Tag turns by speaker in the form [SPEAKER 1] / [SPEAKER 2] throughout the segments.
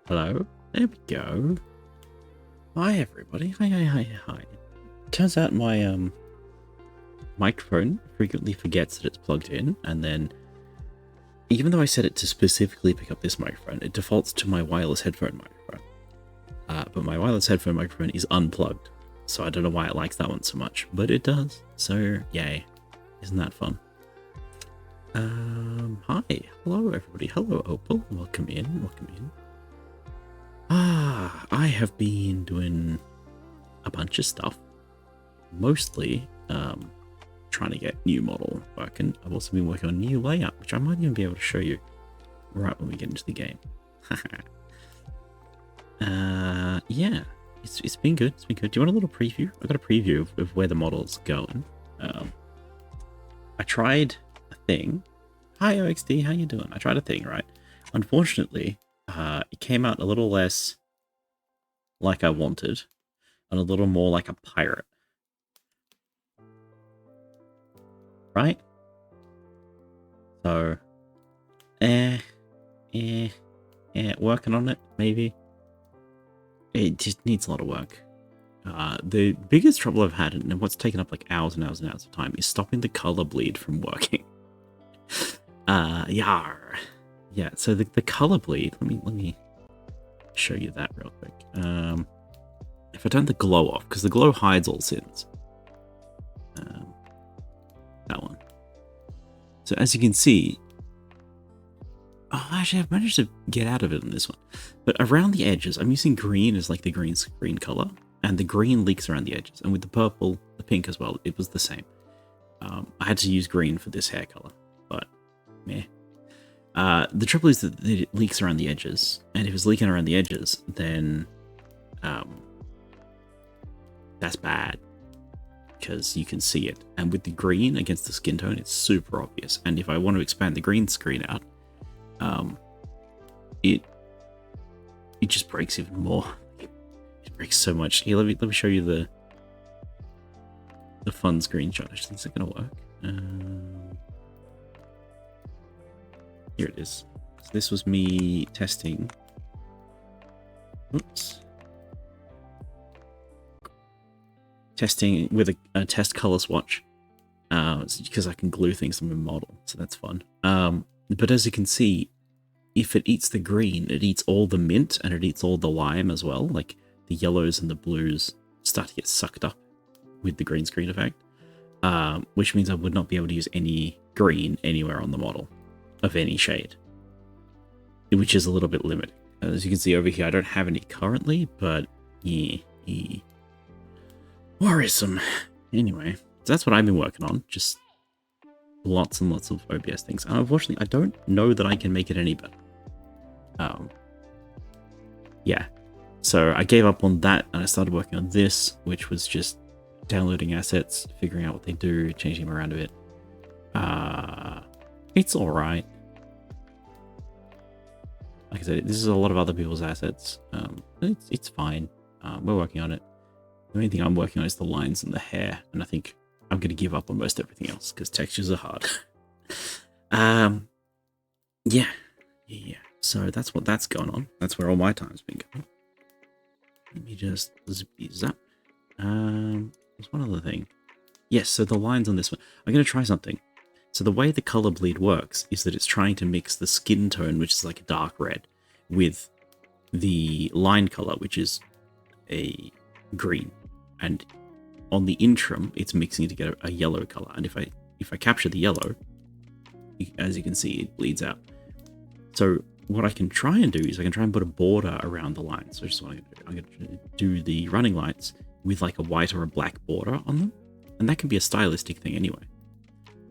[SPEAKER 1] Hello? There we go. Hi, everybody. Hi. Turns out my, microphone frequently forgets that it's plugged in, and then, even though I set it to specifically pick up this microphone, it defaults to my wireless headphone microphone. But my wireless headphone microphone is unplugged, so I don't know why it likes that one so much, but it does. So, yay. Isn't that fun? Hi. Hello, everybody. Hello, Opal. Welcome in. I have been doing a bunch of stuff. Mostly, trying to get new model working. I've also been working on a new layout, which I might even be able to show you right when we get into the game. Yeah, it's been good. Do you want a little preview? I've got a preview of where the model's going. I tried a thing. Hi, OXD, how you doing? I tried a thing, right? Unfortunately, it came out a little less like I wanted, and a little more like a pirate. Right? So, working on it, maybe. It just needs a lot of work. The biggest trouble I've had, and what's taken up like hours and hours and hours of time, is stopping the color bleed from working. Yeah, so the color bleed, let me show you that real quick. If I turn the glow off, because the glow hides all sins. That one. So as you can see, actually I've managed to get out of it in this one. But around the edges, I'm using green as like the green screen color, and the green leaks around the edges. And with the purple, the pink as well, it was the same. I had to use green for this hair color, but meh. The trouble is that it leaks around the edges, and if it's leaking around the edges, then that's bad, because you can see it. And with the green against the skin tone, it's super obvious. And if I want to expand the green screen out, it just breaks even more. It breaks so much. Here, let me show you the fun screenshot. Actually, is it gonna work? Here it is. So this was me testing. Oops. Testing with a test color swatch, because I can glue things on the model, so that's fun. But as you can see, if it eats the green, it eats all the mint and it eats all the lime as well. Like the yellows and the blues start to get sucked up with the green screen effect, which means I would not be able to use any green anywhere on the model of any shade, which is a little bit limiting. As you can see over here, I don't have any currently, but yeah. Worrisome. Anyway, so that's what I've been working on. Just lots and lots of OBS things. And unfortunately, I don't know that I can make it any better. Yeah. So I gave up on that and I started working on this, which was just downloading assets, figuring out what they do, changing them around a bit. It's alright. Like I said, this is a lot of other people's assets. It's fine. We're working on it. The main thing I'm working on is the lines and the hair, and I think I'm going to give up on most everything else because textures are hard. Yeah. So that's going on. That's where all my time's been going. Let me just zap. There's one other thing. Yes, so the lines on this one. I'm going to try something. So the way the color bleed works is that it's trying to mix the skin tone, which is like a dark red, with the line color, which is a green. And on the interim, it's mixing it to get a yellow color. And if I capture the yellow, as you can see, it bleeds out. So what I can try and do is I can try and put a border around the lines. So just what I'm going to do the running lights with like a white or a black border on them. And that can be a stylistic thing anyway.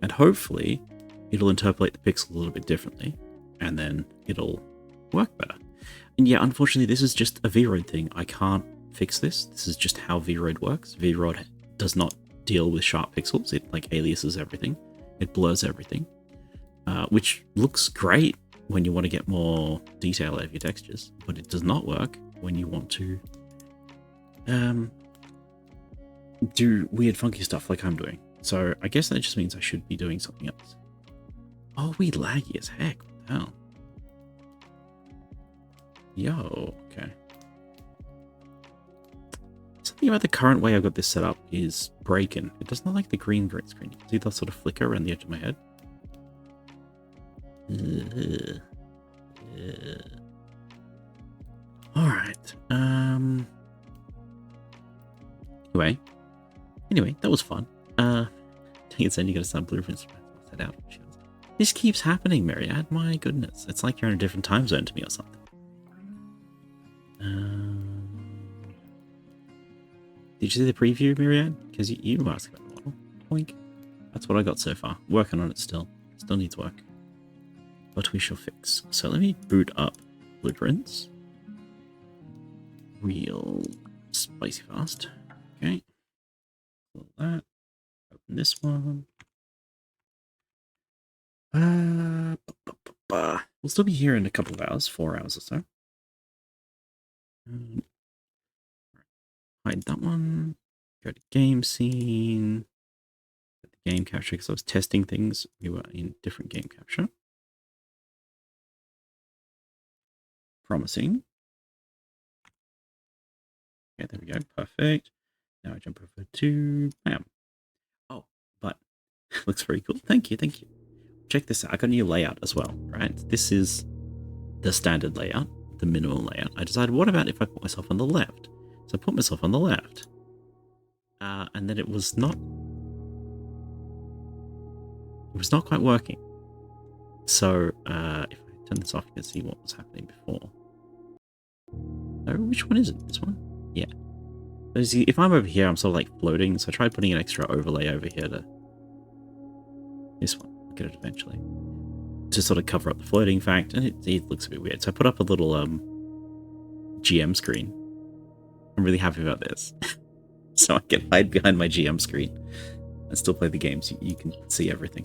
[SPEAKER 1] And hopefully it'll interpolate the pixel a little bit differently, and then it'll work better. And yeah, unfortunately, this is just a VROID thing. I can't fix this. This is just how VROID works. VROID does not deal with sharp pixels. It like aliases everything. It blurs everything, which looks great when you want to get more detail out of your textures, but it does not work when you want to do weird funky stuff like I'm doing. So I guess that just means I should be doing something else. Oh, we laggy as heck. What the hell? Yo, okay. Something about the current way I've got this set up is breaking. It does not like the green screen. You can see that sort of flicker around the edge of my head. Alright. Anyway, that was fun. Dang it, then you gotta start blueprints. Set out. This keeps happening, Myriad. My goodness. It's like you're in a different time zone to me or something. Did you see the preview, Myriad? Because you asked about the model. Boink. That's what I got so far. Working on it still. Still needs work. But we shall fix. So let me boot up blueprints. Real spicy fast. Okay. Pull that. Open this one. We'll still be here in a couple of hours, 4 hours or so. Hide that one. Go to game scene. Get the game capture because I was testing things. We were in different game capture. Promising. Okay, there we go. Perfect. Now I jump over to bam. Oh, but looks very cool. Thank you, thank you. Check this out. I got a new layout as well, right? This is the standard layout, the minimum layout. I decided, what about if I put myself on the left? So I put myself on the left. And then it was not quite working. So if I turn this off, you can see what was happening before. Oh, which one is it? This one? Yeah. So if I'm over here, I'm sort of like floating. So I tried putting an extra overlay over here to this one. I'll get it eventually. To sort of cover up the floating fact, and it looks a bit weird. So I put up a little GM screen. I'm really happy about this. So I can hide behind my GM screen and still play the games. You can see everything.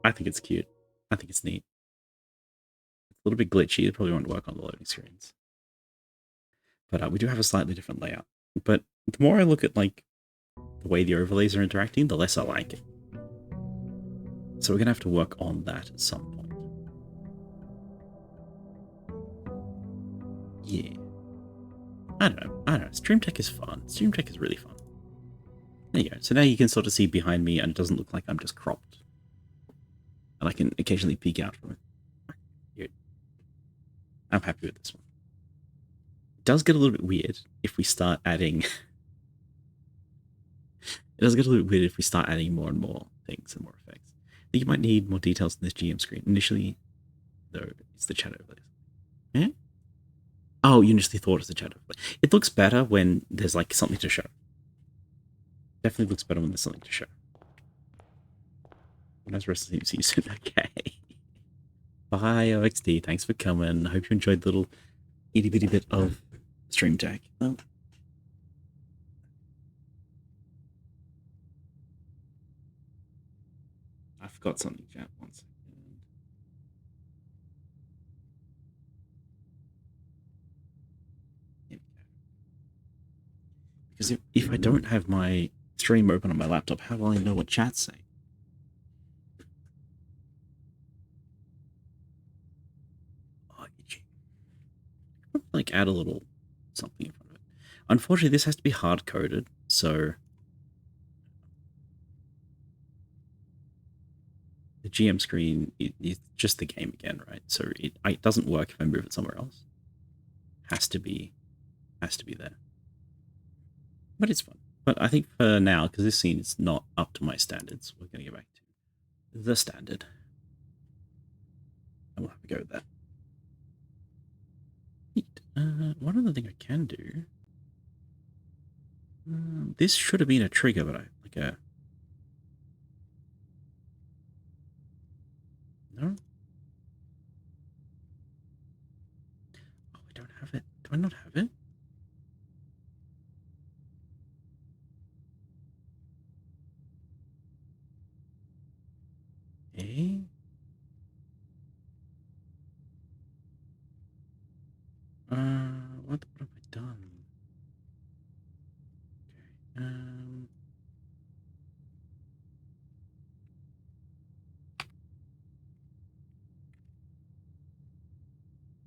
[SPEAKER 1] I think it's cute. I think it's neat. It's a little bit glitchy. It probably won't work on the loading screens. But we do have a slightly different layout. But the more I look at like the way the overlays are interacting, the less I like it. So we're going to have to work on that at some point. Yeah. I don't know. Stream Tech is fun. Stream Tech is really fun. There you go. So now you can sort of see behind me and it doesn't look like I'm just cropped. And I can occasionally peek out from it. Good. I'm happy with this one. It does get a little bit weird if we start adding... It does get a little bit weird if we start adding more and more things and more effects. I think you might need more details in this GM screen. Initially, though, it's the chat overlays. Yeah? Oh, you initially thought it was the chat overlay. It looks better when there's like something to show. Definitely looks better when there's something to show. Nice rest of the team. See you soon. Okay. Bye, OXD. Thanks for coming. I hope you enjoyed the little itty bitty bit of stream tech. Oh. I forgot something, chat. 1 second. Because if I don't have my stream open on my laptop, how will I know what chat's saying? Oh, itchy. Like add a little something in front of it. Unfortunately, this has to be hard coded, so the GM screen is just the game again, right? So it doesn't work if I move it somewhere else. Has to be there. But it's fun. But I think for now, because this scene is not up to my standards, we're going to go back to the standard. And we'll have to go with that. One other thing I can do. This should have been a trigger, but no. Oh, I don't have it. Do I not have it? Eh? What have I done?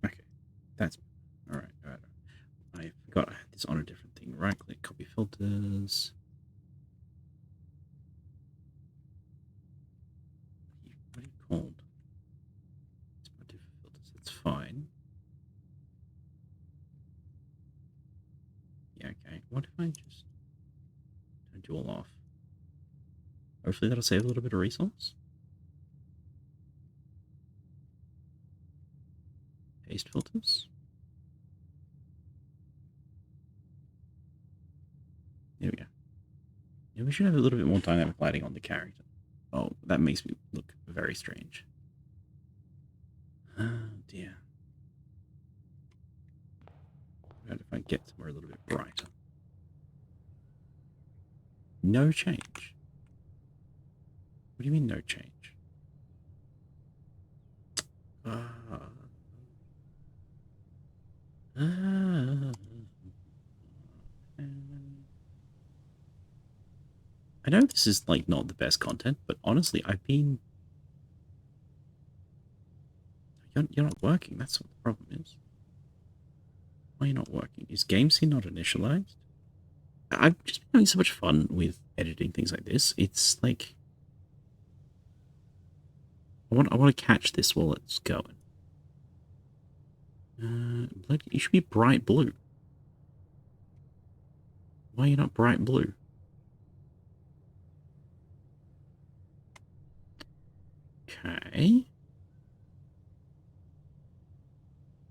[SPEAKER 1] Okay. Okay. That's all right. All right. I forgot I had this on a different thing. Right click, copy filters. What are you called? It's my different filters. It's fine. Yeah, okay. What if I just turn you all off? Hopefully that'll save a little bit of resource. Paste filters. There we go. Yeah, we should have a little bit more dynamic lighting on the character. Oh, that makes me look very strange. Oh dear. What if I get somewhere a little bit brighter? No change. What do you mean no change? Ah. Ah. I know this is like not the best content, but honestly, you're not working. That's what the problem is. Why are you not working? Is GameC not initialized? I've just been having so much fun with editing things like this. It's like I want to catch this while it's going. You should be bright blue. Why are you not bright blue? Okay.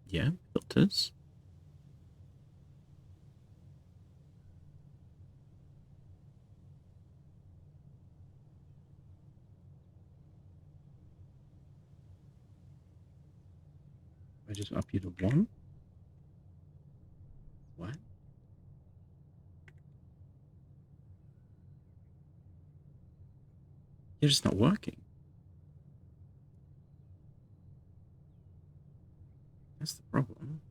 [SPEAKER 1] Yeah, filters. I just up you to 1. What? You're just not working. That's the problem.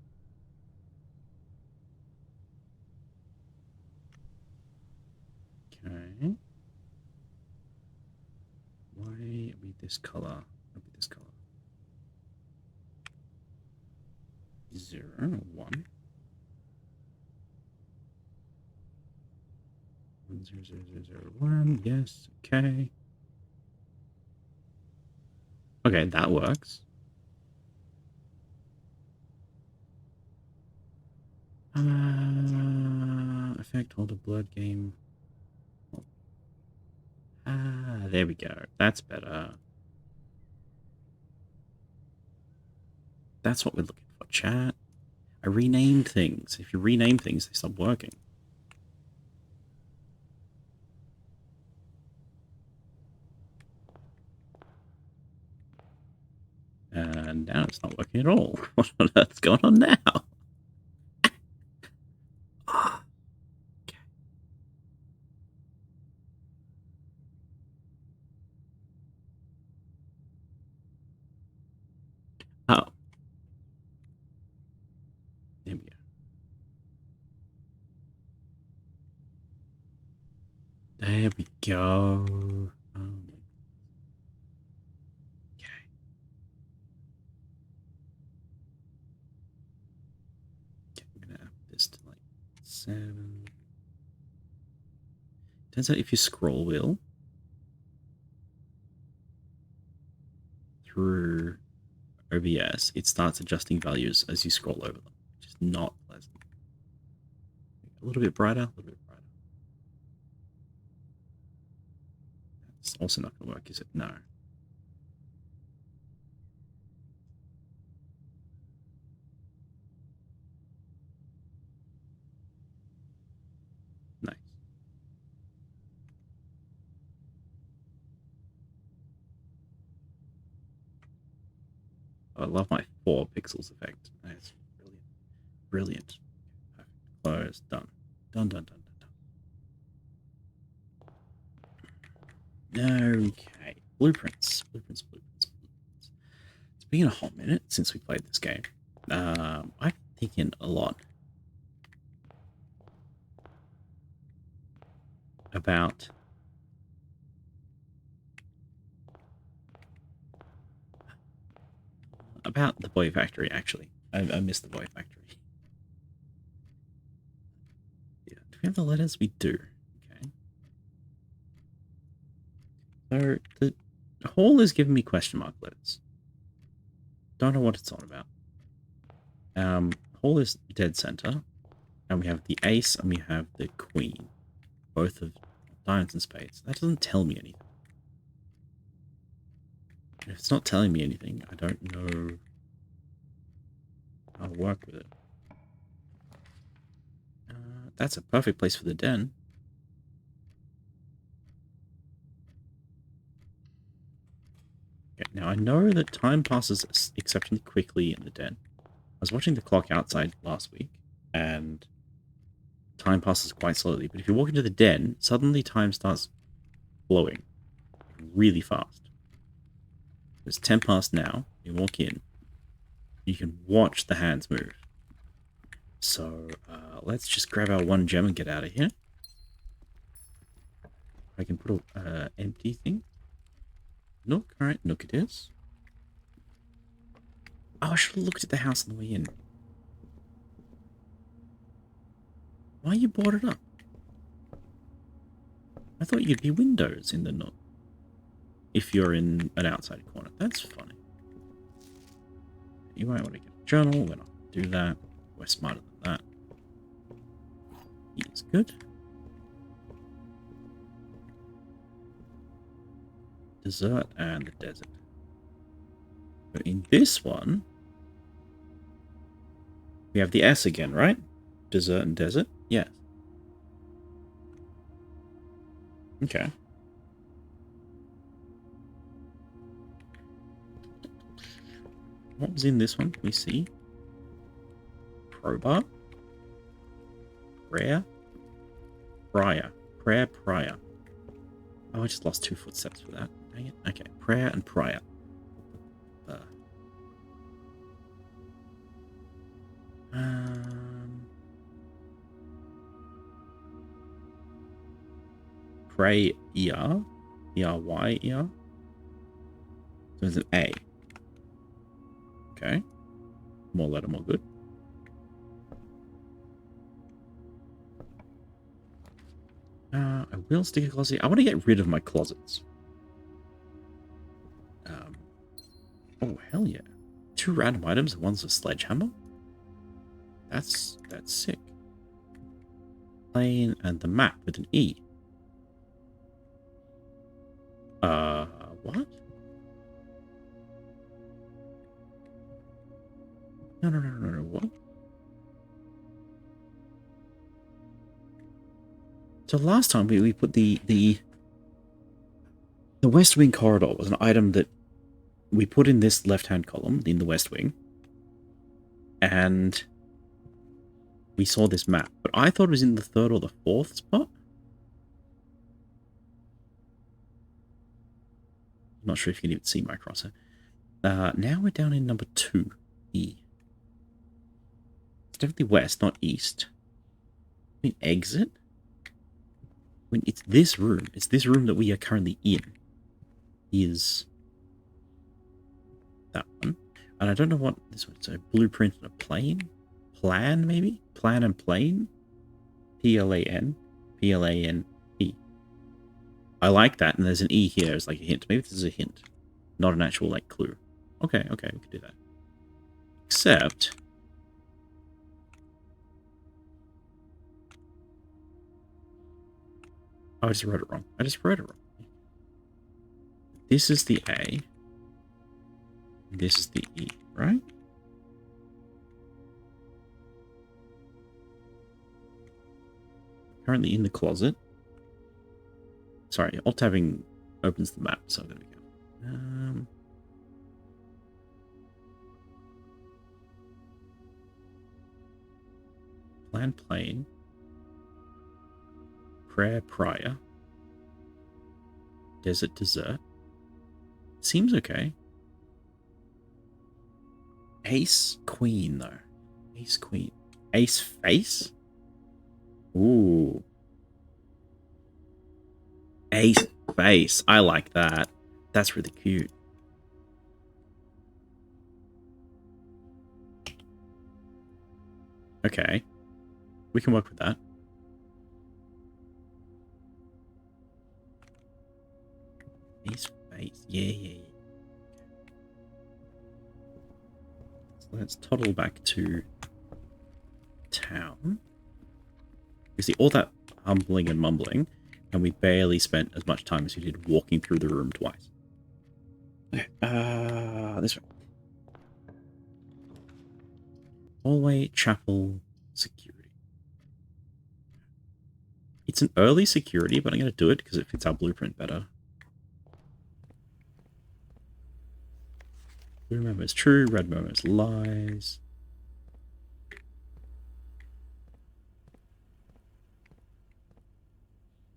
[SPEAKER 1] Okay. Why are we this color? Are we this color? 0, 1. 1, 0, 0, 0, 0, 1. Yes. Okay. Okay, that works. Effect, hold a blood game. There we go. That's better. That's what we're looking for, chat. I renamed things. If you rename things, they stop working. And now it's not working at all. What on earth's going on now? Okay. Oh. There we go. There we go. Okay. I'm gonna up this to like 7. Turns out if you scroll wheel through OBS, it starts adjusting values as you scroll over them, which is not pleasant. A little bit brighter, a little bit brighter. That's also not going to work, is it? No. Nice. I love my 4 pixels effect. That's brilliant. Brilliant. Perfect. Close. Done. Done, done, done, done, done. Okay. Blueprints. Blueprints, blueprints, blueprints. It's been a hot minute since we played this game. I'm thinking a lot about the Boy Factory, actually. I missed the Void Factory. Yeah. Do we have the letters? We do. Okay. So the hall is giving me question mark letters. Don't know what it's on about. Hall is dead center. And we have the ace and we have the queen. Both of diamonds and spades. That doesn't tell me anything. If it's not telling me anything, I don't know how to work with it. That's a perfect place for the den. Okay, now I know that time passes exceptionally quickly in the den. I was watching the clock outside last week, and time passes quite slowly. But if you walk into the den, suddenly time starts flowing really fast. It's 10 past now. You walk in, you can watch the hands move. So let's just grab our one gem and get out of here. I can put a empty thing. Nook, alright, Nook it is. Oh, I should have looked at the house on the way in. Why are you boarded up? I thought you'd be windows in the Nook. If you're in an outside corner. That's funny. You might want to get a journal. We're not going to do that. We're smarter than that. He is good. Dessert and the desert. So in this one, we have the S again, right? Dessert and desert? Yes. Okay. What was in this one? Can we see? Crowbar? Prayer? Prior. Prayer, prior. Oh, I just lost 2 footsteps for that. Dang it. Okay, prayer and prior. Pray ER. ERY ER. So there's an A. Okay. More letter, more good. I will stick a closet. I want to get rid of my closets. Oh, hell yeah. 2 random items. One's a sledgehammer. That's sick. Plane and the map with an E. What? No, what? So last time we put the West Wing corridor was an item that we put in this left-hand column in the West Wing. And we saw this map, but I thought it was in the 3rd or the 4th spot. I'm not sure if you can even see my crosser. Now we're down in number 2, E. It's definitely west, not east. I mean, exit? I mean, it's this room. It's this room that we are currently in. Is that one. And I don't know what this one is. A blueprint and a plane? Plan, maybe? Plan and plane? Plan. P-L-A-N-E. I like that, and there's an E here as like a hint. Maybe this is a hint. Not an actual, like, clue. Okay, we can do that. Except... Oh, I just wrote it wrong. This is the A. This is the E, right? Currently in the closet. Sorry, Alt-tabbing opens the map, so there we go. Plan plane. Prayer prior. Desert dessert. Seems okay. Ace queen, though. Ace queen. Ace face? Ooh. Ace face. I like that. That's really cute. Okay. We can work with that. Space. Yeah. So let's toddle back to town. You see, all that humbling and mumbling, and we barely spent as much time as we did walking through the room twice. Okay, this way. Hallway, chapel, security. It's an early security, but I'm going to do it because it fits our blueprint better. Blue memo is true, red memo is lies.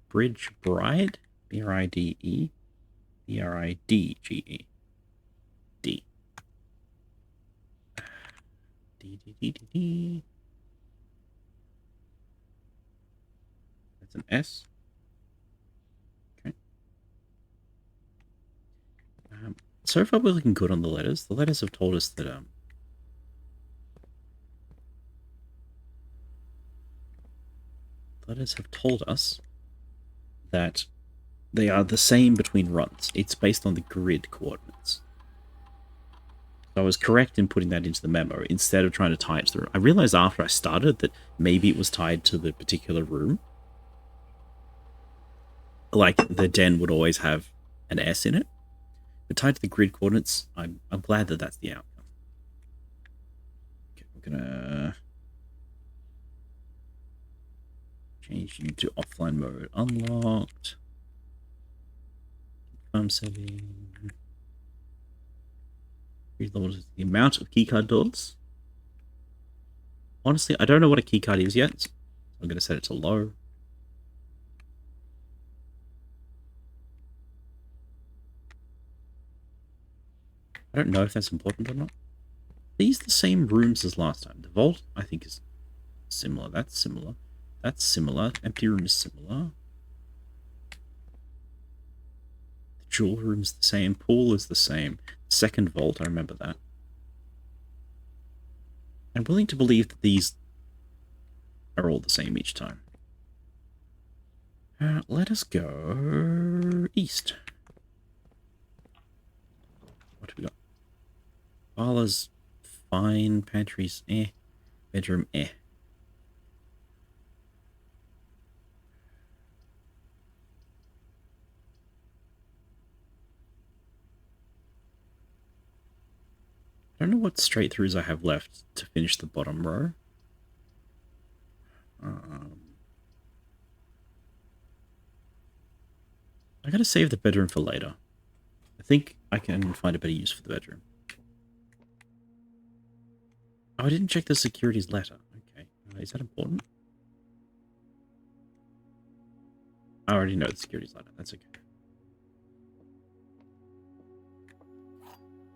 [SPEAKER 1] Bridge Bride? B-R-I-D-E? B-R-I-D-G-E. D. D. That's an S. Okay. So far we're looking good on the letters. The letters have told us that they are the same between runs. It's based on the grid coordinates. So I was correct in putting that into the memo instead of trying to tie it to the room. I realized after I started that maybe it was tied to the particular room. Like the den would always have an S in it. But tied to the grid coordinates, I'm glad that that's the outcome. Okay, we're gonna change you to offline mode. Unlocked. Confirm setting. The amount of keycard doors. Honestly, I don't know what a keycard is yet. So I'm going to set it to low. I don't know if that's important or not. These are the same rooms as last time. The vault, I think, is similar. That's similar. That's similar. Empty room is similar. The jewel room is the same. Pool is the same. Second vault, I remember that. I'm willing to believe that these are all the same each time. Let us go east. What have we got? Parlors, fine. Pantries, eh. Bedroom, eh. I don't know what straight throughs I have left to finish the bottom row. I gotta save the bedroom for later. I think I can find a better use for the bedroom. Oh, I didn't check the security's letter. Okay. Is that important? I already know the security's letter. That's okay.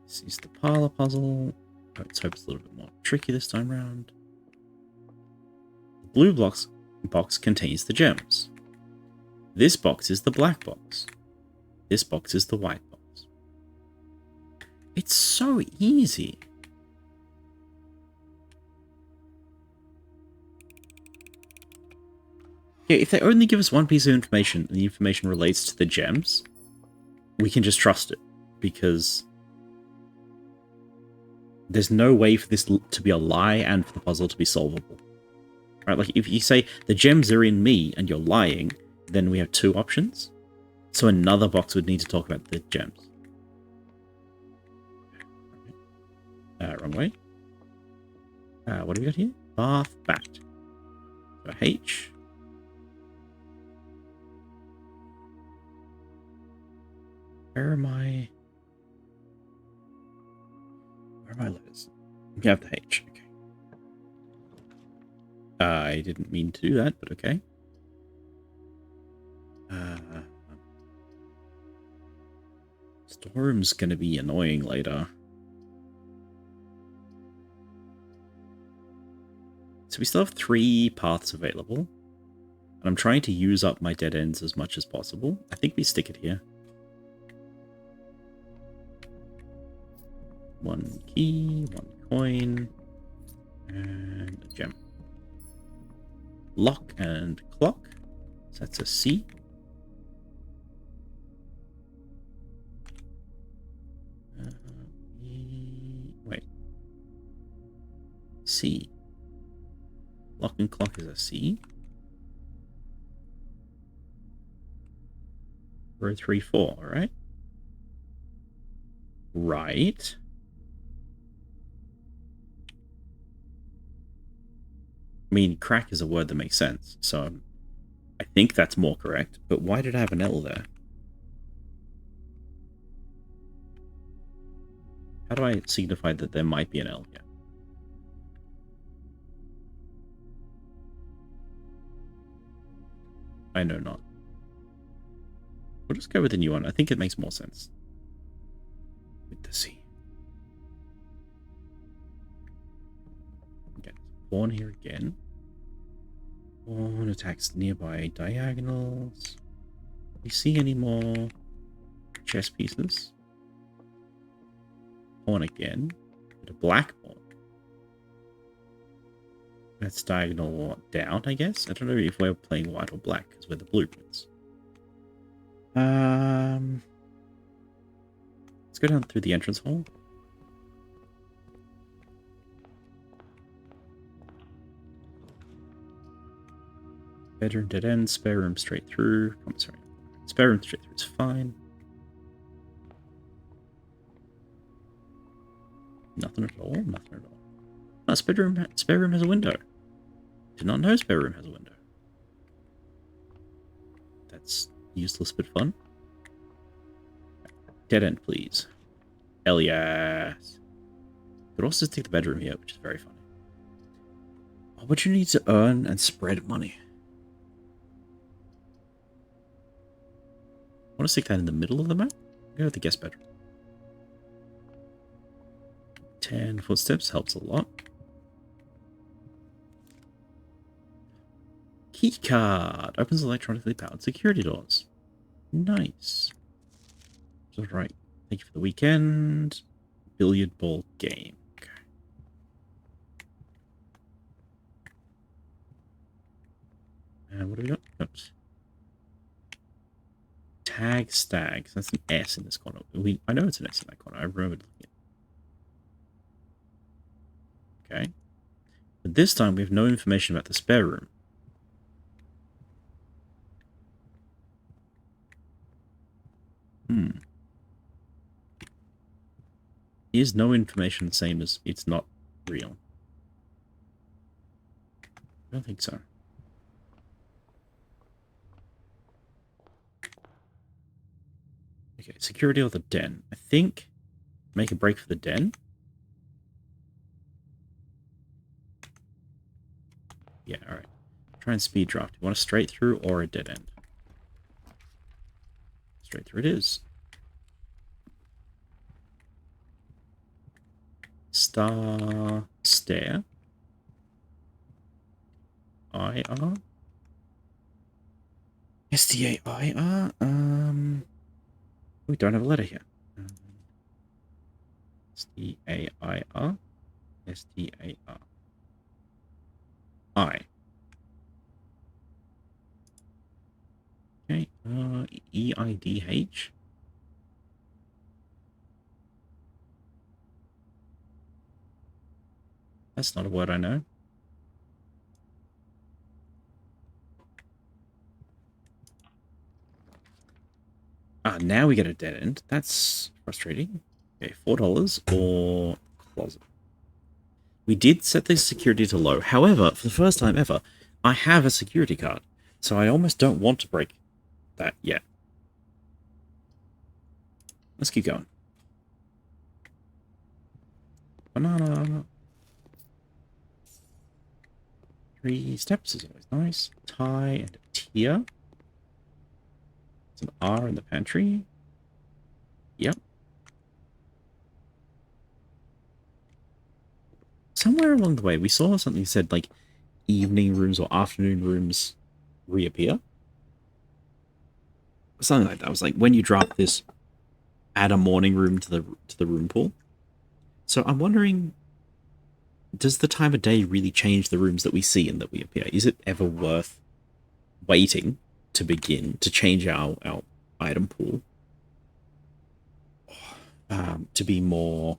[SPEAKER 1] This is the parlor puzzle. Let's hope it's a little bit more tricky this time round. The blue box contains the gems. This box is the black box. This box is the white box. It's so easy. Yeah, if they only give us one piece of information and the information relates to the gems, we can just trust it. Because there's no way for this to be a lie and for the puzzle to be solvable. Right? Like, if you say, the gems are in me, and you're lying, then we have two options. So another box would need to talk about the gems. Wrong way. What do we got here? Bath, bat. So H. Where are my letters? We have the H. Okay. I didn't mean to do that, but okay. Storm's gonna be annoying later. So we still have 3 paths available. And I'm trying to use up my dead ends as much as possible. I think we stick it here. 1 key, 1 coin, and a gem. Lock and clock. So that's a C. Wait. C. Lock and clock is a C. 434, alright? Right. I mean, crack is a word that makes sense, so I think that's more correct. But why did I have an L there? How do I signify that there might be an L here? I know not. We'll just go with the new one. I think it makes more sense. With the C. Okay, pawn here again. Pawn attacks nearby diagonals. Do we see any more chess pieces? Pawn again. With a black pawn. That's diagonal down, I guess. I don't know if we're playing white or black because we're the blueprints. Let's go down through the entrance hall. Bedroom dead end, spare room straight through. I'm sorry. Spare room straight through is fine. Nothing at all. Nothing at all. Oh, spare room has a window. Did not know spare room has a window. That's useless but fun. Dead end, please. Hell yes. Could also take the bedroom here, which is very funny. Opportunity to earn and spread money. I want to stick that in the middle of the map. Go with the guest bedroom. 10 footsteps helps a lot. Key card opens electronically powered security doors. Nice. All right. Thank you for the weekend. Billiard ball game. Okay. And what do we got? Oops. Tag stags. That's an S in this corner. I know it's an S in that corner. I remember looking at it. Okay. But this time we have no information about the spare room. Is no information the same as it's not real? I don't think so. Okay, security or the den. I think make a break for the den. Yeah, alright. Try and speed draft. You want a straight through or a dead end? Straight through it is. Star stare. IR. STAIR. We don't have a letter here. STAIR. STAR. I. Okay. EIDH. That's not a word I know. Ah, now we get a dead end. That's frustrating. Okay, $4 or closet. We did set the security to low. However, for the first time ever, I have a security card. So I almost don't want to break that yet. Let's keep going. Banana. 3 steps is always nice. Tie and a tier. It's an R in the pantry. Yep. Somewhere along the way, we saw something that said, like, evening rooms or afternoon rooms reappear. Something like that. It was like, when you drop this, add a morning room to the room pool. So I'm wondering does the time of day really change the rooms that we see and that we appear? Is it ever worth waiting to begin to change our item pool to be more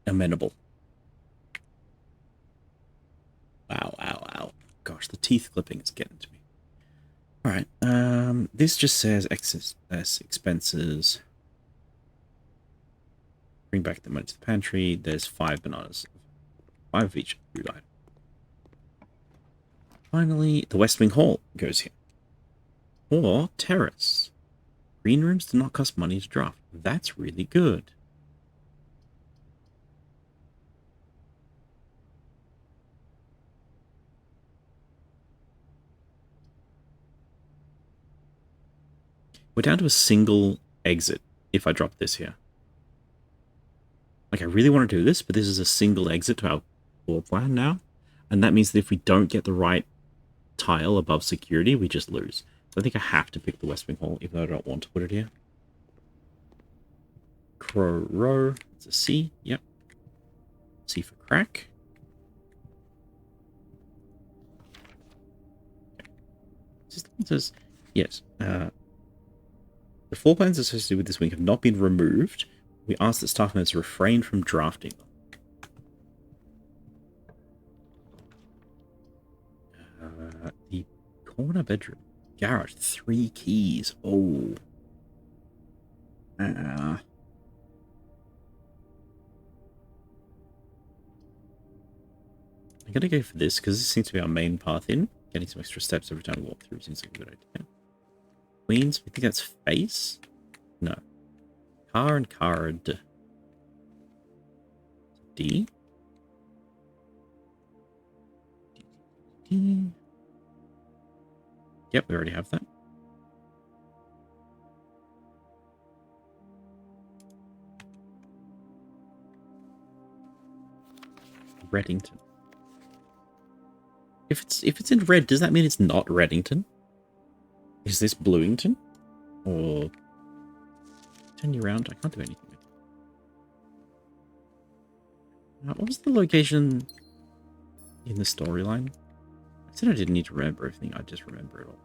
[SPEAKER 1] amenable? Ow, ow, ow. Gosh, the teeth clipping is getting to me. Alright, this just says excess expenses. Bring back the money to the pantry. There's 5 bananas. 5 of each food item. Finally, the West Wing Hall goes here. Or terrace. Green rooms do not cost money to draft. That's really good. We're down to a single exit if I drop this here. Like, I really want to do this, but this is a single exit to our floor plan now. And that means that if we don't get the right tile above security, we just lose. So I think I have to pick the West Wing Hall, even though I don't want to put it here. Crow Row. It's a C. Yep. C for crack. System says, yes. The floor plans associated with this wing have not been removed. We ask that staff members refrain from drafting them. The corner bedroom. Garage. 3 keys. Oh. I'm going to go for this because this seems to be our main path in. Getting some extra steps every time we walk through seems like a good idea. Queens, we think that's face? No. Car and card. D? D. Yep, we already have that. Reddington. If it's in red, does that mean it's not Reddington? Is this Bluington? Or turn you around? I can't do anything with it. What was the location in the storyline? I said I didn't need to remember everything. I just remember it all.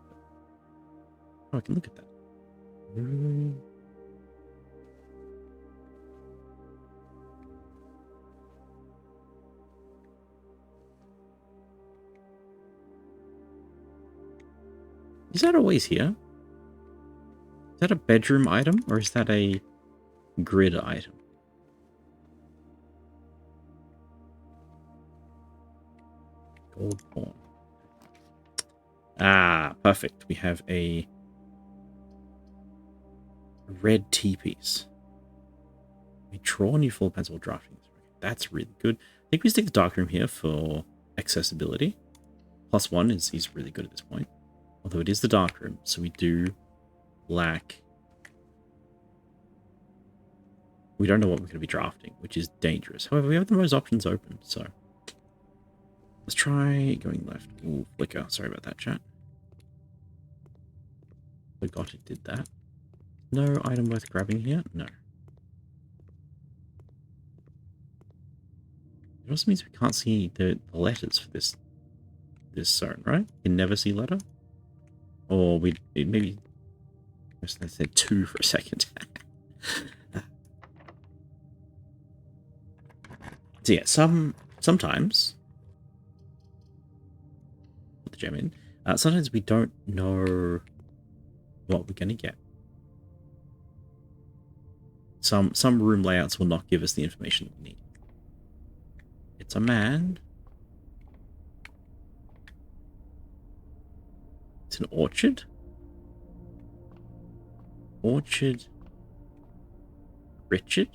[SPEAKER 1] Oh, I can look at that. Is that always here? Is that a bedroom item, or is that a grid item? Gold pawn. Ah, perfect. We have a red T-piece. We draw new floor plans while drafting. That's really good. I think we stick the darkroom here for accessibility. +1 is really good at this point. Although it is the darkroom, so we do lack... We don't know what we're going to be drafting, which is dangerous. However, we have the most options open, so... Let's try going left. Ooh, flicker. Sorry about that, chat. Forgot it did that. No item worth grabbing here? No. It also means we can't see the letters for this zone, right? You can never see letter? Or maybe... I said 2 for a second. So yeah, sometimes... Put the gem in. Sometimes we don't know what we're going to get. Some room layouts will not give us the information we need. It's a man. It's an orchard. Orchard. Richard.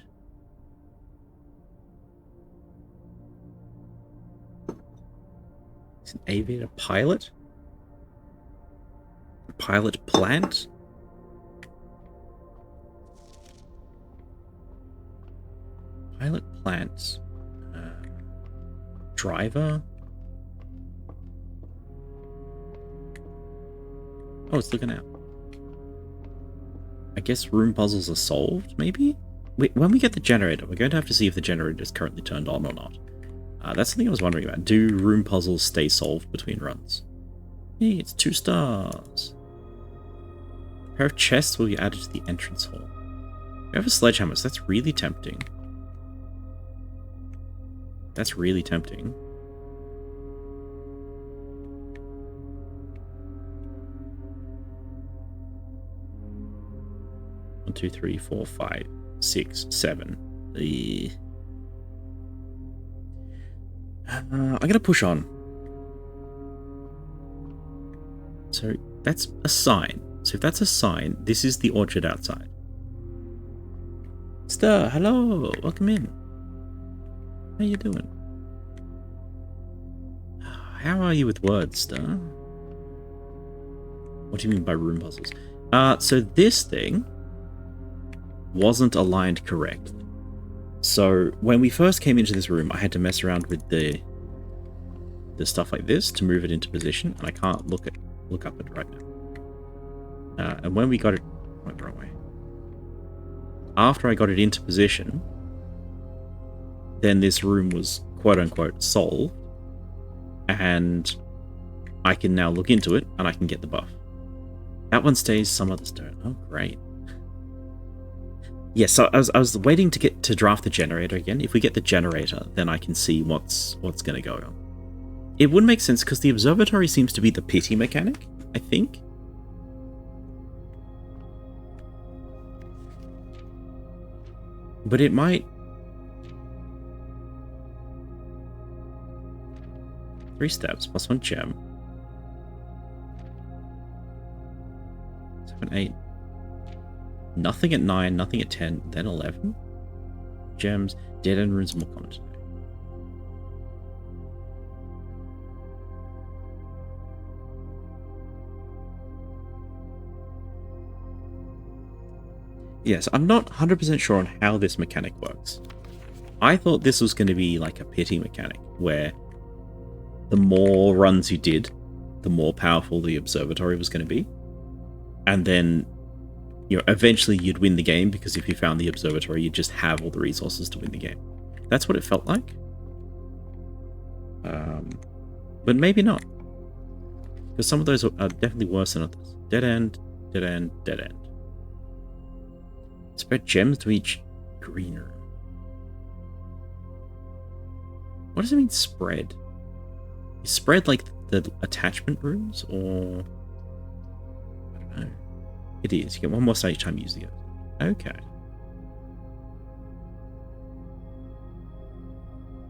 [SPEAKER 1] It's an aviator pilot. A pilot plant. Pilot plant. Driver. Oh, it's looking out. I guess room puzzles are solved, maybe? when we get the generator, we're going to have to see if the generator is currently turned on or not. That's something I was wondering about. Do room puzzles stay solved between runs? Hey, it's 2 stars. A pair of chests will be added to the entrance hall. We have a sledgehammer, so that's really tempting. That's really tempting. One, 2, 3, 4, 5, 6, 7. I'm gonna push on. So that's a sign. So if that's a sign, this is the orchard outside. Stir, hello, welcome in. How you doing? How are you with words, Stir? What do you mean by room puzzles? So this thing wasn't aligned correct. So when we first came into this room, I had to mess around with the stuff like this to move it into position, and I can't look up it right now. And when we got it, went the wrong way. After I got it into position, then this room was quote unquote solved, and I can now look into it and I can get the buff. That one stays, some others don't. Oh, great. Yeah, so I was waiting to get to draft the generator again. If we get the generator, then I can see what's going to go on. It would make sense because the observatory seems to be the pity mechanic, I think. But it might... 3 steps plus 1 gem. 7, 8. Nothing at 9, nothing at 10, then 11. Gems, dead end runes, more common today. Yes, I'm not 100% sure on how this mechanic works. I thought this was going to be like a pity mechanic, where the more runs you did, the more powerful the observatory was going to be. And then, eventually you'd win the game, because if you found the observatory, you'd just have all the resources to win the game. That's what it felt like. But maybe not. Because some of those are definitely worse than others. Dead end, dead end, dead end. Spread gems to each green room. What does it mean, spread? Is spread like the attachment rooms, or... I don't know. It is. You get 1 more star each time you use the other. Okay.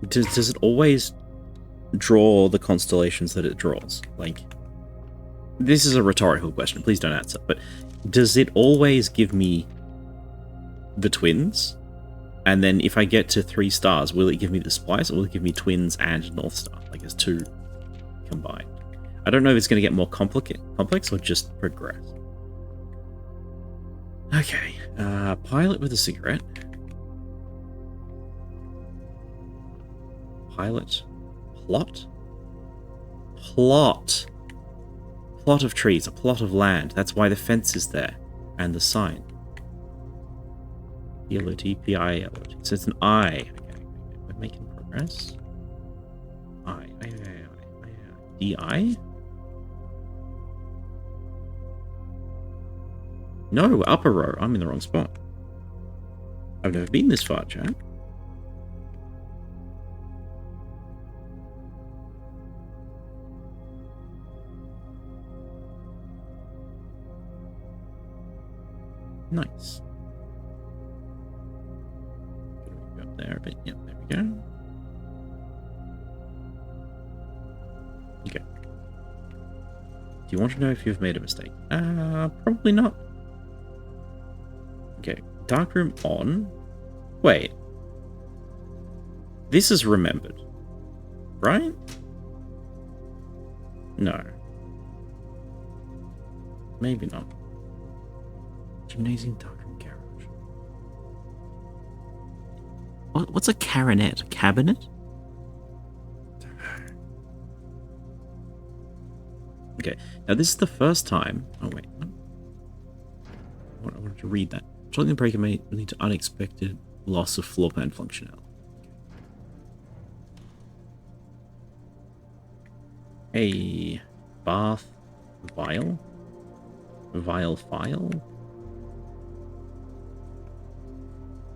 [SPEAKER 1] Does it always draw the constellations that it draws? Like, this is a rhetorical question. Please don't answer. But does it always give me the twins? And then if I get to 3 stars, will it give me the splice, or will it give me twins and North Star? Like, there's 2 combined. I don't know if it's going to get more complex or just progress. Okay, pilot with a cigarette. Pilot. Plot? Plot. Plot of trees, a plot of land. That's why the fence is there. And the sign. P-L-O-T-P-I-L-O-T. So it's an I. Okay, we're making progress. I. D-I? No, upper row. I'm in the wrong spot. I've never been this far, chat. Nice. Go up there a bit. Yep, there we go. Okay. Do you want to know if you've made a mistake? Probably not. Okay, darkroom on. Wait. This is remembered, right? No. Maybe not. Gymnasium, darkroom, garage. What's a caranet? A cabinet? Okay, now this is the first time... Oh, wait. I wanted to read that. Shocking breaker may lead to unexpected loss of floor plan functionality. A bath vial? Vial file?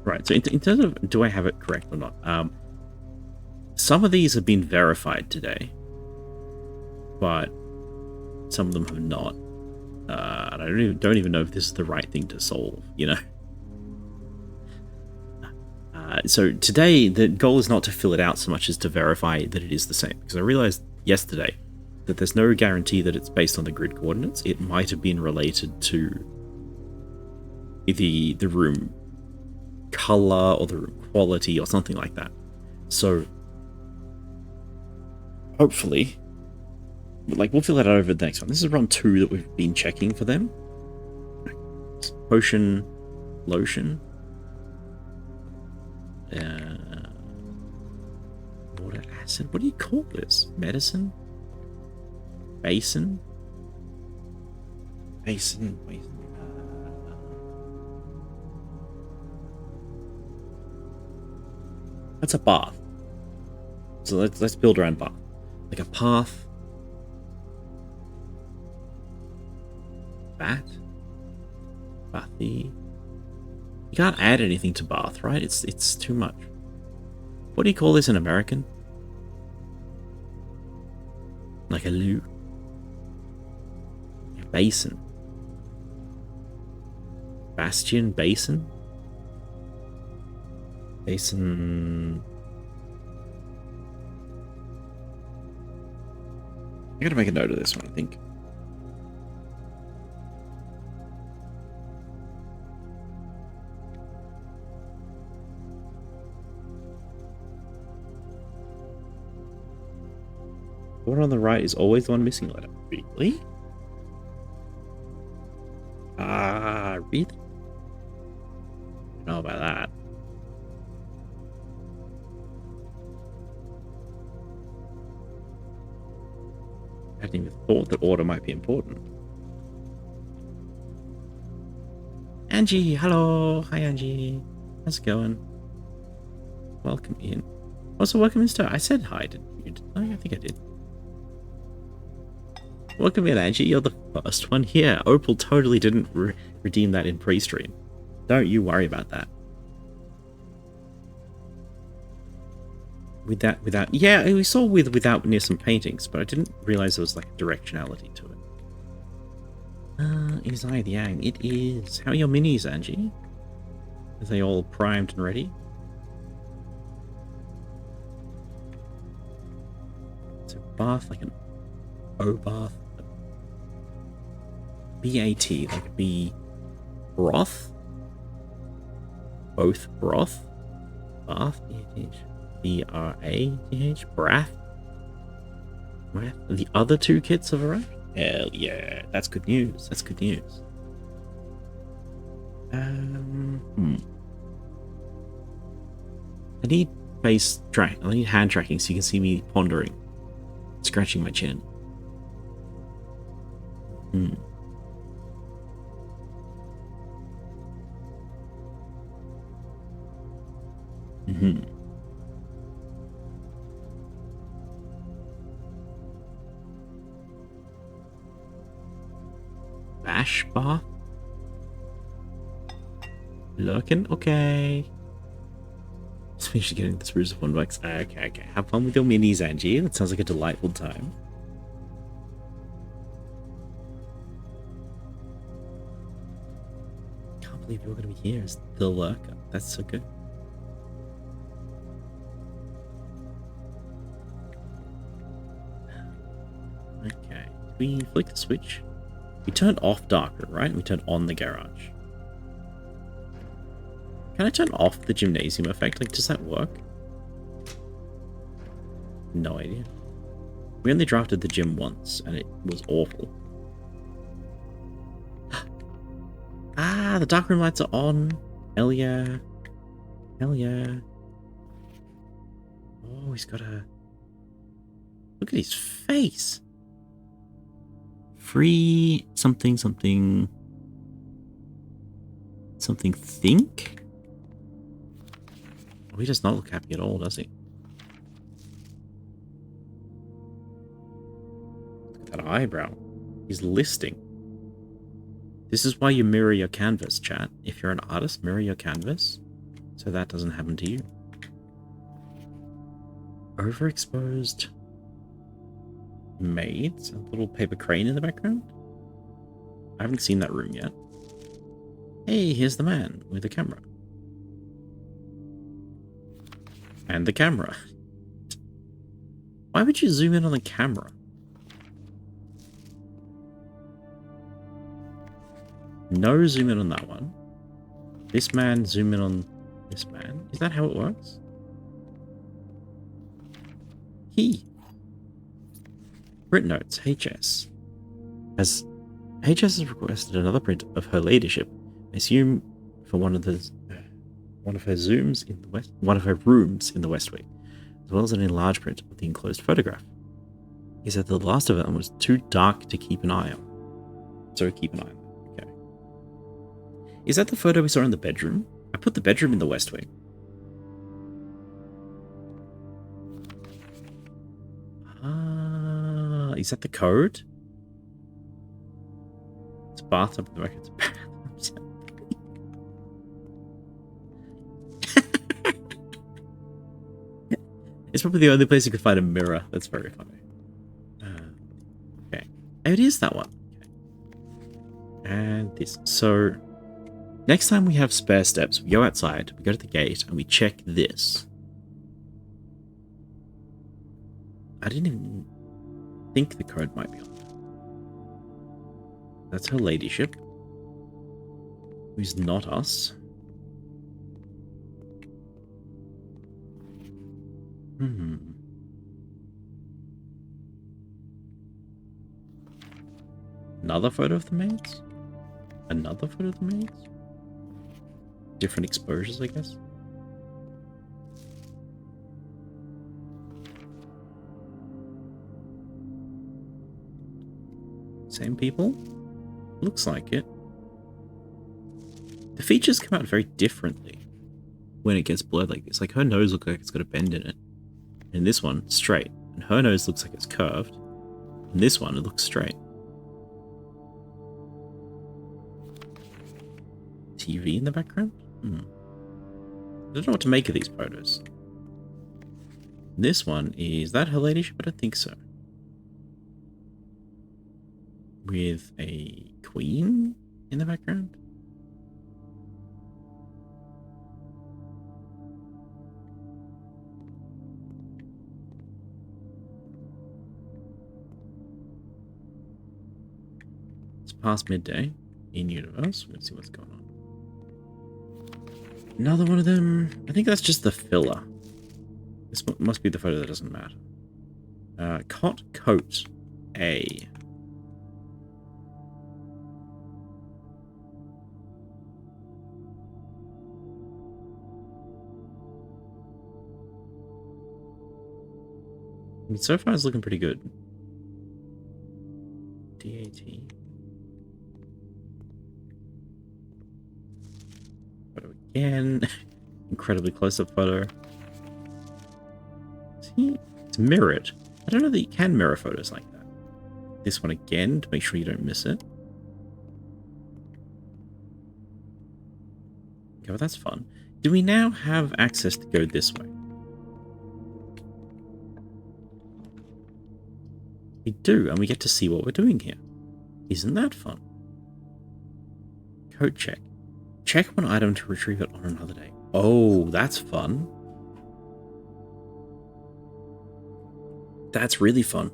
[SPEAKER 1] Right, so in terms of do I have it correct or not? Some of these have been verified today, but some of them have not. And I don't even know if this is the right thing to solve, you know? So today, the goal is not to fill it out so much as to verify that it is the same. Because I realized yesterday that there's no guarantee that it's based on the grid coordinates. It might have been related to the room color or the room quality or something like that. So hopefully, like, we'll fill that out over the next one. This is run 2 that we've been checking for them. Potion, lotion. Water acid. What do you call this? Medicine? Basin? Basin. That's a bath. So let's build around bath. Like a path. Bat. Bathy. You can't add anything to bath, right? It's too much. What do you call this in American? Like a loo? A basin. Bastion? Basin? Basin... I gotta make a note of this one, I think. The one on the right is always the one missing a letter. Really? Really? I don't know about that. I hadn't even thought that order might be important. Angie, hello. Hi, Angie. How's it going? Welcome in. Also, welcome in, Star. I said hi, didn't you? I think I did. Welcome in, Angie. You're the first one here. Opal totally didn't redeem that in pre-stream. Don't you worry about that. Without, yeah, we saw without near some paintings, but I didn't realize there was like a directionality to it. Is I the Yang? It is. How are your minis, Angie? Are they all primed and ready? So bath, like an O bath. B-A-T, like B broth? Both broth? Bath? B-A-T-H. B-R-A-T-H? Brath? The other 2 kits have arrived? Hell yeah, that's good news. That's good news. I need I need hand tracking so you can see me pondering. Scratching my chin. Bash bar? Looking okay. Especially getting the spruce of $1. Okay. Have fun with your minis, Angie. That sounds like a delightful time. Can't believe you're going to be here as the lurker. That's so good. Okay. We flick the switch. We turned off darker, right? We turned on the garage. Can I turn off the gymnasium effect? Like, does that work? No idea. We only drafted the gym once, and it was awful. Ah, the darkroom lights are on. Hell yeah. Hell yeah. Oh, he's got a... Look at his face. Free something something. something think? Oh, he does not look happy at all, does he? Look at that eyebrow. He's listing. This is why you mirror your canvas, chat. If you're an artist, mirror your canvas so that doesn't happen to you. Overexposed maids, a little paper crane in the background. I haven't seen that room yet. Hey, here's the man with the camera. And the camera. Why would you zoom in on the camera? No zoom in on that one. This man, zoom in on this man. Is that how it works? He. Print notes, HS. As HS has requested another print of her ladyship, I assume for one of her rooms in the West Wing, as well as an enlarged print of the enclosed photograph. He said the last of them was too dark to keep an eye on. So keep an eye on that. Okay. Is that the photo we saw in the bedroom? I put the bedroom in the West Wing. Ah, is that the code? It's a bathtub in the back. It's a bathroom. It's probably the only place you could find a mirror. That's very funny. Okay. Oh, it is that one. Okay. And this. So, next time we have spare steps, we go outside, we go to the gate, and we check this. I didn't even think the code might be on there. That's her ladyship. Who's not us. Another photo of the maids? Another photo of the maids? Different exposures, I guess? Same people? Looks like it. The features come out very differently when it gets blurred like this. Like, her nose looks like it's got a bend in it. And this one, straight. And her nose looks like it's curved. And this one, it looks straight. TV in the background? I don't know what to make of these photos. This one, is that her ladyship? I don't think so. With a queen in the background? It's past midday in universe. Let's see what's going on. Another one of them. I think that's just the filler. This must be the photo that doesn't matter. Cot coat A. I mean, so far it's looking pretty good. DAT. Photo again. Incredibly close-up photo. See? It's mirrored. I don't know that you can mirror photos like that. This one again, to make sure you don't miss it. Okay, well that's fun. Do we now have access to go this way? We do, and we get to see what we're doing here. Isn't that fun? Code check. Check one item to retrieve it on another day. Oh, that's fun. That's really fun.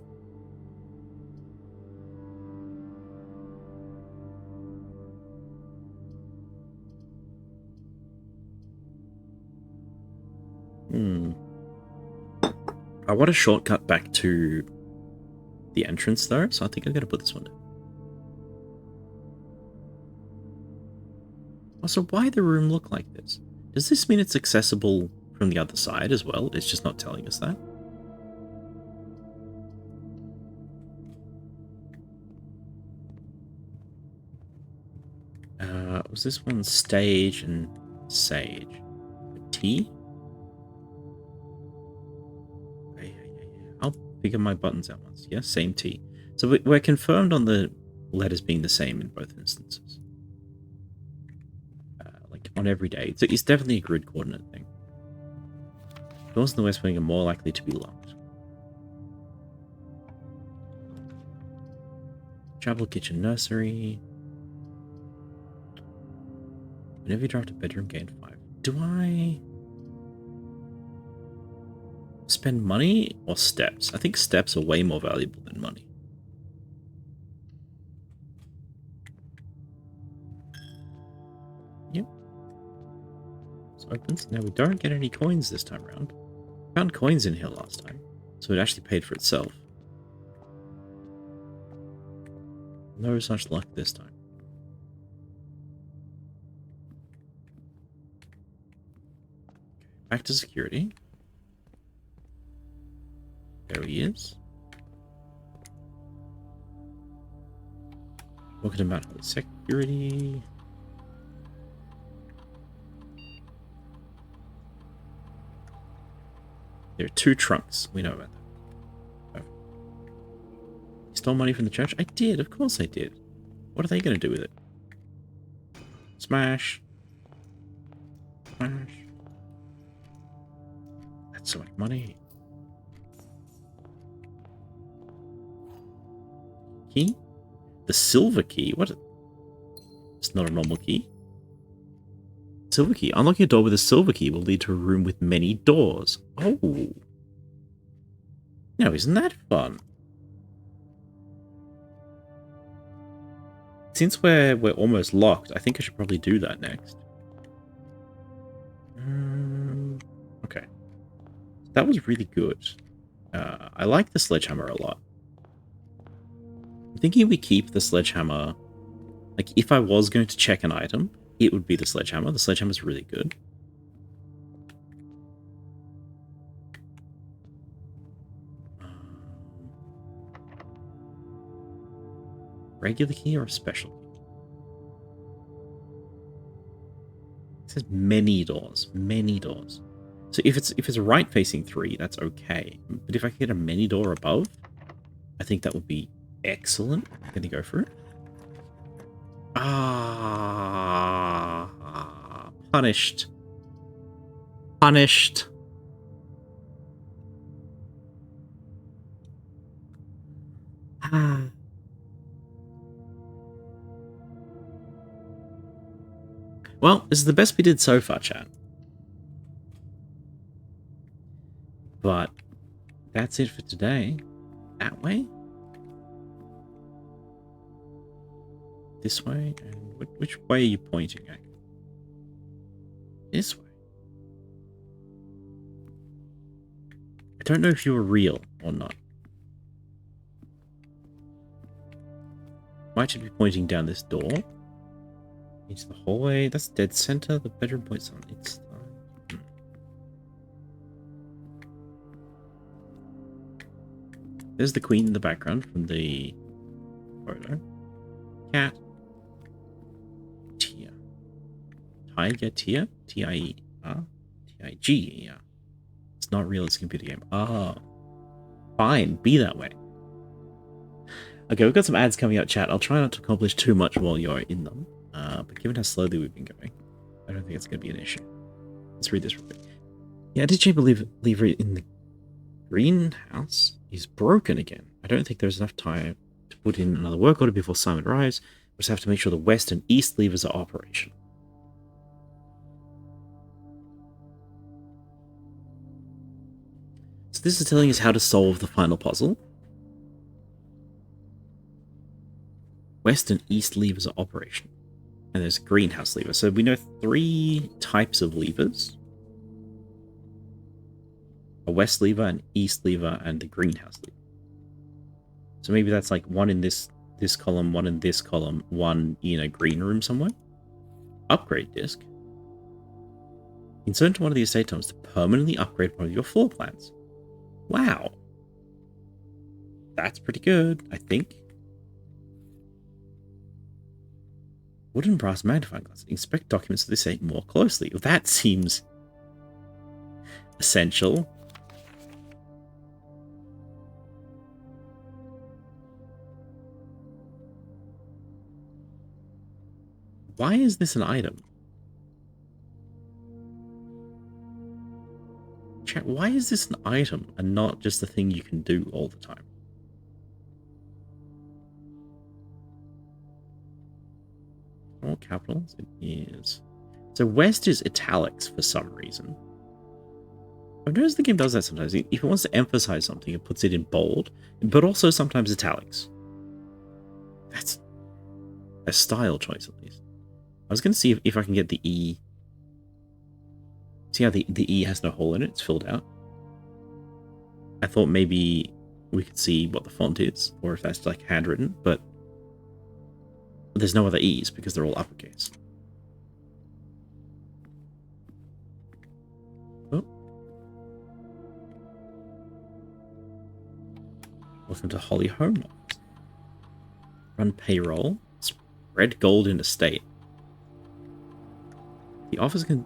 [SPEAKER 1] I want a shortcut back to the entrance though, so I think I'm going to put this one down. Also, why the room look like this? Does this mean it's accessible from the other side as well? It's just not telling us that. Was this one stage and sage? T? I'll figure my buttons out once. Yeah, same T. So we're confirmed on the letters being the same in both instances. Like on every day. So it's definitely a grid coordinate thing. Doors in the west wing are more likely to be locked. Travel, kitchen, nursery. Whenever you draft a bedroom, gain 5. Do I spend money or steps? I think steps are way more valuable than money. Yep. This opens. Now we don't get any coins this time around. Found coins in here last time, so it actually paid for itself. No such luck this time. Back to security. There he is. Walking about the security. There are 2 trunks. We know about that. You stole money from the church? I did. Of course I did. What are they going to do with it? Smash. Smash. That's so much money. Key? The silver key? What? It's not a normal key. Silver key. Unlocking a door with a silver key will lead to a room with many doors. Oh. Now, isn't that fun? Since we're almost locked, I think I should probably do that next. Okay. That was really good. I like the sledgehammer a lot. I'm thinking we keep the sledgehammer. Like, if I was going to check an item, it would be the sledgehammer. The sledgehammer's really good. Regular key or a special key? It says many doors. Many doors. So if it's right facing 3, that's okay. But if I can get a many door above, I think that would be excellent. I'm gonna go for it. Punished. Punished. Well, this is the best we did so far, chat. But that's it for today. That way? This way? And which way are you pointing at? This way. I don't know if you were real or not. Might should be pointing down this door. Into the hallway. That's dead center. The bedroom points on its side. There's the queen in the background from the photo. Cat. Tia. Tiger Tia? T-I-E-R? T-I-G-E-R. It's not real, it's a computer game. Oh. Fine, be that way. Okay, we've got some ads coming out, chat. I'll try not to accomplish too much while you're in them. But given how slowly we've been going, I don't think it's going to be an issue. Let's read this real quick. Yeah, did you believe lever in the greenhouse is broken again? I don't think there's enough time to put in another work order before Simon arrives. We just have to make sure the west and east levers are operational. So this is telling us how to solve the final puzzle. West and east levers are operational. And there's a greenhouse lever. So we know 3 types of levers. A west lever, an east lever, and the greenhouse lever. So maybe that's like one in this column, one in this column, one in a green room somewhere. Upgrade disc. Insert into one of the estate homes to permanently upgrade one of your floor plans. Wow. That's pretty good, I think. Wooden brass magnifying glass. Inspect documents of this state more closely. That seems essential. Why is this an item? Chat, why is this an item and not just a thing you can do all the time? All capitals? It is. So West is italics for some reason. I've noticed the game does that sometimes. If it wants to emphasize something, it puts it in bold, but also sometimes italics. That's a style choice, at least. I was going to see if I can get the E. See how the E has no hole in it? It's filled out. I thought maybe we could see what the font is, or if that's like handwritten, but there's no other E's because they're all uppercase. Oh. Welcome to Holly Home Office. Run payroll. Spread gold in estate. The office can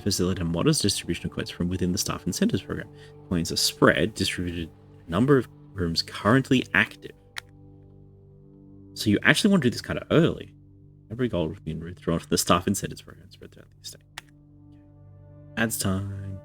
[SPEAKER 1] facilitate a modest distribution of coins from within the staff incentives program. Coins are spread, distributed in a number of rooms currently active. So you actually want to do this kind of early. Every gold will be withdrawn from the staff incentives program spread throughout the estate. Ads time.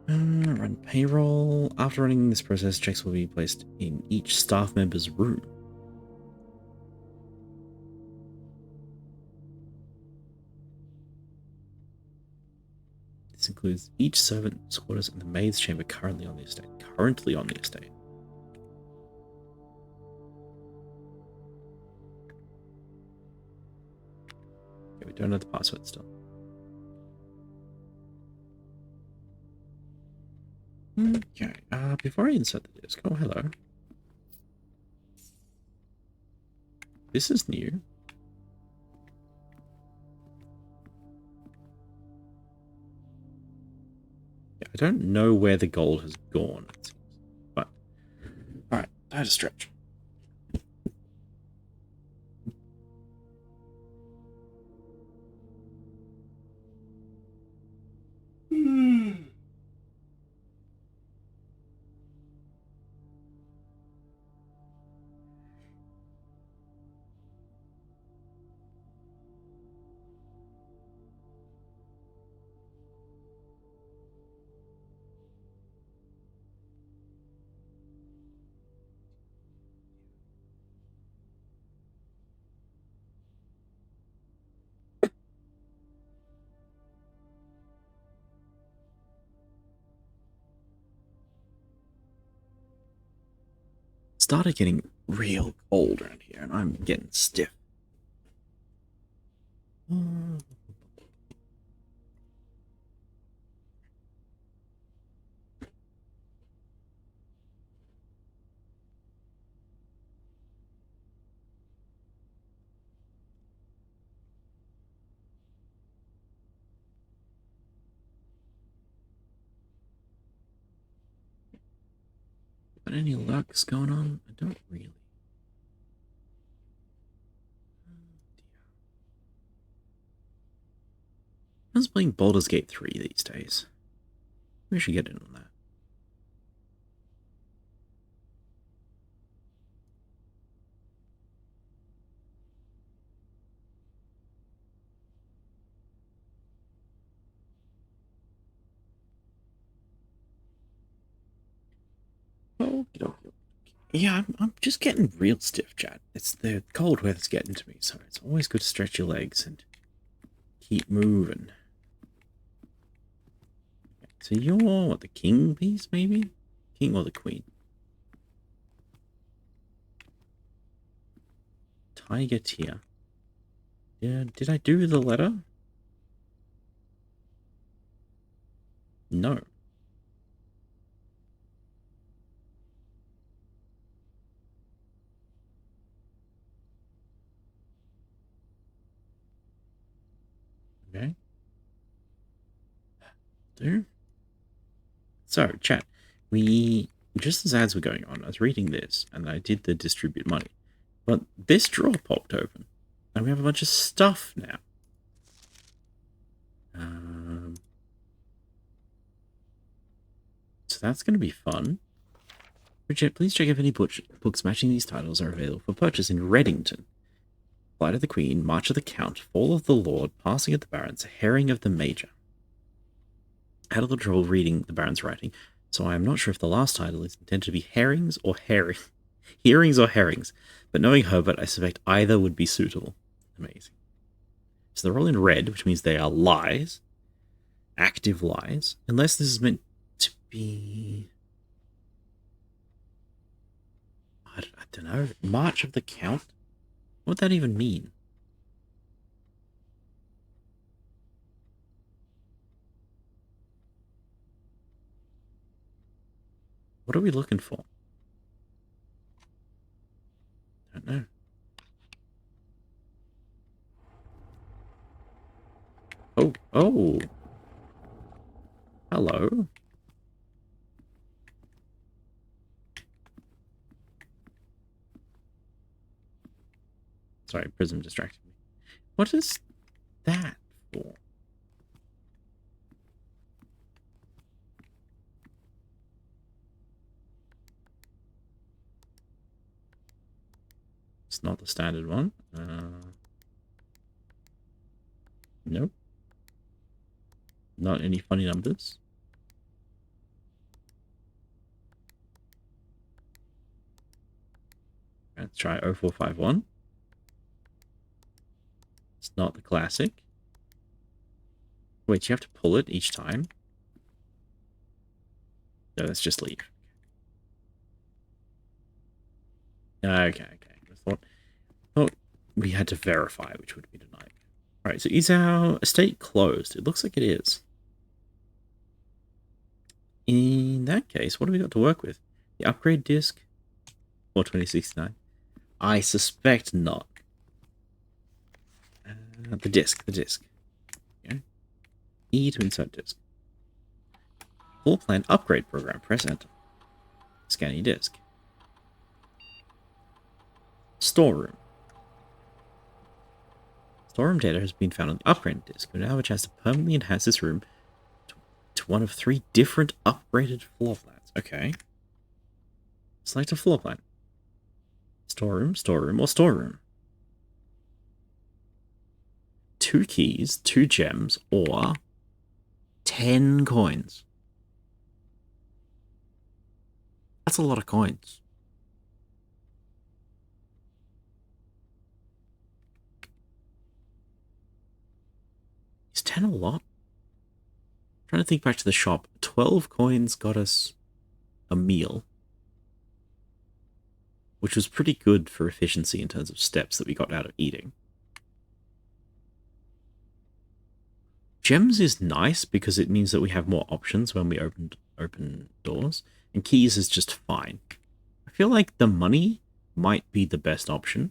[SPEAKER 1] Run payroll. After running this process, checks will be placed in each staff member's room. This includes each servant's quarters and the maid's chamber currently on the estate. Currently on the estate. Okay, we don't know the password still. Okay, before I insert the disk, oh, hello. This is new. Yeah, I don't know where the gold has gone, it seems. But, alright, I had a stretch. Started getting real cold around here, and I'm getting stiff. Got any lurks going on? I don't really. I was playing Baldur's Gate 3 these days. We should get in on that. Okie dokie. Yeah, I'm just getting real stiff, chat. It's the cold weather's getting to me, so it's always good to stretch your legs and keep moving. So you're what, the king piece, maybe? King or the queen? Tiger tier. Yeah, did I do the letter? No. Okay. Do? So, chat, we just as ads were going on, I was reading this, and I did the distribute money. But this drawer popped open, and we have a bunch of stuff now. So that's going to be fun. Bridget, please check if any books matching these titles are available for purchase in Reddington. Flight of the Queen, March of the Count, Fall of the Lord, Passing of the Barons, Herring of the Major. I had a little trouble reading the Baron's writing, so I am not sure if the last title is intended to be herrings or hearings or herrings, but knowing Herbert, I suspect either would be suitable. Amazing. So they're all in red, which means they are lies. Active lies. Unless this is meant to be... I don't know. March of the Count? What would that even mean? What are we looking for? I don't know. Oh, oh. Hello. Sorry, Prism distracted me. What is that for? It's not the standard one. Nope. Not any funny numbers. Let's try 0451. It's not the classic. Wait, you have to pull it each time? No, let's just leave. Okay. I thought we had to verify, which would be denied. Alright, so is our estate closed? It looks like it is. In that case, what do we got to work with? The upgrade disc? Or 2069? I suspect not. The disc. Okay. E to insert disc. Full plan upgrade program. Press enter. Scanning disc. Storeroom. Storeroom data has been found on the upgrade disc. We now have a chance to permanently enhance this room to one of 3 different upgraded floor plans. Okay. Select a floor plan. Storeroom, or storeroom. 2 keys, 2 gems, or 10 coins. That's a lot of coins. Is 10 a lot? I'm trying to think back to the shop. 12 coins got us a meal, which was pretty good for efficiency in terms of steps that we got out of eating. Gems is nice because it means that we have more options when we open doors, and keys is just fine. I feel like the money might be the best option,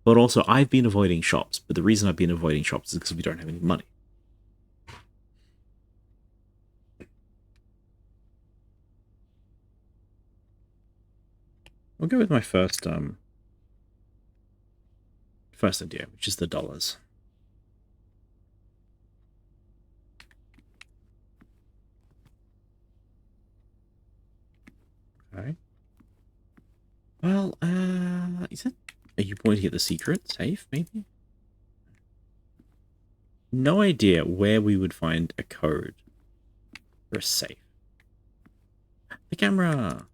[SPEAKER 1] but also I've been avoiding shops, but the reason I've been avoiding shops is because we don't have any money. I'll go with my first idea, which is the dollars. Okay. Well, is it? Are you pointing at the secret safe, maybe? No idea where we would find a code for a safe. The camera!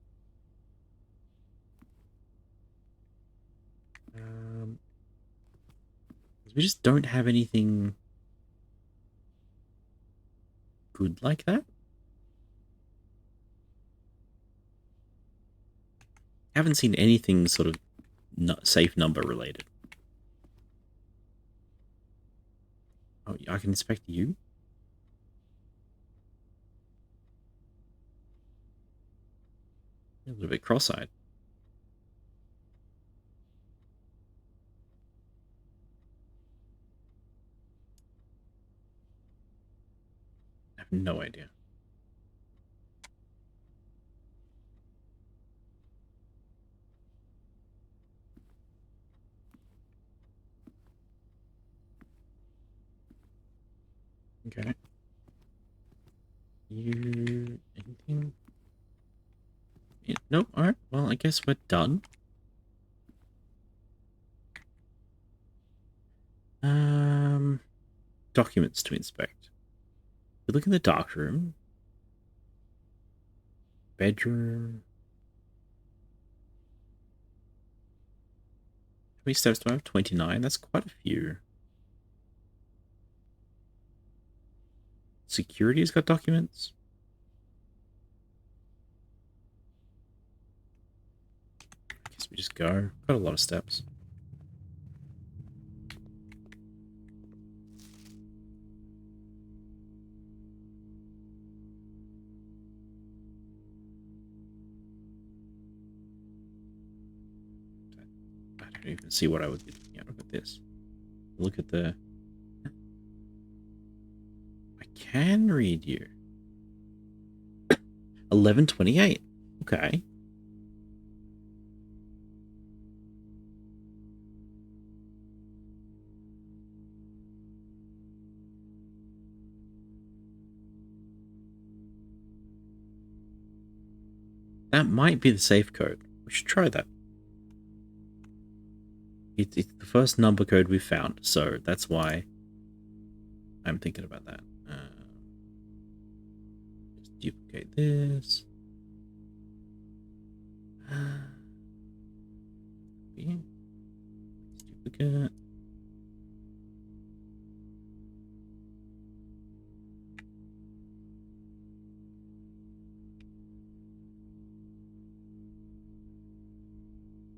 [SPEAKER 1] We just don't have anything good like that. Haven't seen anything sort of safe number related. Oh, I can inspect you? A little bit cross-eyed. I have no idea. Okay. You... anything? Yeah, nope, alright. Well, I guess we're done. Documents to inspect. We look in the dark room. Bedroom. How many steps do I have? 29. That's quite a few. Security's got documents. I guess we just go. Got a lot of steps. I don't even see what I would be looking at. Look at this. Look at the... I can read you. 11:28. Okay. That might be the safe code. We should try that. It's the first number code we found, so that's why I'm thinking about that. Just duplicate this. Duplicate.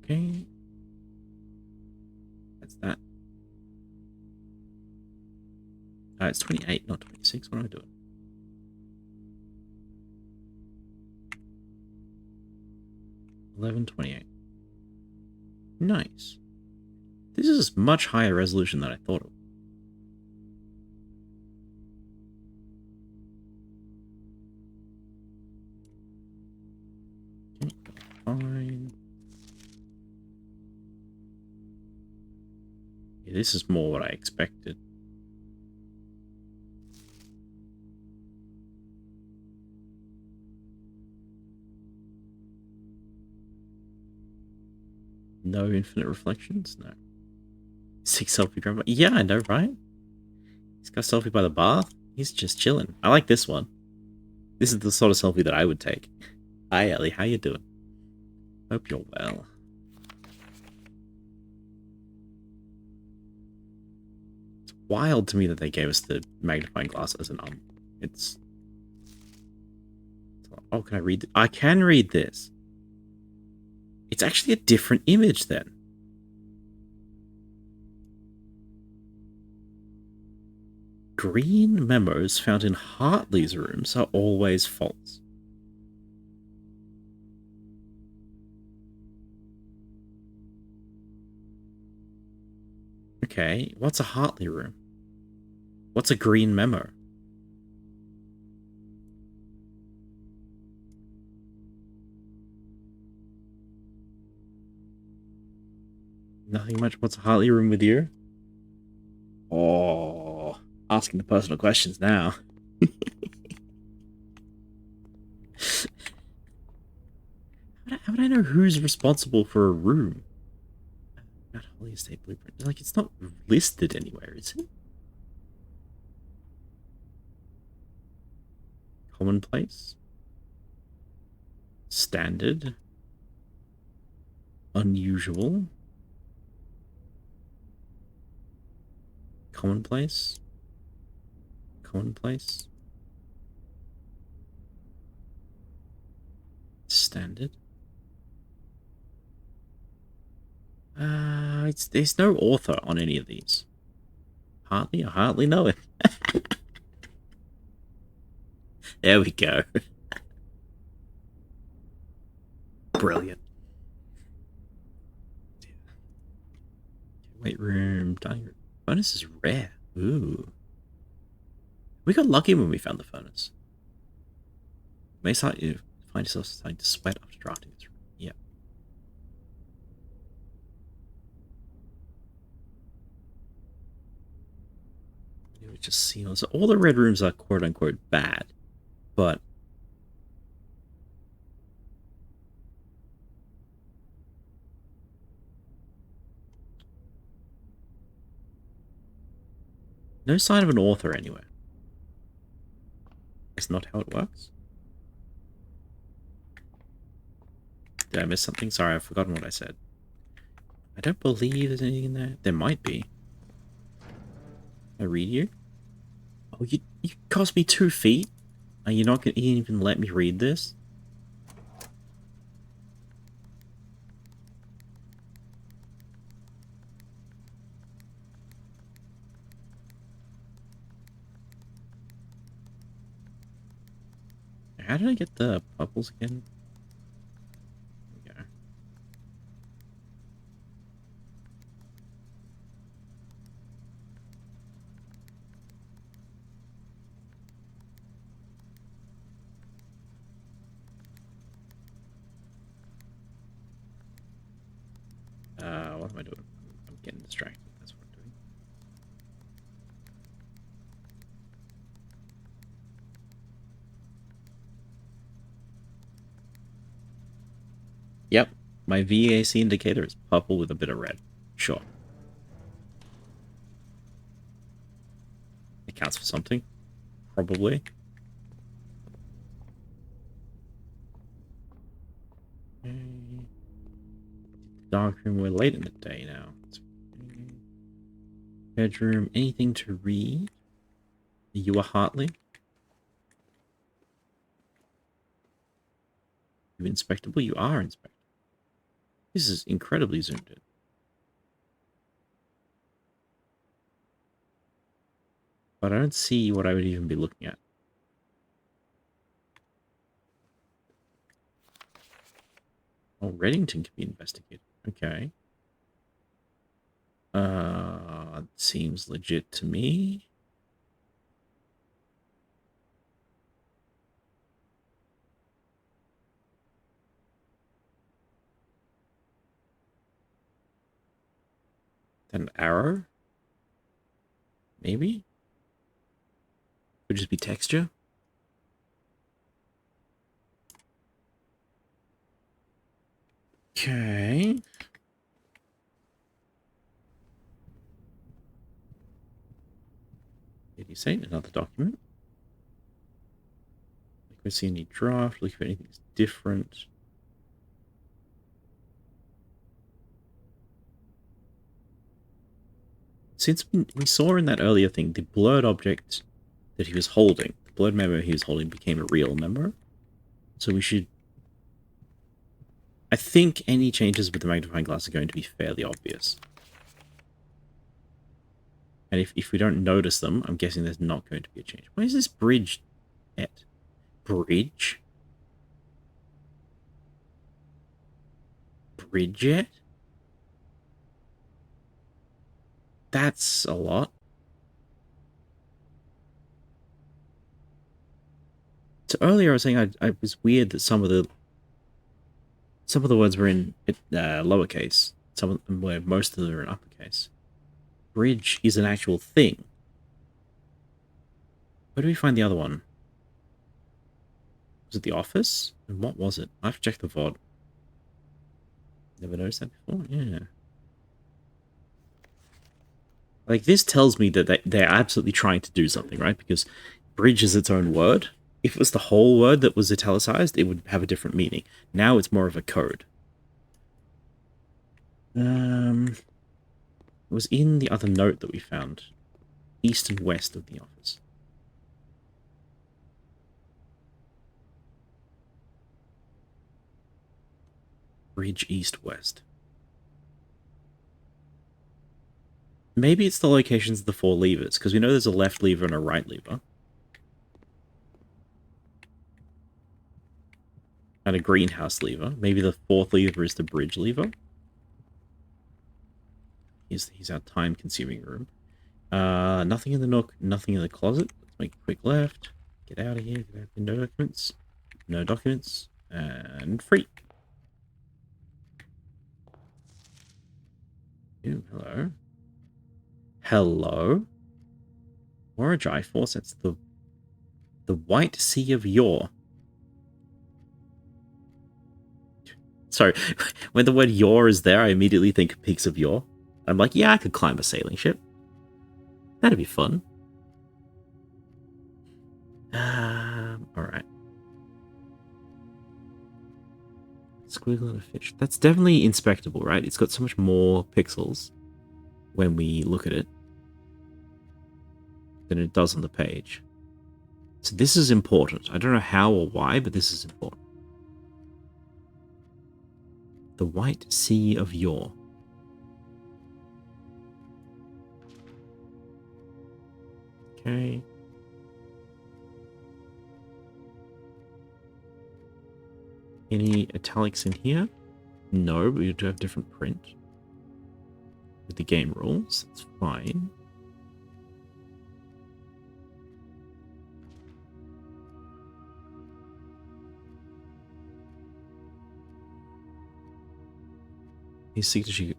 [SPEAKER 1] Okay. That's that. It's 28, not 26. What am I doing? $11.28. Nice. This is much higher resolution than I thought it would. Okay, fine. Yeah, this is more what I expected. No infinite reflections? No. 6 selfie grandma. Yeah, I know, right? He's got a selfie by the bath. He's just chilling. I like this one. This is the sort of selfie that I would take. Hi, Ellie. How you doing? Hope you're well. It's wild to me that they gave us the magnifying glass as an It's... Oh, can I read it? I can read this. It's actually a different image then. Green memos found in Hartley's rooms are always false. Okay, what's a Hartley room? What's a green memo? Nothing much. What's a Hartley room with you? Oh, asking the personal questions now. How would I know who's responsible for a room? Not Holly Estate Blueprint. Like, it's not listed anywhere, is it? Commonplace. Standard. Unusual. Commonplace. Commonplace. Standard. There's no author on any of these. I hardly know it. There we go. Brilliant. Weight room, dining room. Furnace is rare. Ooh. We got lucky when we found the furnace. May start you find yourself starting to sweat after drafting this room. Yeah. just see. So all the red rooms are quote unquote bad, but no sign of an author anywhere. That's not how it works. Did I miss something? Sorry, I've forgotten what I said. I don't believe there's anything in there. There might be. I read you? Oh, you cost me 2 feet? Are you not going to even let me read this? How did I get the bubbles again? There we go. What am I doing? I'm getting distracted. That's what I'm doing. Yep, my VAC indicator is purple with a bit of red. Sure. It counts for something. Probably. Dark room, we're late in the day now. Bedroom, anything to read? Are you a Hartley? You inspectable? You are inspectable. This is incredibly zoomed in. But I don't see what I would even be looking at. Oh, Reddington can be investigated. Okay. Seems legit to me. An arrow? Maybe? Could just be texture? Okay. Did he say another document? Like we see any draft, look if anything's different. Since we saw in that earlier thing, the blurred object that he was holding, the blurred memo he was holding became a real memo. So we should... I think any changes with the magnifying glass are going to be fairly obvious. And if we don't notice them, I'm guessing there's not going to be a change. Where is this bridge at? Bridge? Bridget? That's a lot. So earlier I was saying I was weird that some of the words were in lowercase. Some of them were, most of them are in uppercase. Bridge is an actual thing. Where do we find the other one? Was it the office? And what was it? I have to check the VOD. Never noticed that before? Yeah. Like, this tells me that they're absolutely trying to do something, right? Because bridge is its own word. If it was the whole word that was italicized, it would have a different meaning. Now it's more of a code. It was in the other note that we found. East and west of the office. Bridge east-west. Maybe it's the locations of the 4 levers, because we know there's a left lever and a right lever. And a greenhouse lever. Maybe the 4th lever is the bridge lever. Here's our time-consuming room. Nothing in the nook, nothing in the closet. Let's make a quick left. Get out of here. Get out of here. No documents. No documents. And free. Ooh, hello. Hello. Warajai, 4 sets. The White Sea of Yore. Sorry, when the word Yore is there, I immediately think Peaks of Yore. I'm like, yeah, I could climb a sailing ship. That'd be fun. Alright. Squiggle and a fish. That's definitely inspectable, right? It's got so much more pixels when we look at it than it does on the page. So this is important. I don't know how or why, but this is important. The White Sea of Yore. Okay. Any italics in here? No, but we do have different print. With the game rules, that's fine. His signature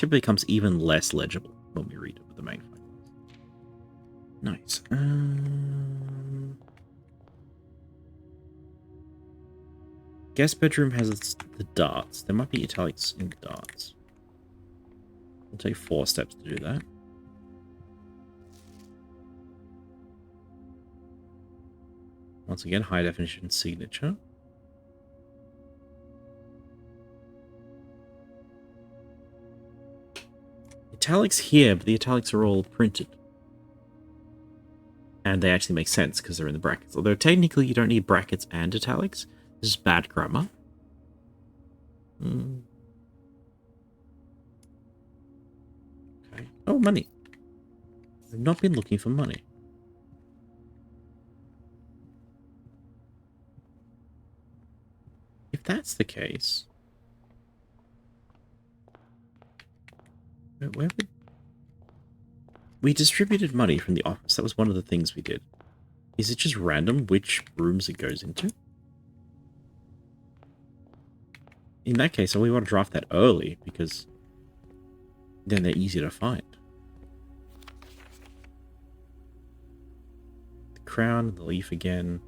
[SPEAKER 1] becomes even less legible when we read it with the magnifying glass. Nice. Guest bedroom has the darts. There might be italics in the darts. It'll take 4 steps to do that. Once again, high definition signature. Italics here, but the italics are all printed. And they actually make sense because they're in the brackets. Although technically you don't need brackets and italics. This is bad grammar. Okay. Oh, money. I've not been looking for money. If that's the case... Where would... We distributed money from the office. That was one of the things we did. Is it just random which rooms it goes into? In that case, we want to draft that early, because then they're easier to find. The crown, the leaf again.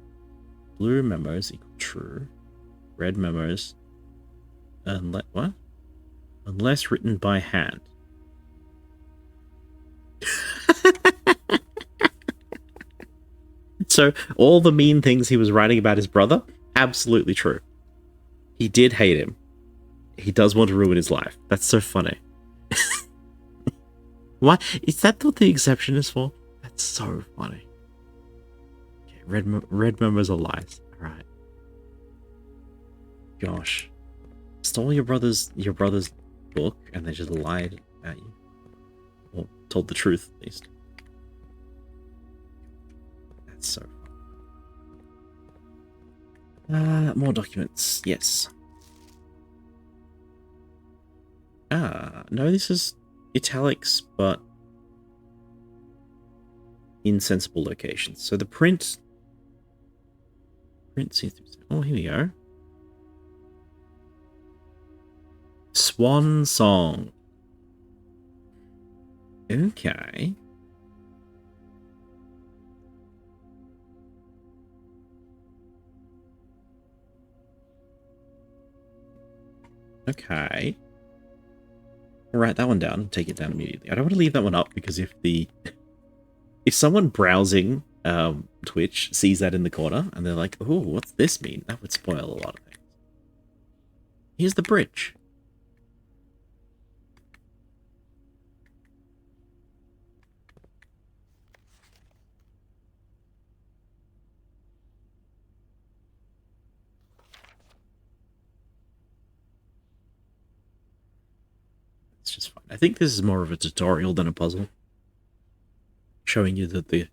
[SPEAKER 1] Blue memos equal true. Red memos. Unless, what? Unless written by hand. So, all the mean things he was writing about his brother, absolutely true. He did hate him. He does want to ruin his life. That's so funny. Why? Is that what the exception is for? That's so funny. Okay, red memos are lies. Alright. Gosh. Stole your brother's book and they just lied at you. Or told the truth, at least. That's so fun. More documents. Yes. No, this is italics, but in sensible locations. So the print seems to be... Oh, here we go. Swan Song. Okay. Okay. I'll write that one down and take it down immediately. I don't want to leave that one up because if someone browsing Twitch sees that in the corner and they're like, oh, what's this mean? That would spoil a lot of things. Here's the bridge. It's just fine. I think this is more of a tutorial than a puzzle. Showing you that the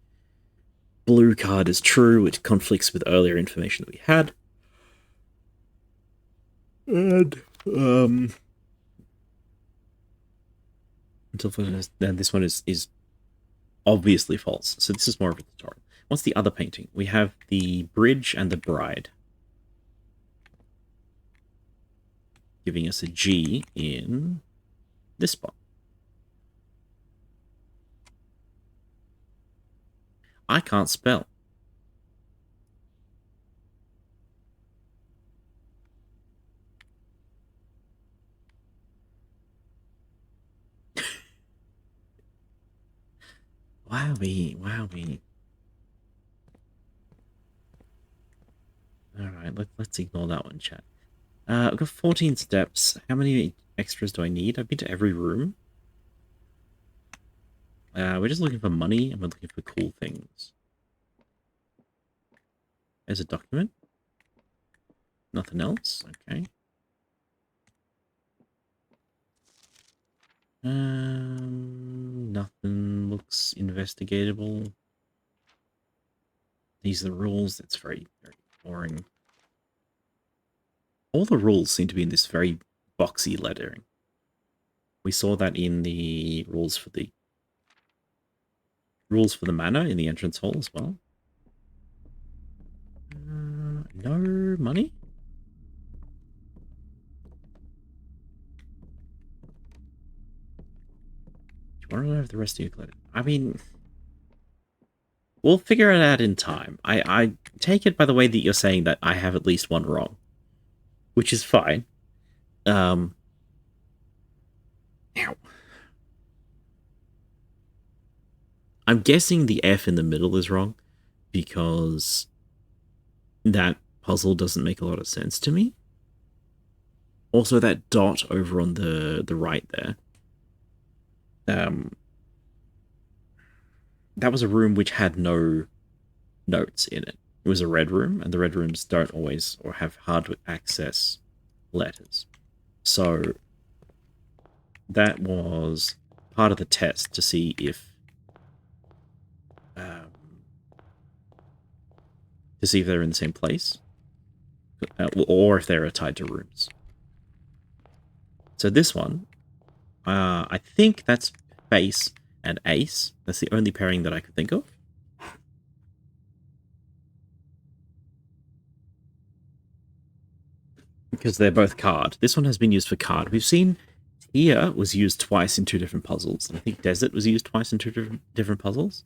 [SPEAKER 1] blue card is true, it conflicts with earlier information that we had. And, then this one is obviously false. So this is more of a tutorial. What's the other painting? We have the bridge and the bride. Giving us a G in this spot. I can't spell. Wowie, wowie. Alright, let's ignore that one, chat. I've got 14 steps. How many extras do I need? I've been to every room. We're just looking for money, and we're looking for cool things. There's a document. Nothing else? Okay. Nothing looks investigatable. These are the rules. That's very, very boring. All the rules seem to be in this very boxy lettering. We saw that in the rules for the manor in the entrance hall as well. No money? Do you want to know if the rest of you collected? I mean, we'll figure it out in time. I take it by the way that you're saying that I have at least one wrong, which is fine. Ow. I'm guessing the F in the middle is wrong because that puzzle doesn't make a lot of sense to me. Also, that dot over on the right there. That was a room which had no notes in it. It was a red room, and the red rooms don't always or have hard to access letters. So that was part of the test to see if they're in the same place, or if they're tied to rooms. So this one, I think that's face and ace. That's the only pairing that I could think of. Because they're both card. This one has been used for card. We've seen Tia was used twice in two different puzzles. And I think Desert was used twice in two different puzzles.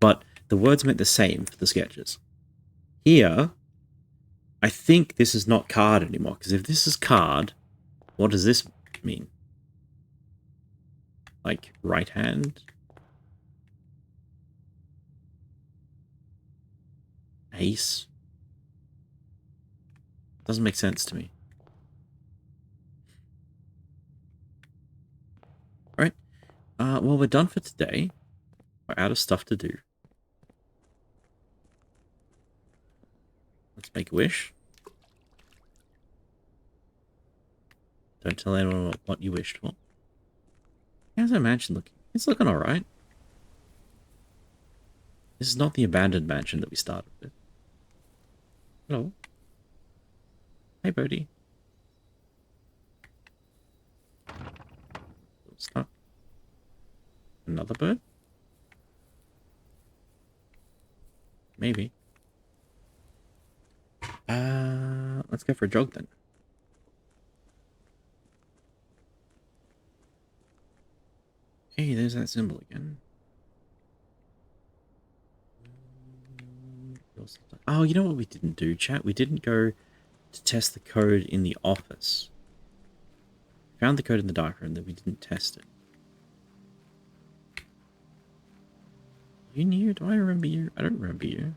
[SPEAKER 1] But the words meant the same for the sketches. Here, I think this is not card anymore. Because if this is card, what does this mean? Like, right hand? Ace? Doesn't make sense to me. Alright. Well, we're done for today. We're out of stuff to do. Let's make a wish. Don't tell anyone what you wished for. How's our mansion looking? It's looking alright. This is not the abandoned mansion that we started with. Hello. Hey, Bodhi. Stop. Another bird? Maybe. Let's go for a jog then. Hey, there's that symbol again. Oh, you know what we didn't do, chat? We didn't go to test the code in the office. Found the code in the dark room, that we didn't test it. You new? Do I remember you? I don't remember you.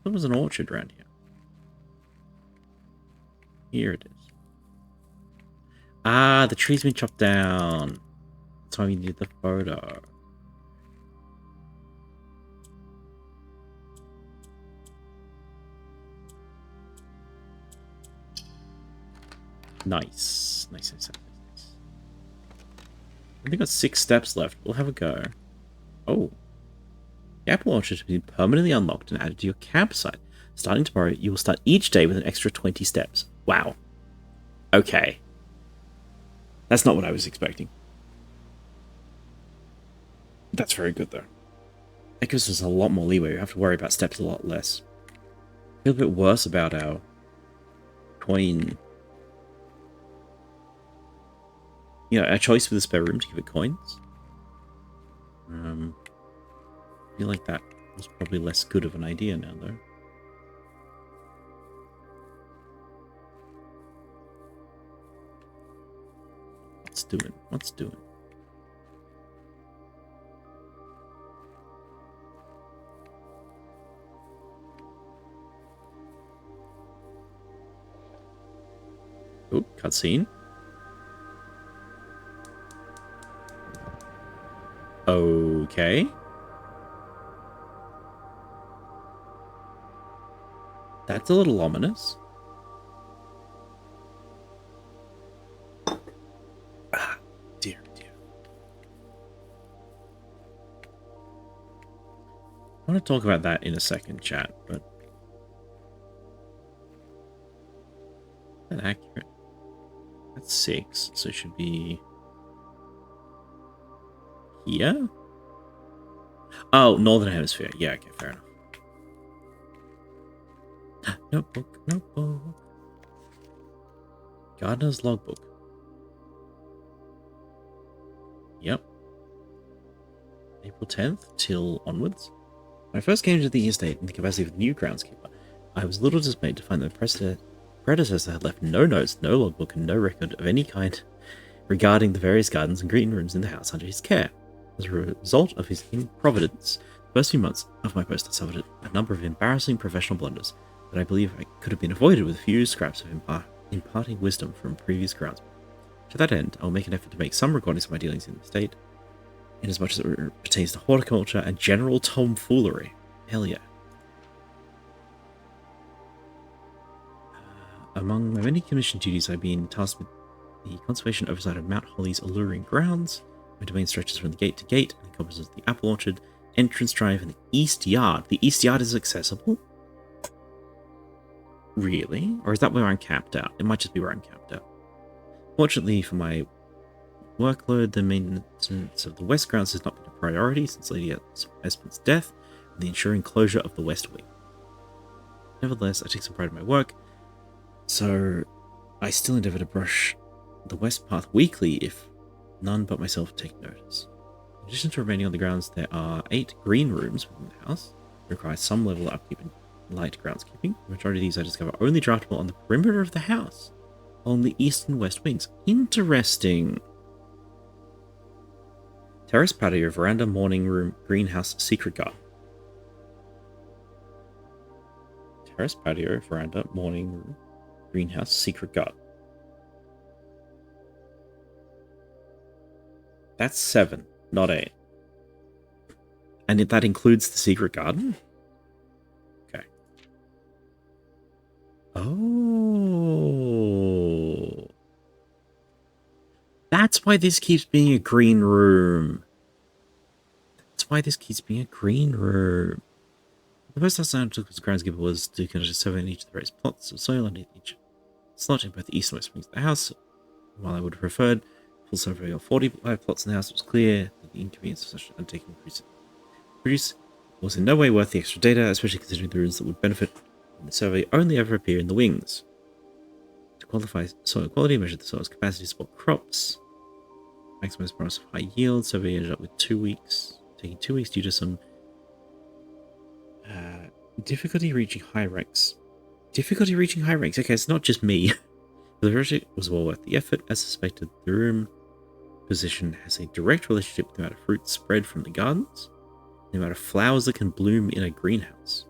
[SPEAKER 1] There was an orchard around here. Here it is. Ah, the tree's been chopped down. That's why we need the photo. Nice. Nice. I think got 6 steps left. We'll have a go. Oh. The apple orchard has been permanently unlocked and added to your campsite. Starting tomorrow, you will start each day with an extra 20 steps. Wow. Okay. That's not what I was expecting. That's very good, though. That gives us a lot more leeway. We have to worry about steps a lot less. I feel a bit worse about our coin. You know, our choice for the spare room to give it coins. I feel like that was probably less good of an idea now, though. What's doing? What's doing? Oh, cutscene. Okay. That's a little ominous. Ah, dear, dear. I want to talk about that in a second, chat, but... Is that accurate? That's 6, so it should be... here? Oh, Northern Hemisphere. Yeah, okay, fair enough. Notebook, notebook. Gardener's logbook. Yep. April 10th till onwards. When I first came to the estate in the capacity of the new groundskeeper, I was little dismayed to find that the predecessor had left no notes, no logbook, and no record of any kind regarding the various gardens and green rooms in the house under his care. As a result of his improvidence, the first few months of my post I suffered a number of embarrassing professional blunders that I believe I could have been avoided with a few scraps of imparting wisdom from previous groundsmen. To that end, I will make an effort to make some recordings of my dealings in the estate, inasmuch as it pertains to horticulture and general tomfoolery. Hell yeah. Among my many commission duties, I've been tasked with the conservation oversight of Mount Holly's alluring grounds. My domain stretches from the gate to gate and encompasses the apple orchard, entrance drive, and the east yard. The east yard is accessible? Really? Or is that where I'm capped out? It might just be where I'm capped out. Fortunately for my workload, the maintenance of the west grounds has not been a priority since Lady Espen's death, and the ensuring closure of the west wing. Nevertheless, I take some pride in my work, so I still endeavour to brush the west path weekly if none but myself take notice. In addition to remaining on the grounds, there are 8 green rooms within the house, that require some level of upkeep and light groundskeeping. The majority of these I discover only draftable on the perimeter of the house, along the east and west wings. Interesting. Terrace patio, veranda, morning room, greenhouse, secret garden. Terrace patio, veranda, morning room, greenhouse, secret garden. That's 7, not 8. And that includes the secret garden? Okay. Oh. That's why this keeps being a green room. That's why this keeps being a green room. The first task I took as groundskeeper was to conduct a survey on each of the various plots of soil underneath each slot in both the east and west wings of the house. While I would have preferred full survey of 45 plots in the house, it was clear that the inconvenience of such an undertaking was in no way worth the extra data, especially considering the runes that would benefit from the survey only ever appear in the wings. To qualify soil quality, measure the soil's capacity to support crops, maximize promise of high yield. Survey ended up with 2 weeks, taking 2 weeks due to some difficulty reaching high ranks. Difficulty reaching high ranks. Okay, it's not just me. The project was well worth the effort. As suspected, the room position has a direct relationship with the amount of fruit spread from the gardens, and the amount of flowers that can bloom in a greenhouse.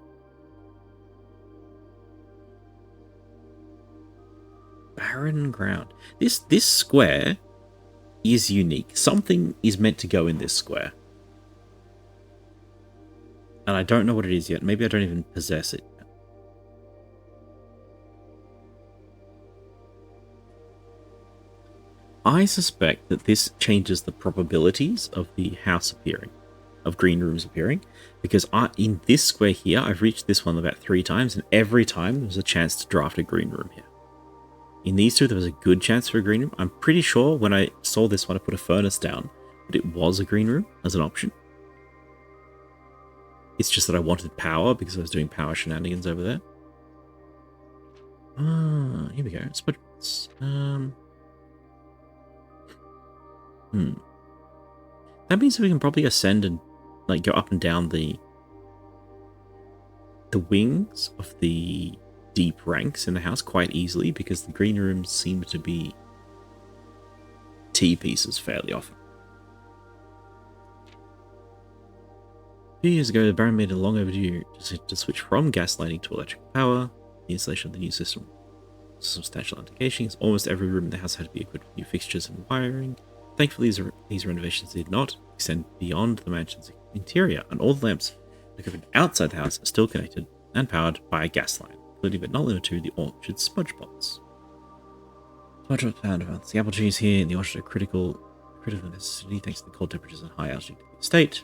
[SPEAKER 1] Barren ground. This square is unique. Something is meant to go in this square. And I don't know what it is yet. Maybe I don't even possess it yet. I suspect that this changes the probabilities of the house appearing, of green rooms appearing, because in this square here, I've reached this one about 3 times, and every time there was a chance to draft a green room here. In these 2, there was a good chance for a green room. I'm pretty sure when I saw this one, I put a furnace down, but it was a green room as an option. It's just that I wanted power because I was doing power shenanigans over there. Here we go. That means we can probably ascend and like go up and down the wings of the deep ranks in the house quite easily, because the green rooms seem to be T pieces fairly often. A few years ago, the Baron made a long overdue to switch from gas lighting to electrical power. The installation of the new system was a substantial undertaking, as almost every room in the house had to be equipped with new fixtures and wiring. Thankfully, these renovations did not extend beyond the mansion's interior, and all the lamps equipment outside the house are still connected and powered by a gas line, including but not limited to the orchard smudge pots. Smudge pots found around the apple trees here in the orchard are critical necessity thanks to the cold temperatures and high altitude of the estate.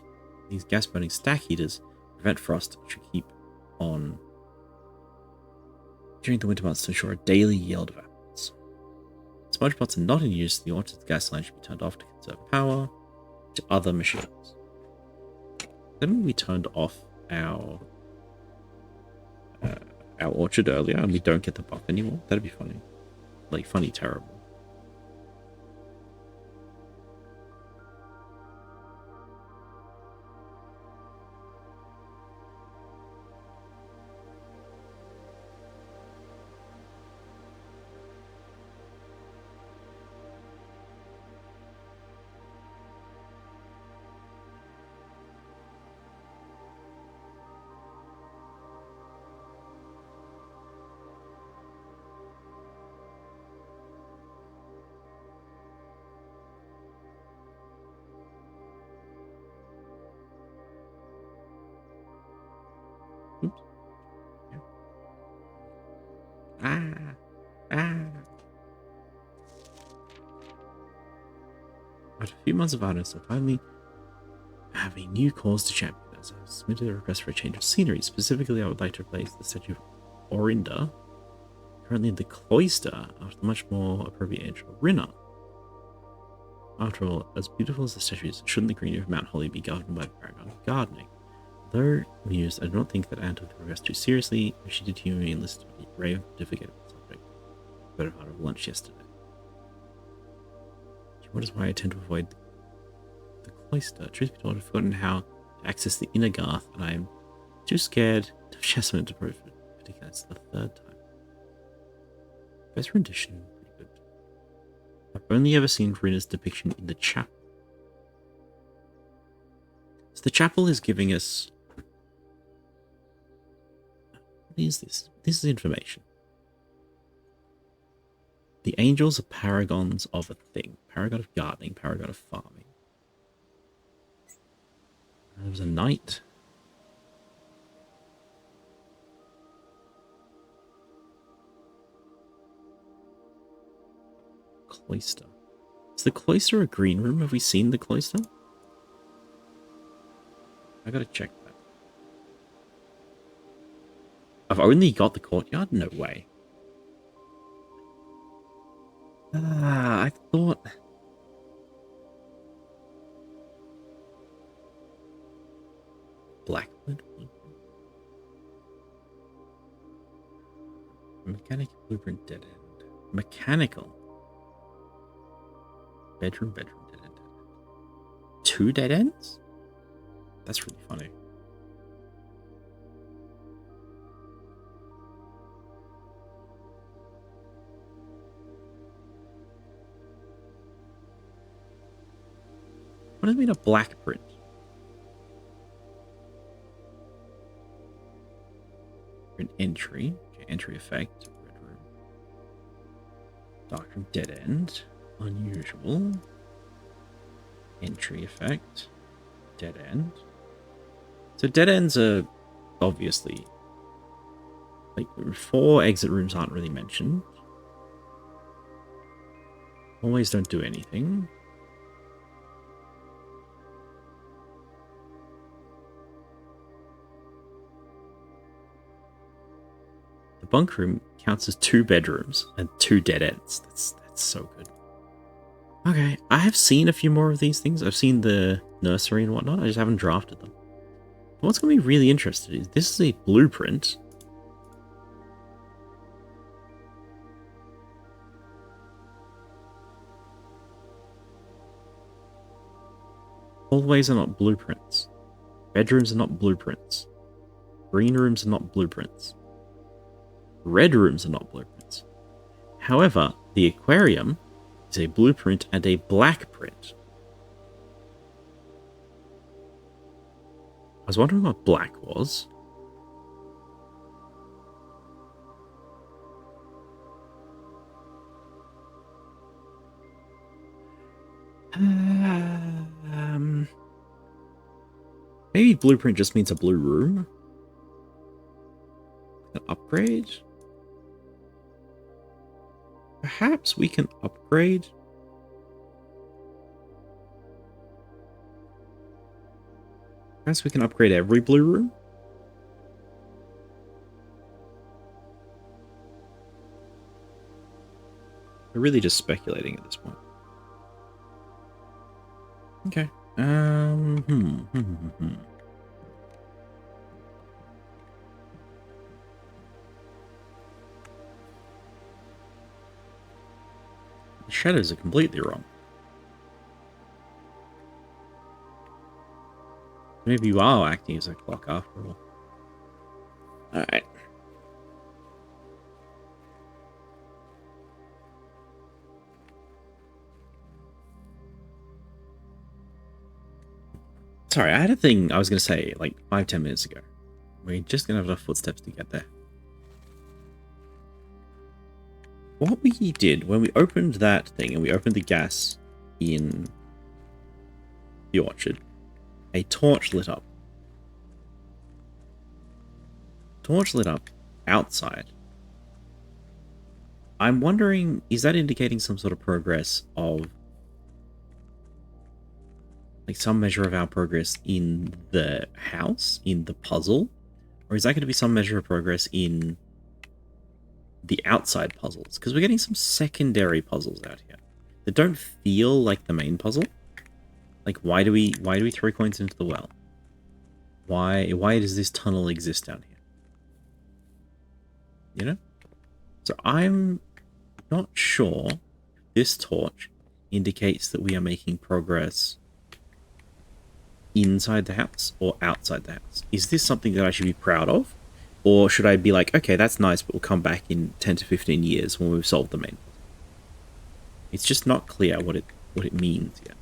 [SPEAKER 1] These gas-burning stack heaters prevent frost, which should keep on during the winter months to ensure a daily yield of apples. Smudge pots are not in use, the orchard's gas line should be turned off to conserve power to other machines. Then we turned off our orchard earlier and we don't get the buff anymore. That'd be funny. Like, funny terrible. Oops. Yeah. After a few months of idleness, I finally have a new cause to champion. As I submitted a request for a change of scenery. Specifically, I would like to replace the statue of Orinda, currently in the cloister, after the much more appropriate age of Rinna. After all, as beautiful as the statue is, shouldn't the greenery of Mount Holly be governed by the paragon of gardening? Though amused, I do not think that Anne took the request too seriously, as she did humor me and listen to me rave pontificate on the subject. Better part of lunch yesterday. She wonders why I tend to avoid the cloister. Truth be told, I've forgotten how to access the inner garth, and I am too scared of Jasmine to prove it. Particularly that's the third time. Best rendition, pretty good. I've only ever seen Rinna's depiction in the chapel. So the chapel is giving us... What is this? This is information. The angels are paragons of a thing. Paragon of gardening, paragon of farming. There was a knight. Cloister. Is the cloister a green room? Have we seen the cloister? I gotta check that. I've only got the courtyard? No way. I thought... Blackwood? Mechanical blueprint dead end. Mechanical. Bedroom, dead end, dead end. 2 dead ends? That's really funny. What does it mean a black print? An entry. Okay, entry effect. Red room. Dark room, dead end. Unusual. Entry effect. Dead end. So dead ends are obviously... Like, 4 exit rooms aren't really mentioned. Always don't do anything. The bunk room counts as 2 bedrooms and 2 dead ends. That's so good. Okay, I have seen a few more of these things. I've seen the nursery and whatnot. I just haven't drafted them. But what's going to be really interesting is this is a blueprint. Hallways are not blueprints. Bedrooms are not blueprints. Green rooms are not blueprints. Red rooms are not blueprints. However, the aquarium is a blueprint and a black print. I was wondering what black was. Maybe blueprint just means a blue room? An upgrade? Perhaps we can upgrade? Perhaps we can upgrade every blue room? We're really just speculating at this point. Okay. The shadows are completely wrong. Maybe you are acting as a clock after all. Alright. Sorry, I had a thing I was going to say like 5-10 minutes ago. We're just going to have enough footsteps to get there. What we did when we opened that thing and we opened the gas in the orchard, a torch lit up. Torch lit up outside. I'm wondering, is that indicating some sort of progress of, like, some measure of our progress in the house, in the puzzle? Or is that going to be some measure of progress in the outside puzzles? Because we're getting some secondary puzzles out here that don't feel like the main puzzle. Like, why do we throw coins into the well? Why does this tunnel exist down here? You know? So I'm not sure this torch indicates that we are making progress inside the house or outside the house. Is this something that I should be proud of? Or should I be like, okay, that's nice, but we'll come back in 10 to 15 years when we've solved the main puzzle? It's just not clear what it means yet.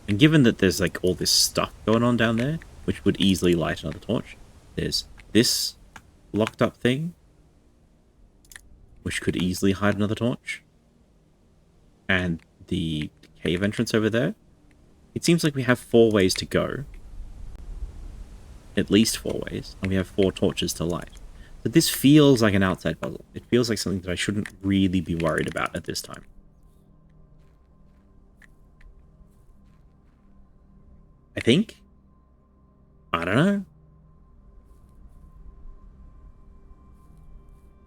[SPEAKER 1] And given that there's like all this stuff going on down there, which would easily light another torch, there's this locked up thing, which could easily hide another torch, and the cave entrance over there. It seems like we have 4 ways to go. At least 4 ways, and we have 4 torches to light. But this feels like an outside puzzle. It feels like something that I shouldn't really be worried about at this time. I think? I don't know.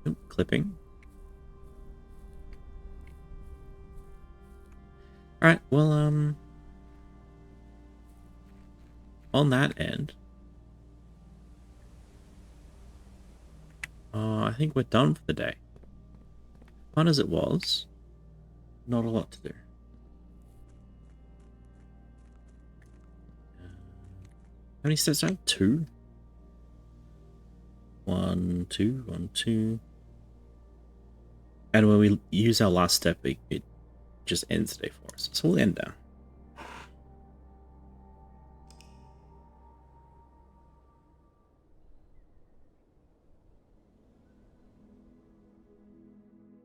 [SPEAKER 1] Ooh, clipping. Alright, well, on that end, I think we're done for the day. Fun as it was, not a lot to do. How many steps down? 2? 1, 2, 1, 2. And when we use our last step, it just ends the day for us. So we'll end down.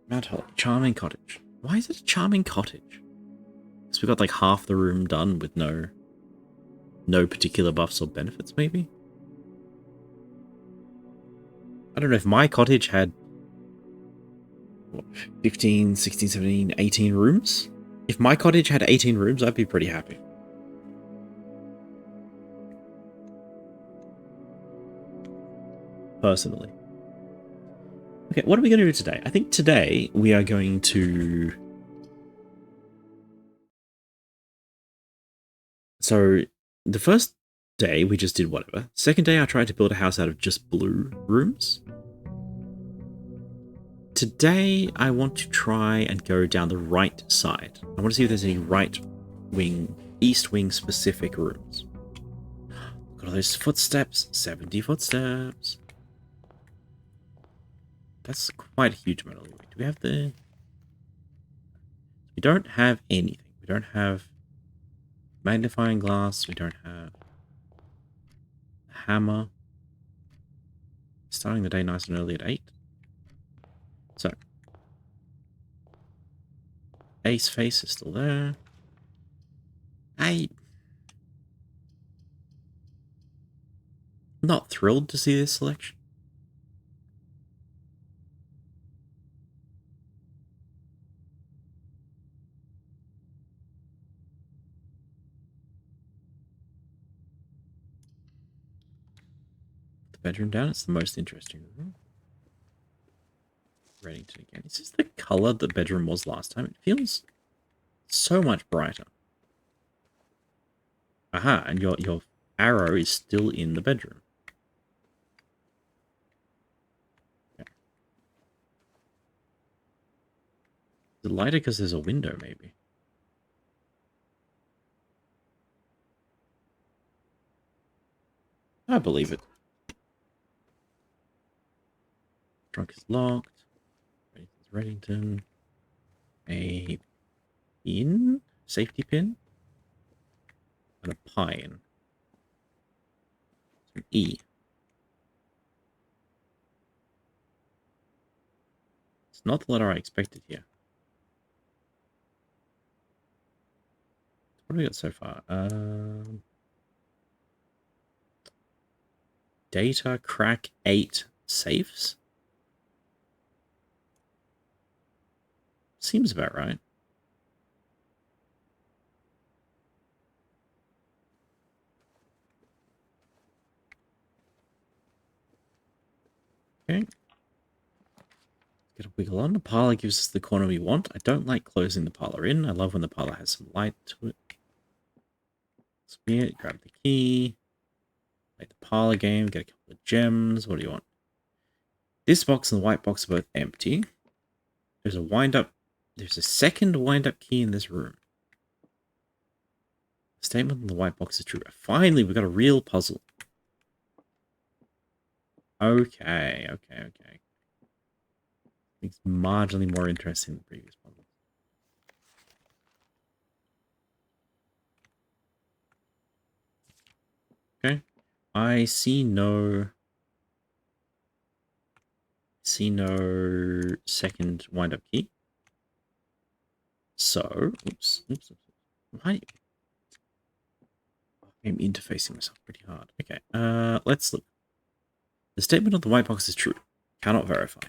[SPEAKER 1] Mount Holly, charming cottage. Why is it a charming cottage? Because we got like half the room done with no particular buffs or benefits, maybe? I don't know if my cottage had, what, 15, 16, 17, 18 rooms? If my cottage had 18 rooms, I'd be pretty happy. Personally. Okay, what are we going to do today? I think today we are going to... So, the first day we just did whatever. Second day I tried to build a house out of just blue rooms. Today I want to try and go down the right side. I want to see if there's any right wing East Wing specific rooms. Look at all those footsteps. 70 footsteps. That's quite a huge amount of leeway. Do we have the... We don't have anything. We don't have magnifying glass. We don't have a hammer. Starting the day nice and early at 8. So, Ace Face is still there. I'm not thrilled to see this selection. The bedroom down, it's the most interesting room. Reddington again. Is this the color the bedroom was last time? It feels so much brighter. Aha, and your arrow is still in the bedroom. Okay. Is it lighter because there's a window, maybe? I believe it. Trunk is locked. Reddington. A pin? Safety pin? And a pine. An E. It's not the letter I expected here. What have we got so far? Data crack 8 safes? Seems about right. Okay. Get a wiggle on. The parlor gives us the corner we want. I don't like closing the parlor in. I love when the parlor has some light to it. Spin it, grab the key. Play the parlor game, get a couple of gems. What do you want? This box and the white box are both empty. There's a wind-up. There's a second wind-up key in this room. The statement on the white box is true. Finally, we got a real puzzle. Okay. It's marginally more interesting than the previous puzzle. Okay. I see no second wind-up key. So, oops. Why? I'm interfacing myself pretty hard. Okay, let's look. The statement of the white box is true. Cannot verify.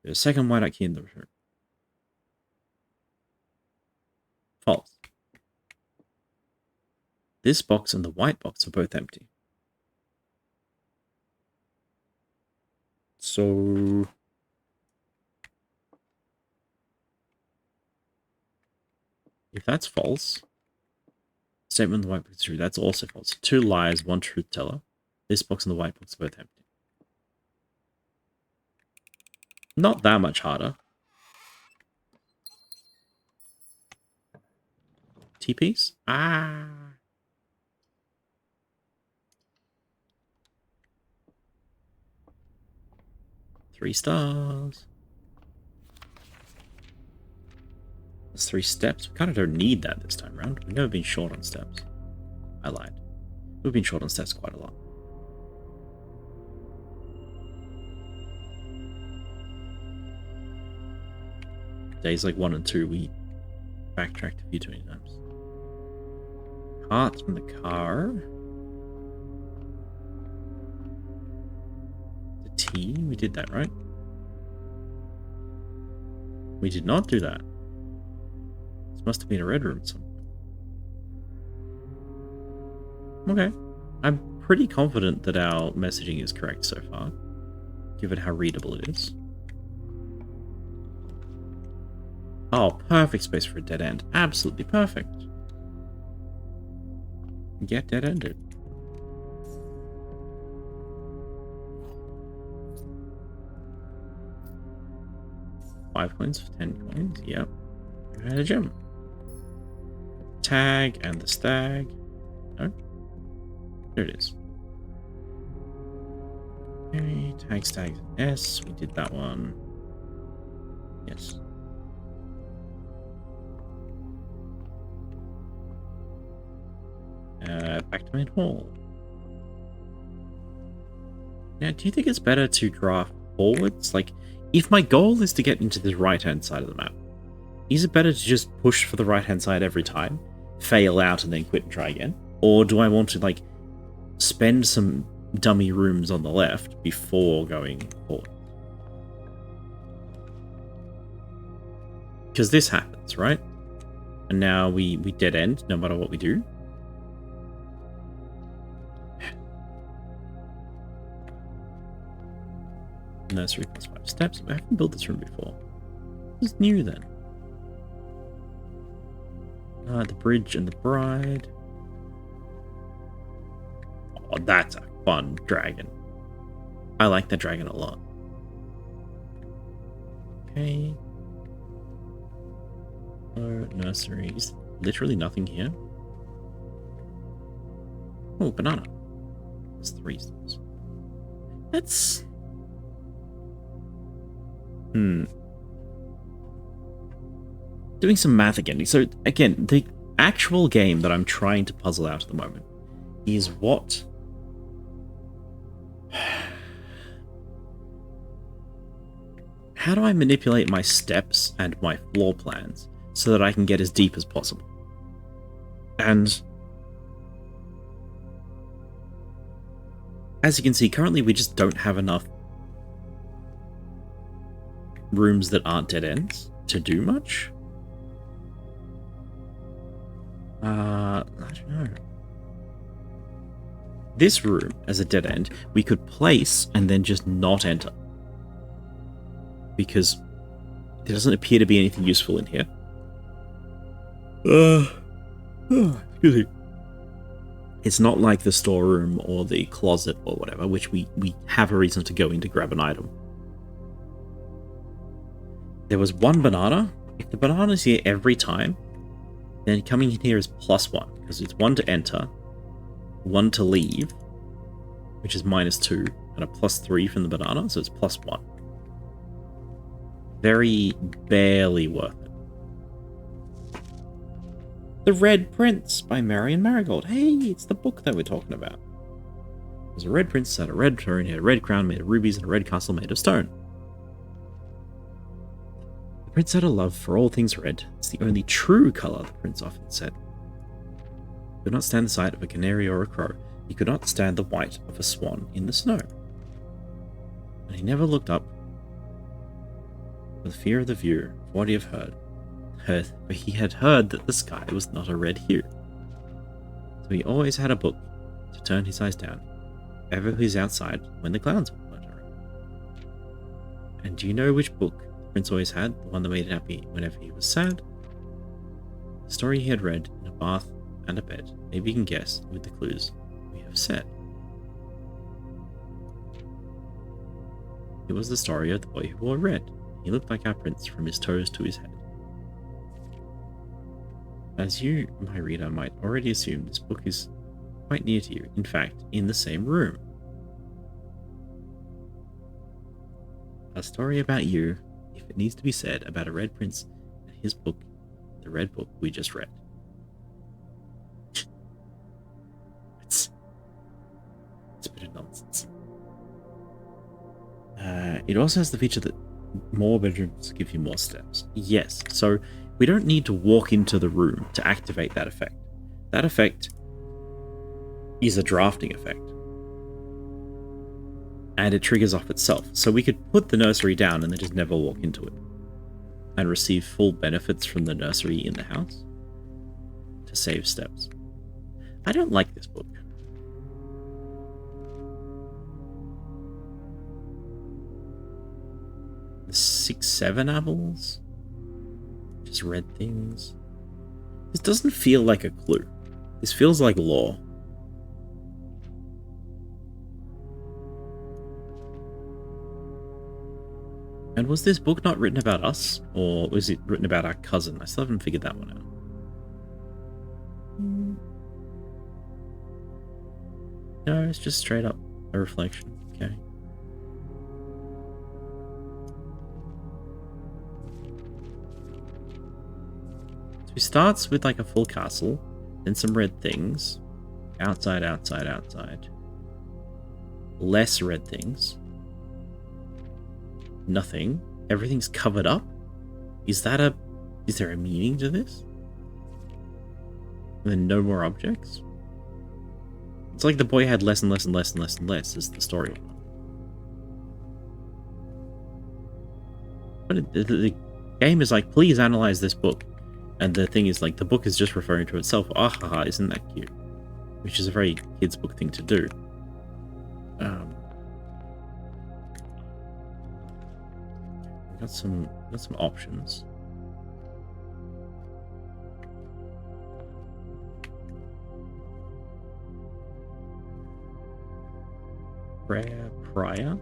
[SPEAKER 1] There's a second wind-up key in the room. False. This box and the white box are both empty. So... if that's false, statement in the white box is true. That's also false. 2 lies, 1 truth teller. This box and the white box are both empty. Not that much harder. TPs? Ah. Three stars. That's 3 steps. We kind of don't need that this time around. We've never been short on steps. I lied. We've been short on steps quite a lot. Days like 1 and 2, we backtracked a few too many times. Parts from the car. The T, we did that, right? We did not do that. This must have been a red room somewhere. Okay. I'm pretty confident that our messaging is correct so far, given how readable it is. Oh, perfect space for a dead end. Absolutely perfect. Get dead ended. $5 coins for 10 coins. Yep. We had a gem. tag and the stag. No? There it is. Okay, tag, stag, and S. We did that one. Yes. Back to main hall. Now, do you think it's better to draft forwards? Like, if my goal is to get into the right-hand side of the map, is it better to just push for the right-hand side every time, fail out, and then quit and try again? Or do I want to, like, spend some dummy rooms on the left before going forward? Because this happens, right? And now we dead end no matter what we do. Nursery plus 5 steps. I haven't built this room before. This is new then. The bridge and the bride. Oh, that's a fun dragon. I like the dragon a lot. Okay. Nurseries. Literally nothing here. Oh, banana. That's 3 steps. That's... Doing some math again. So, again, the actual game that I'm trying to puzzle out at the moment is what... How do I manipulate my steps and my floor plans so that I can get as deep as possible? And... as you can see, currently we just don't have enough rooms that aren't dead ends to do much. I don't know. This room as a dead end, we could place and then just not enter. Because there doesn't appear to be anything useful in here. Excuse me. It's not like the storeroom or the closet or whatever, which we have a reason to go in to grab an item. There was one banana. If the banana's here every time, then coming in here is +1, because it's 1 to enter, 1 to leave, which is -2, and a +3 from the banana, so it's +1. Very barely worth it. The Red Prince by Marion Marigold. Hey, it's the book that we're talking about. There's a red prince, had a red throne, he had a red crown made of rubies, and a red castle made of stone. The prince had a love for all things red. It's the only true colour, the prince often said. He could not stand the sight of a canary or a crow. He could not stand the white of a swan in the snow. And he never looked up with fear of the view of what he had heard. For he had heard that the sky was not a red hue. So he always had a book to turn his eyes down, ever he was outside when the clouds were fluttering. And do you know which book the prince always had, the one that made him happy whenever he was sad? The story he had read in a bath and a bed. Maybe you can guess with the clues we have said. It was the story of the boy who wore red. He looked like our prince from his toes to his head. As you, my reader, might already assume, this book is quite near to you, in fact, in the same room. A story about you, if it needs to be said, about a red prince and his book, the red book we just read. It's a bit of nonsense. It also has the feature that more bedrooms give you more steps. Yes, so we don't need to walk into the room to activate that effect. That effect is a drafting effect. And it triggers off itself. So we could put the nursery down and then just never walk into it. And receive full benefits from the nursery in the house to save steps. I don't like this book. The 6-7 apples? Just red things. This doesn't feel like a clue. This feels like lore. And was this book not written about us? Or was it written about our cousin? I still haven't figured that one out. No, it's just straight up a reflection. Okay. So he starts with like a full castle, then some red things. Outside, outside, outside. Less red things. Nothing. Everything's covered up. Is there a meaning to this? And then no more objects? It's like the boy had less and less and less and less and less as the story went on. But the game is like, please analyze this book. And the thing is like, the book is just referring to itself. Ah ha ha, isn't that cute? Which is a very kids book thing to do. We've got some options. Prior.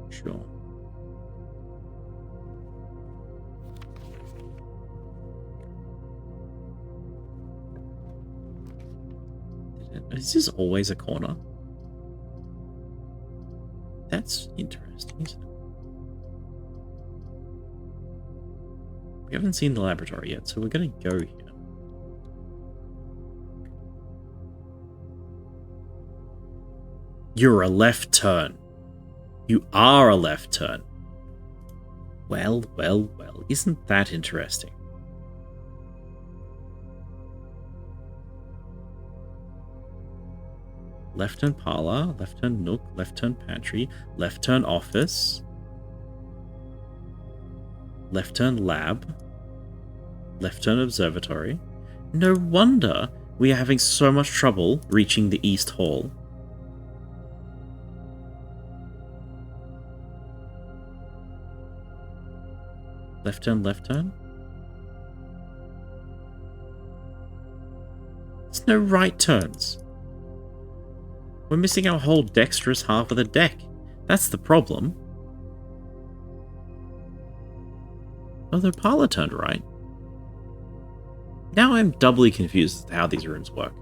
[SPEAKER 1] Sure. Is this always a corner? That's interesting, isn't it? We haven't seen the laboratory yet, so we're going to go here. You're a left turn. You are a left turn. Well, well, well. Isn't that interesting? Left turn parlor, left turn nook, left turn pantry, left turn office, left turn lab, left turn observatory. No wonder we are having so much trouble reaching the East Hall. Left turn, left turn. There's no right turns. We're missing our whole dexterous half of the deck. That's the problem. Oh, the parlor turned right. Now I'm doubly confused as to how these rooms work.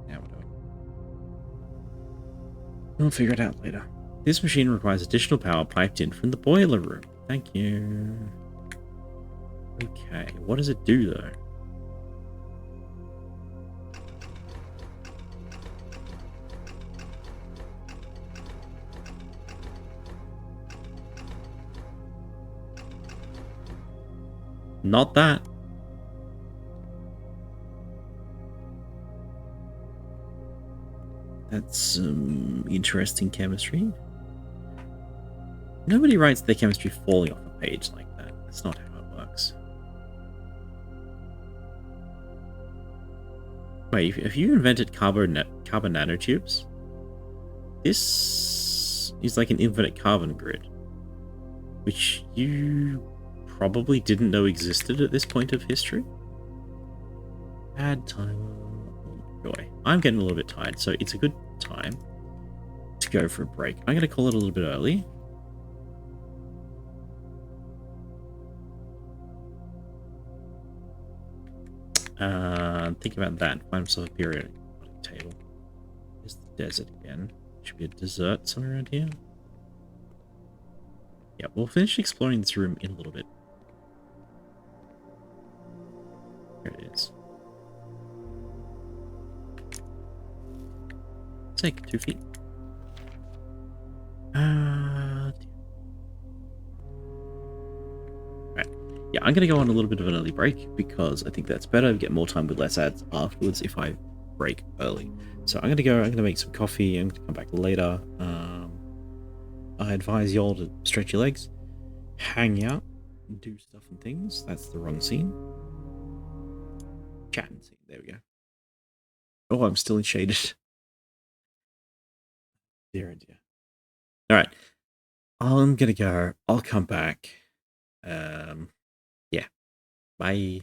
[SPEAKER 1] Now what do I... We'll figure it out later. This machine requires additional power piped in from the boiler room. Thank you. Okay, what does it do though? Not that. That's some interesting chemistry. Nobody writes their chemistry falling off a page like that. That's not how it works. Wait, have you invented carbon nanotubes? This is like an infinite carbon grid, which you probably didn't know existed at this point of history. Bad time. Joy. I'm getting a little bit tired, so it's a good time to go for a break. I'm going to call it a little bit early. Think about that. Find myself a periodic table. Here's the desert again. Should be a dessert somewhere around here. Yeah, we'll finish exploring this room in a little bit. Here it is. Take 2 feet. Right. Yeah, I'm gonna go on a little bit of an early break because I think that's better. Get more time with less ads afterwards if I break early. So I'm gonna make some coffee. I'm gonna come back later. I advise y'all to stretch your legs, hang out, and do stuff and things. That's the wrong scene. Chat and scene. There we go. Oh, I'm still in shaded. Dear, oh dear. All right. I'm gonna go. I'll come back. Yeah. Bye.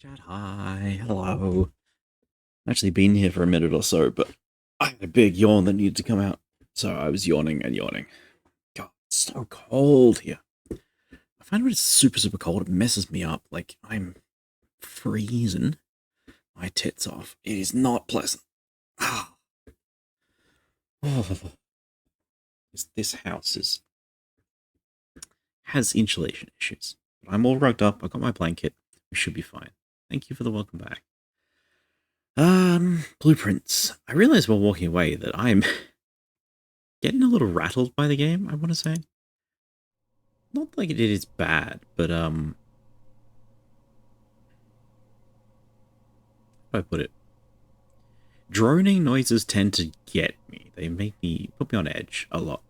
[SPEAKER 1] Chat, hi, hello. I've actually been here for a minute or so, but I had a big yawn that needed to come out. So I was yawning and yawning. God, it's so cold here. I find when it's super, super cold, it messes me up. Like, I'm freezing my tits off. It is not pleasant. Ah. Oh. This house has insulation issues. But I'm all rugged up. I got my blanket. We should be fine. Thank you for the welcome back. Blueprints. I realized while walking away that I'm getting a little rattled by the game, I want to say. Not like it is bad, but how do I put it? Droning noises tend to get me. They put me on edge a lot.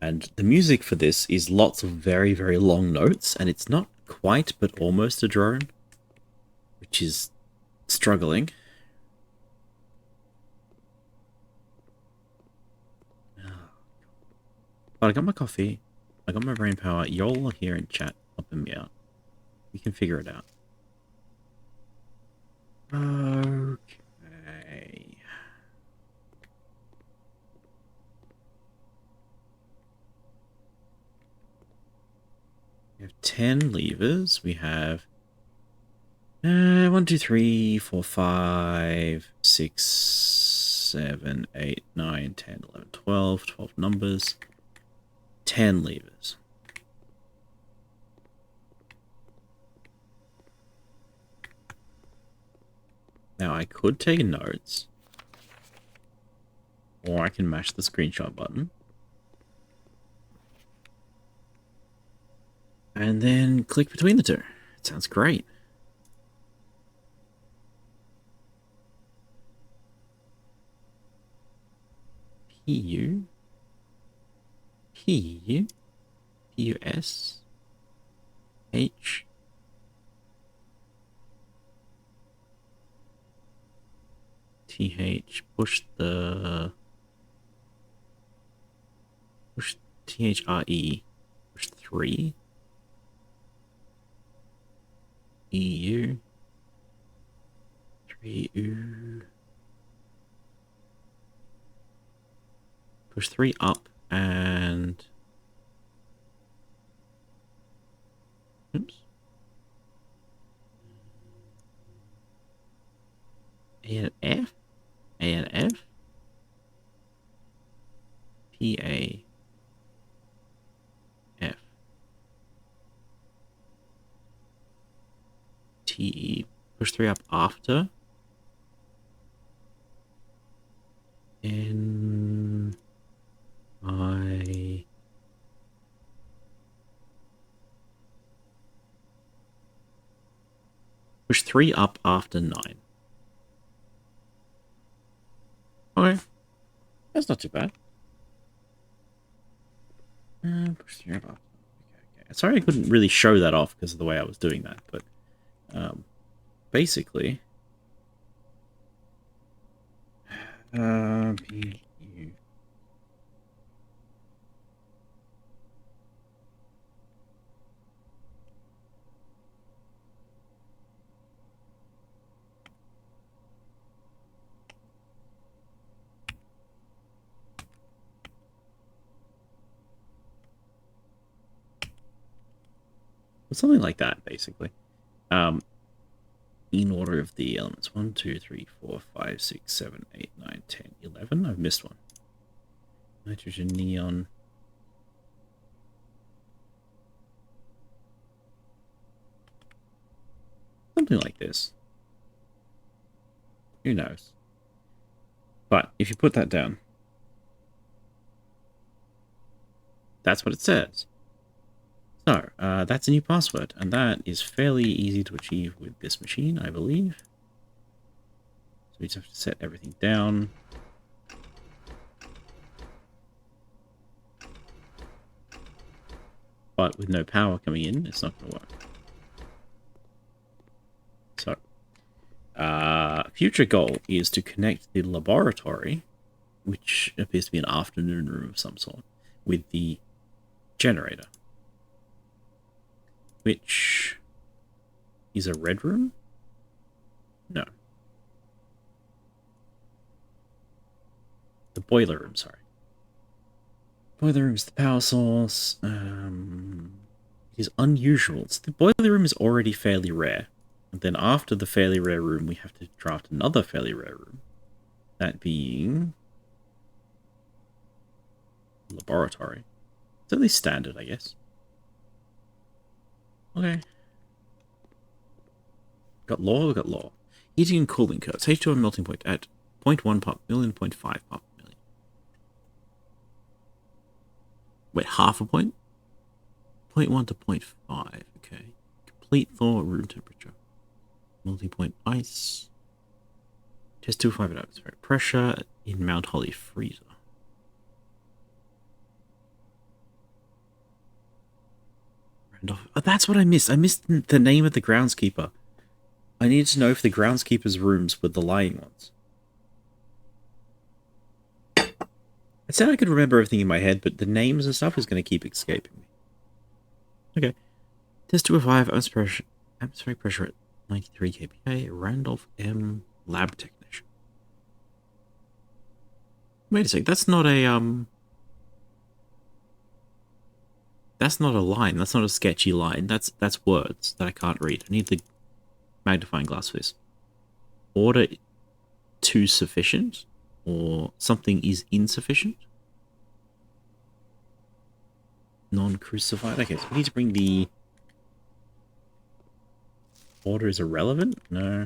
[SPEAKER 1] And the music for this is lots of very, very long notes, and it's not quite, but almost a drone, which is struggling. But I got my coffee. I got my brain power. Y'all are here in chat, helping me out. We can figure it out. Okay. We have 10 levers. We have 1, 2, 3, 4, 5, 6, 7, 8, 9, 10, 11, 12. 12 numbers. 10 levers. Now I could take notes, or I can mash the screenshot button. And then click between the two. It sounds great. PU. PU. PUS. H. TH. Push THRE. Push 3. EU. 3U. Push 3 up and... Oops. A and F. A and F. PA. F. TE. Push 3 up after. N. I. Push 3 up after 9. Okay. That's not too bad. Push 3 up after. Okay. Sorry I couldn't really show that off because of the way I was doing that, but basically... PU. Something like that, basically. In order of the elements. 1, 2, 3, 4, 5, 6, 7, 8, 9, 10, 11. I've missed one. Nitrogen, neon. Something like this. Who knows? But if you put that down, that's what it says. So, that's a new password, and that is fairly easy to achieve with this machine, I believe. So we just have to set everything down. But with no power coming in, it's not going to work. So, future goal is to connect the laboratory, which appears to be an afternoon room of some sort, with the generator, which is a red room. boiler room, sorry. Boiler room is the power source. It is unusual. So the boiler room is already fairly rare. And then after the fairly rare room, we have to draft another fairly rare room. That being... laboratory. It's at least standard, I guess. Okay. Got law, we got law. Heating and cooling curves. H2O melting point at 0.1 part million, 0.5 part million. Wait, half a point? 0.1 to 0.5. Okay. Complete thaw, room temperature. Melting point ice. Test 205 at atmospheric pressure in Mount Holly freezer. Randolph. Oh, that's what I missed. I missed the name of the groundskeeper. I needed to know if the groundskeeper's rooms were the lying ones. I said I could remember everything in my head, but the names and stuff is going to keep escaping me. Okay. Test 205, atmospheric pressure at 93 kPa. Randolph M. Lab Technician. Wait a sec, that's not a, that's not a line. That's not a sketchy line. That's words that I can't read. I need the magnifying glass for this. Order too sufficient, or something is insufficient. Non-crucified. Okay, so we need to bring the order is irrelevant. No.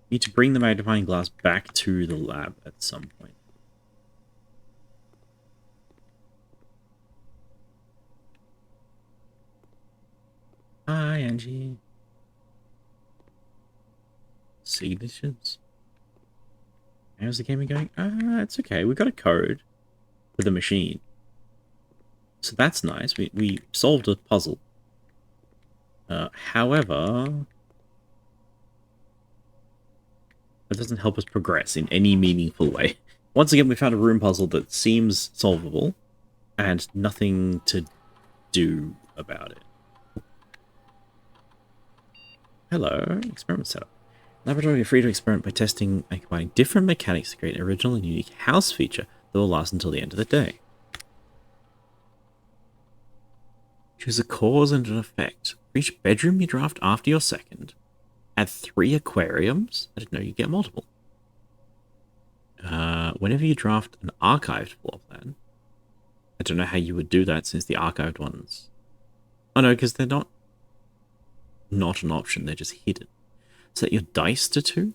[SPEAKER 1] We need to bring the magnifying glass back to the lab at some point. Hi, Angie. Signatures. How's the game going? It's okay. We got a code for the machine. So that's nice. We solved a puzzle. However, that doesn't help us progress in any meaningful way. Once again, we found a room puzzle that seems solvable and nothing to do about it. Hello, experiment setup. Laboratory, you're free to experiment by testing and combining different mechanics to create an original and unique house feature that will last until the end of the day. Choose a cause and an effect. For each bedroom you draft after your second, add 3 aquariums. I didn't know you get multiple. Whenever you draft an archived floor plan, I don't know how you would do that since the archived ones... Oh no, because they're not an option, they're just hidden. Set your dice to 2.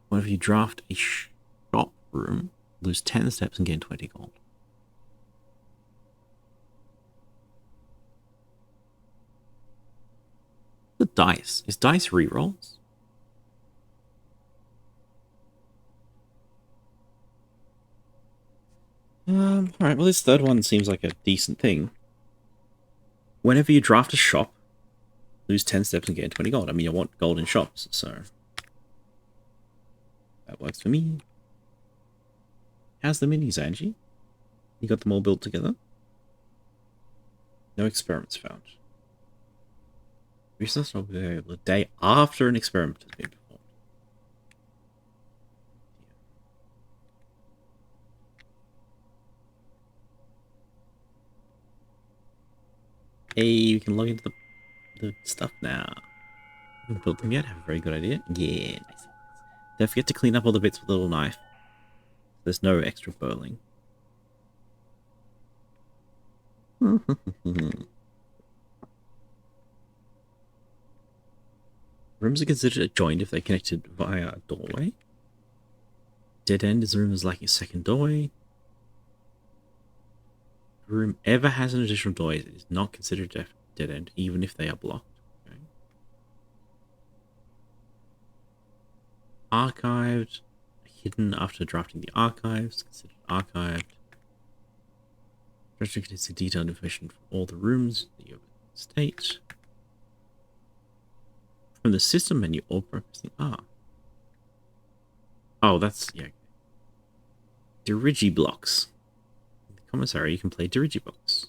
[SPEAKER 1] Whenever you draft a shop room, lose 10 steps and gain 20 gold. The dice. Is dice rerolls? Alright, well this third one seems like a decent thing. Whenever you draft a shop, lose 10 steps and gain 20 gold. I mean, I want gold in shops, so... that works for me. How's the minis, Angie? You got them all built together? No experiments found. Research will be available the day after an experiment has been performed. Hey, we can log into the stuff now. Haven't built them yet. Have a very good idea. Yeah, nice. Don't forget to clean up all the bits with a little knife. There's no extra burling. Rooms are considered adjoined if they're connected via a doorway. Dead end is a room that's lacking a second doorway. If a room ever has an additional doorway, it is not considered a dead end, even if they are blocked. Okay. Archived. Hidden after drafting the archives. Considered archived. Directory contains the detailed information from all the rooms that you have in the state. From the system menu or pressing R. Oh, that's, yeah. Dirigiblocks. In the commissary, you can play Dirigiblocks.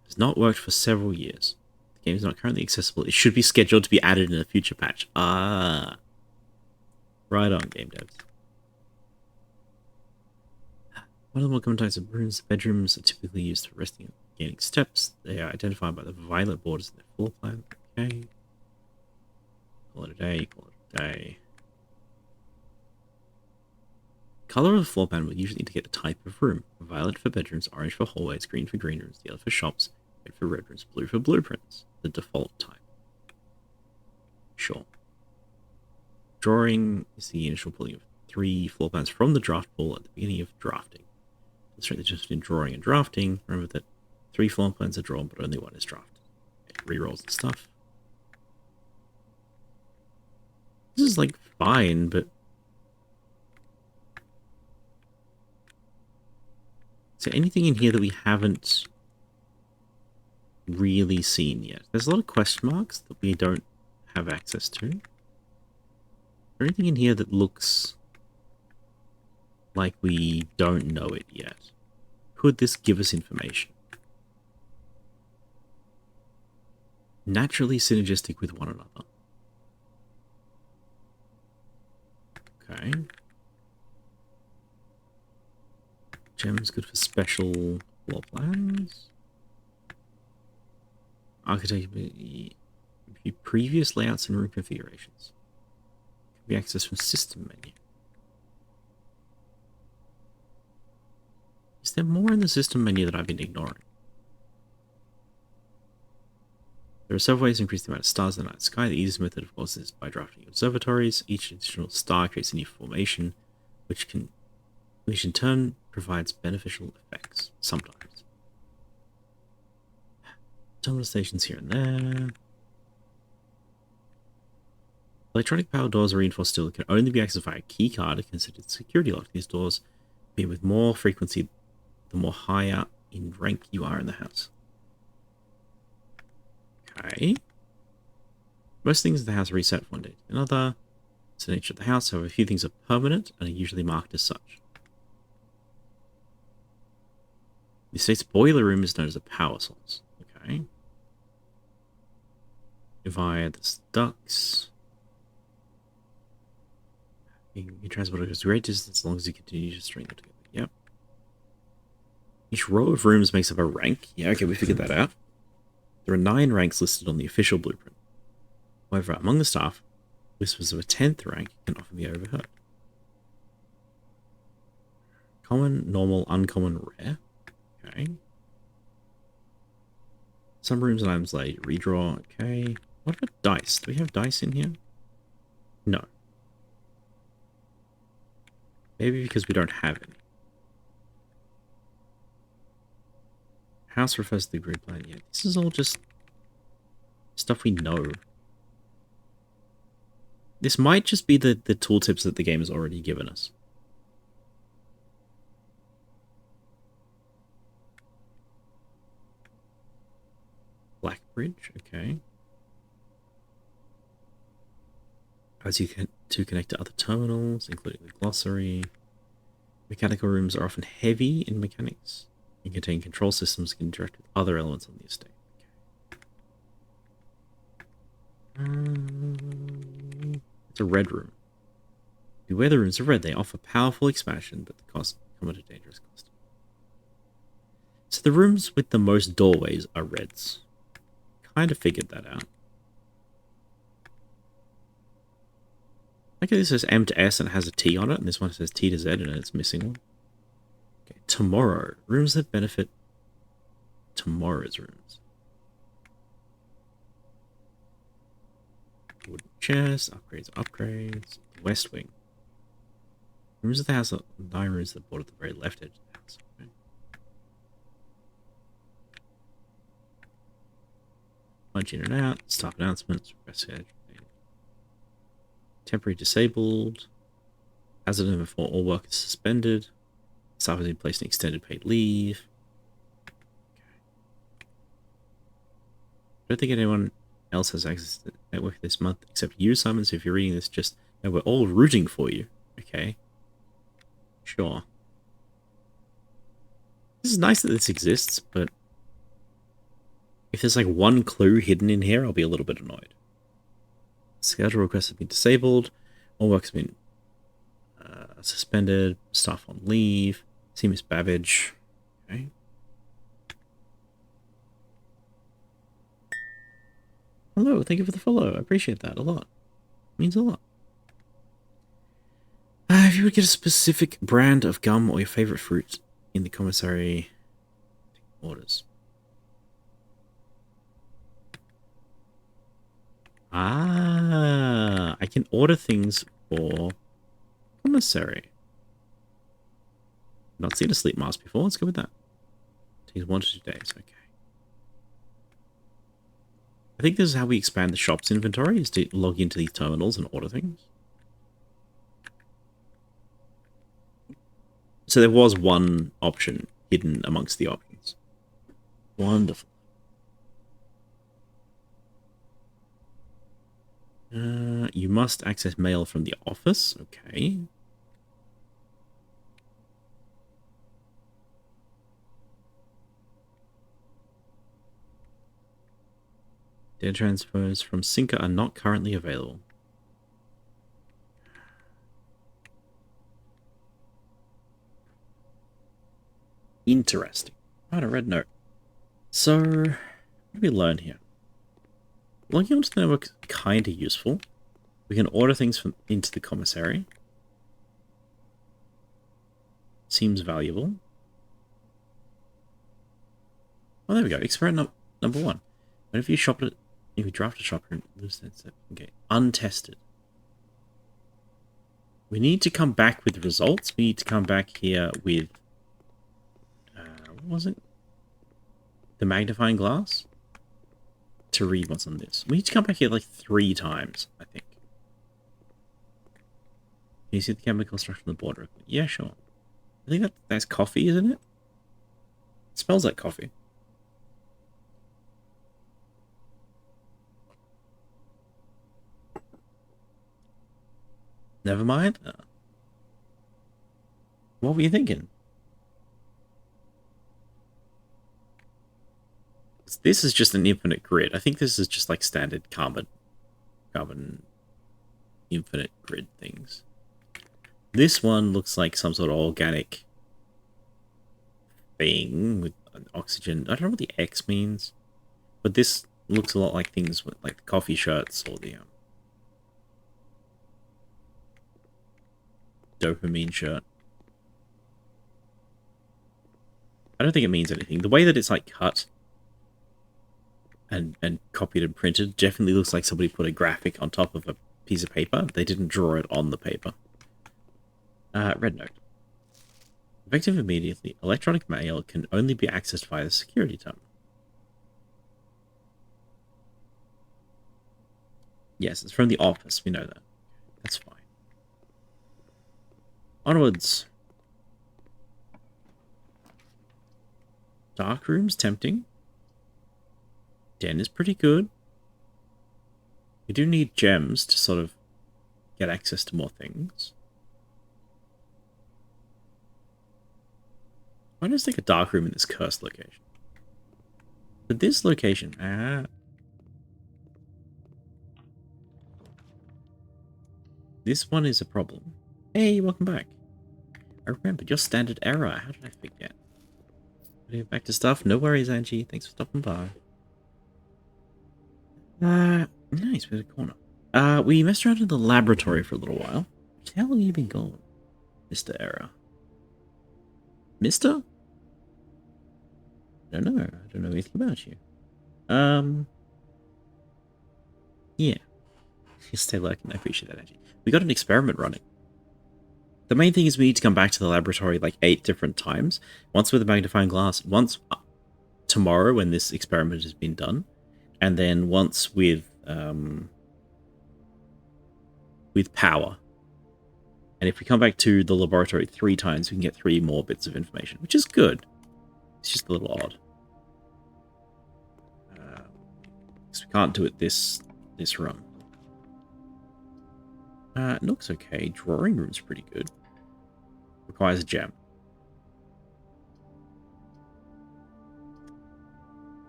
[SPEAKER 1] It's not worked for several years. The game is not currently accessible. It should be scheduled to be added in a future patch. Ah. Right on, game devs. One of the more common types of rooms, bedrooms are typically used for resting and gaining steps. They are identified by the violet borders in their floor plan. Okay. Call it a day, call it a day. Color of the floor plan will usually indicate the type of room. Violet for bedrooms, orange for hallways, green for green rooms, yellow for shops, red for red rooms, blue for blueprints. The default type. Sure. Drawing is the initial pulling of 3 floor plans from the draft pool at the beginning of drafting. Illustrate the difference between drawing and drafting. Remember that 3 floor plans are drawn, but only 1 is drafted. Okay, rerolls and stuff. This is like fine, but is there anything in here that we haven't really seen yet? There's a lot of question marks that we don't have access to. Is there anything in here that looks like we don't know it yet? Could this give us information? Naturally synergistic with one another. Okay. Gems good for special floor plans. Architect view previous layouts and room configurations. Can be accessed from system menu. Is there more in the system menu that I've been ignoring? There are several ways to increase the amount of stars in the night sky. The easiest method, of course, is by drafting observatories. Each additional star creates a new formation, which in turn provides beneficial effects, sometimes. Terminal stations here and there. Electronic power doors are reinforced steel can only be accessed via a key card and considered security lock. These doors appear with more frequency the more higher in rank you are in the house. Okay. Most things in the house reset from one day to another. It's the nature of the house, however, a few things are permanent and are usually marked as such. The estate's boiler room is known as a power source. Okay. Via the ducts. You can transport it a great distance as long as you continue to string them together. Yep. Each row of rooms makes up a rank. Yeah, okay, we figured that out. There are 9 ranks listed on the official blueprint. However, among the staff, whispers of a 10th rank can often be overheard. Common, normal, uncommon, rare. Okay. Some rooms and items like redraw. Okay. What about dice? Do we have dice in here? No. Maybe because we don't have any. House refers to the grid plan. Yeah, this is all just stuff we know. This might just be the tooltips that the game has already given us. Black bridge, okay. As you can to connect to other terminals, including the glossary. Mechanical rooms are often heavy in mechanics and contain control systems that can interact with other elements on the estate. Okay. It's a red room. Beware the rooms are red. They offer powerful expansion, but the cost come at a dangerous cost. So the rooms with the most doorways are reds. Kind of figured that out. Okay, this says M to S and it has a T on it, and this one says T to Z and it's missing one. Okay, tomorrow. Rooms that benefit tomorrow's rooms. Wooden chest, upgrades. West wing. Rooms of the house are 9 rooms that border the very left edge of the house. Okay. Punch in and out, staff announcements, rest edge. Temporary disabled. Hazard number 4, all workers suspended. Staff has been placed in extended paid leave. Okay. I don't think anyone else has access to the network this month except you, Simon, so if you're reading this, just know we're all rooting for you. Okay. Sure. This is nice that this exists, but if there's like one clue hidden in here, I'll be a little bit annoyed. Schedule requests have been disabled. All work has been suspended. Staff on leave. See Miss Babbage. Okay. Hello, thank you for the follow. I appreciate that a lot. It means a lot. If you would get a specific brand of gum or your favorite fruit in the commissary orders. Ah, I can order things for commissary. Not seen a sleep mask before. Let's go with that. Takes 1 to 2 days. Okay. I think this is how we expand the shop's inventory, is to log into these terminals and order things. So there was one option hidden amongst the options. Wonderful. You must access mail from the office. Okay. Data transfers from Synca are not currently available. Interesting. Right, a red note. So, what did we learn here? Logging onto the network is kind of useful. We can order things from into the commissary. Seems valuable. Oh, there we go. Experiment number 1. What if you shop it? If you draft a shopper and lose that step? Okay. Untested. We need to come back with results. We need to come back here with... what was it? The magnifying glass? To read what's on this. We need to come back here like 3 times, I think. Can you see the chemical structure on the border? Yeah, sure. I think that's coffee, isn't it? It smells like coffee. Never mind. What were you thinking? This is just an infinite grid. I think this is just like standard carbon infinite grid things. This one looks like some sort of organic thing with oxygen. I don't know what the X means, but this looks a lot like things with like the coffee shirts or the dopamine shirt. I don't think it means anything. The way that it's like cut and copied and printed definitely looks like somebody put a graphic on top of a piece of paper. They didn't draw it on the paper. Red note. Effective immediately, electronic mail can only be accessed via the security terminal. Yes, it's from the office. We know that. That's fine. Onwards. Dark room's tempting. Den is pretty good. We do need gems to sort of get access to more things. Why don't I take a dark room in this cursed location? But this location, this one is a problem. Hey, welcome back. I remembered your standard error. How did I forget? Back to stuff. No worries, Angie. Thanks for stopping by. Nice, bit of corner. We messed around in the laboratory for a little while. How long have you been gone, Mr. Error? Mister? I don't know. I don't know anything about you. Yeah. You stay lurking. I appreciate that, Angie. We got an experiment running. The main thing is we need to come back to the laboratory like 8 different times. Once with a magnifying glass, once tomorrow when this experiment has been done, and then once with power. And if we come back to the laboratory 3 times, we can get 3 more bits of information, which is good. It's just a little odd. Because we can't do it this run. It looks okay. Drawing room's pretty good. Requires a gem.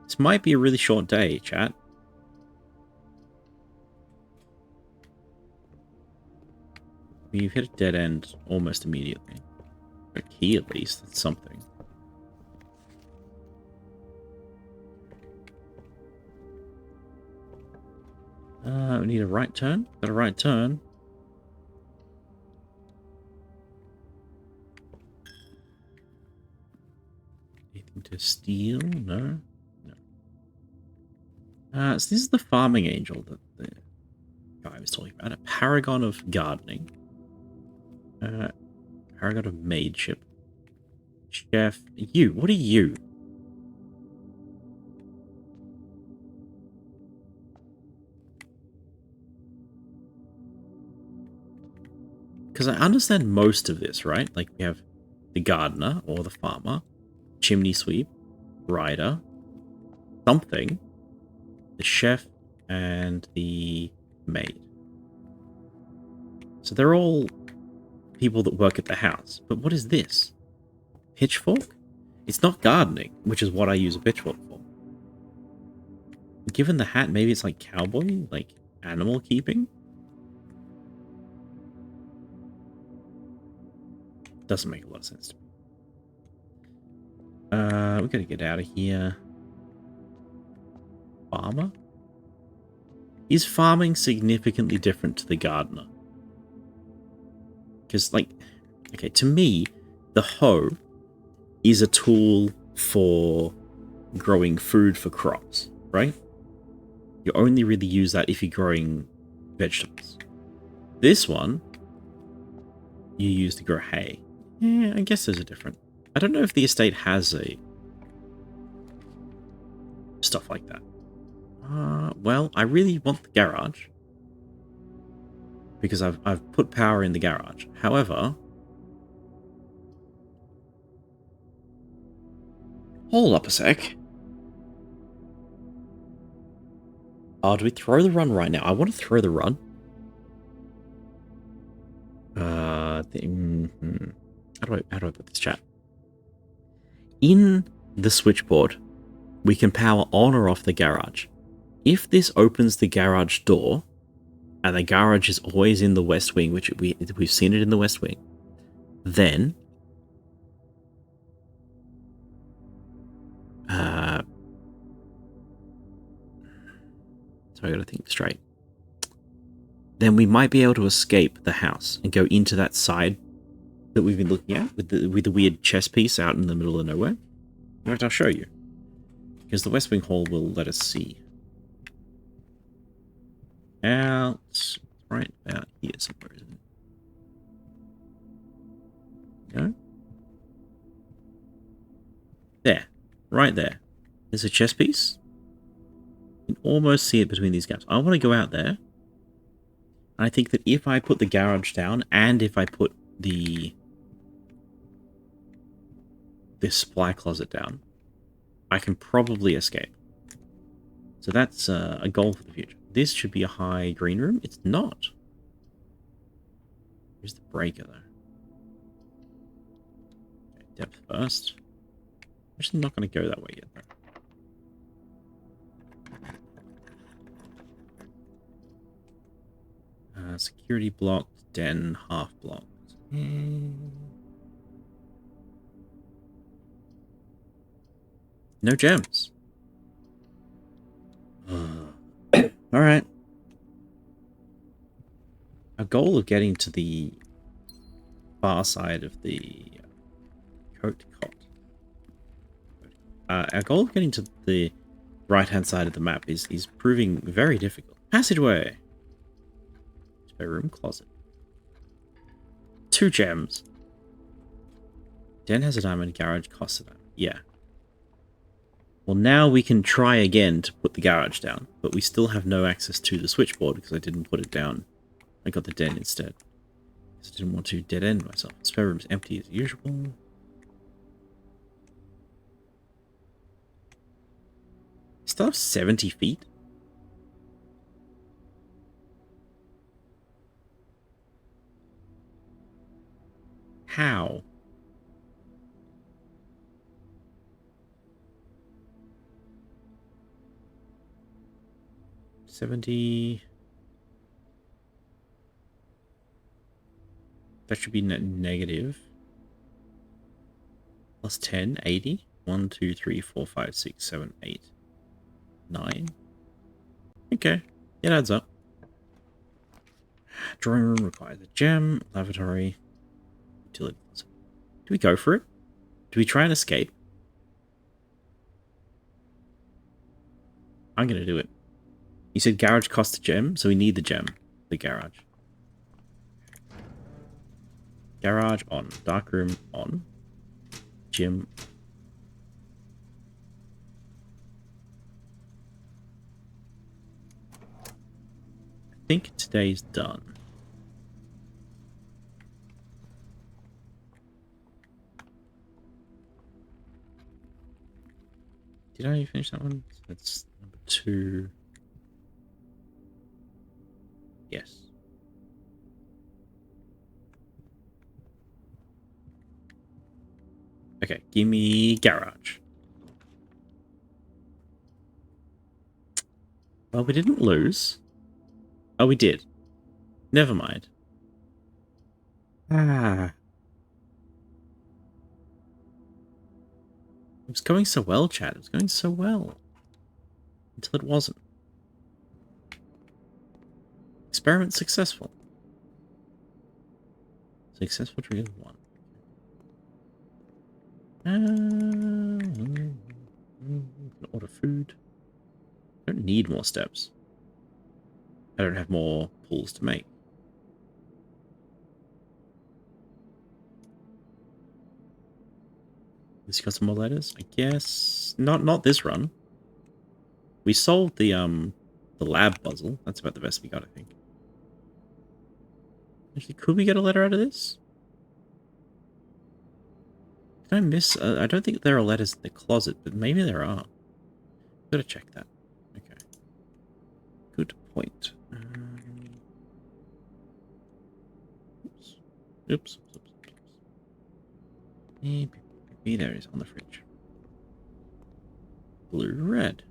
[SPEAKER 1] This might be a really short day, chat. We've hit a dead end almost immediately. A key at least. That's something. We need a right turn. Got a right turn. Anything to steal? No. No. So this is the farming angel that the guy was talking about. A paragon of gardening. Paragon of maidship. Chef. You. What are you? Because I understand most of this, right? Like, we have the gardener, or the farmer, chimney sweep, rider, something, the chef, and the maid. So they're all people that work at the house. But what is this? Pitchfork? It's not gardening, which is what I use a pitchfork for. Given the hat, maybe it's like cowboy, like animal keeping? Doesn't make a lot of sense to me. We gotta get out of here. Farmer? Is farming significantly different to the gardener? Because, like, okay, to me, the hoe is a tool for growing food for crops, right? You only really use that if you're growing vegetables. This one, you use to grow hay. Yeah, I guess there's a difference. I don't know if the estate has a stuff like that. Well, I really want the garage because I've put power in the garage. However, hold up a sec. Oh, do we throw the run right now? I want to throw the run. How do I put this, chat? In the switchboard, we can power on or off the garage. If this opens the garage door, and the garage is always in the west wing, which we've seen it in the west wing, then so I gotta think straight. Then we might be able to escape the house and go into that side that we've been looking at with the weird chess piece out in the middle of nowhere. In fact, I'll show you. Because the West Wing Hall will let us see. Out right about here somewhere, isn't it? No? There. Right there. There's a chess piece. You can almost see it between these gaps. I want to go out there. I think that if I put the garage down and if I put this supply closet down, I can probably escape. So that's a goal for the future. This should be a high green room. It's not. Here's the breaker, though. Okay, depth first. I'm actually not going to go that way yet, though. Security blocked, den half blocked. No gems. Alright. Our goal of getting to the far side of the coat cot. Our goal of getting to the right-hand side of the map is proving very difficult. Passageway. Spare room, closet. 2 gems. Den has a diamond, garage costs a diamond. Yeah. Well, now we can try again to put the garage down, but we still have no access to the switchboard because I didn't put it down. I got the den instead. Because I didn't want to dead-end myself. Spare room's empty as usual. Still have 70 feet? How? $70. That should be negative. plus 10, 80. 1, 2, 3, 4, 5, 6, 7, 8, 9. Okay, it adds up. Drawing room requires a gem. Lavatory. Utility closet. Do we go for it? Do we try and escape? I'm going to do it. You said garage costs a gem, so we need the gem. The garage. Garage on. Dark room on. Gym. I think today's done. Did I finish that one? That's number 2. Yes. Okay, give me garage. Well, we didn't lose. Oh, we did. Never mind. Ah. It was going so well, Chad. It was going so well. Until it wasn't. Experiment successful. Successful tree of 1. Order food. I don't need more steps. I don't have more pulls to make. This got some more letters? I guess not this run. We solved the lab puzzle. That's about the best we got, I think. Actually, could we get a letter out of this? Did I miss? I don't think there are letters in the closet, but maybe there are. Gotta check that. Okay. Good point. Oops. Oops. Maybe there is on the fridge. Blue, red.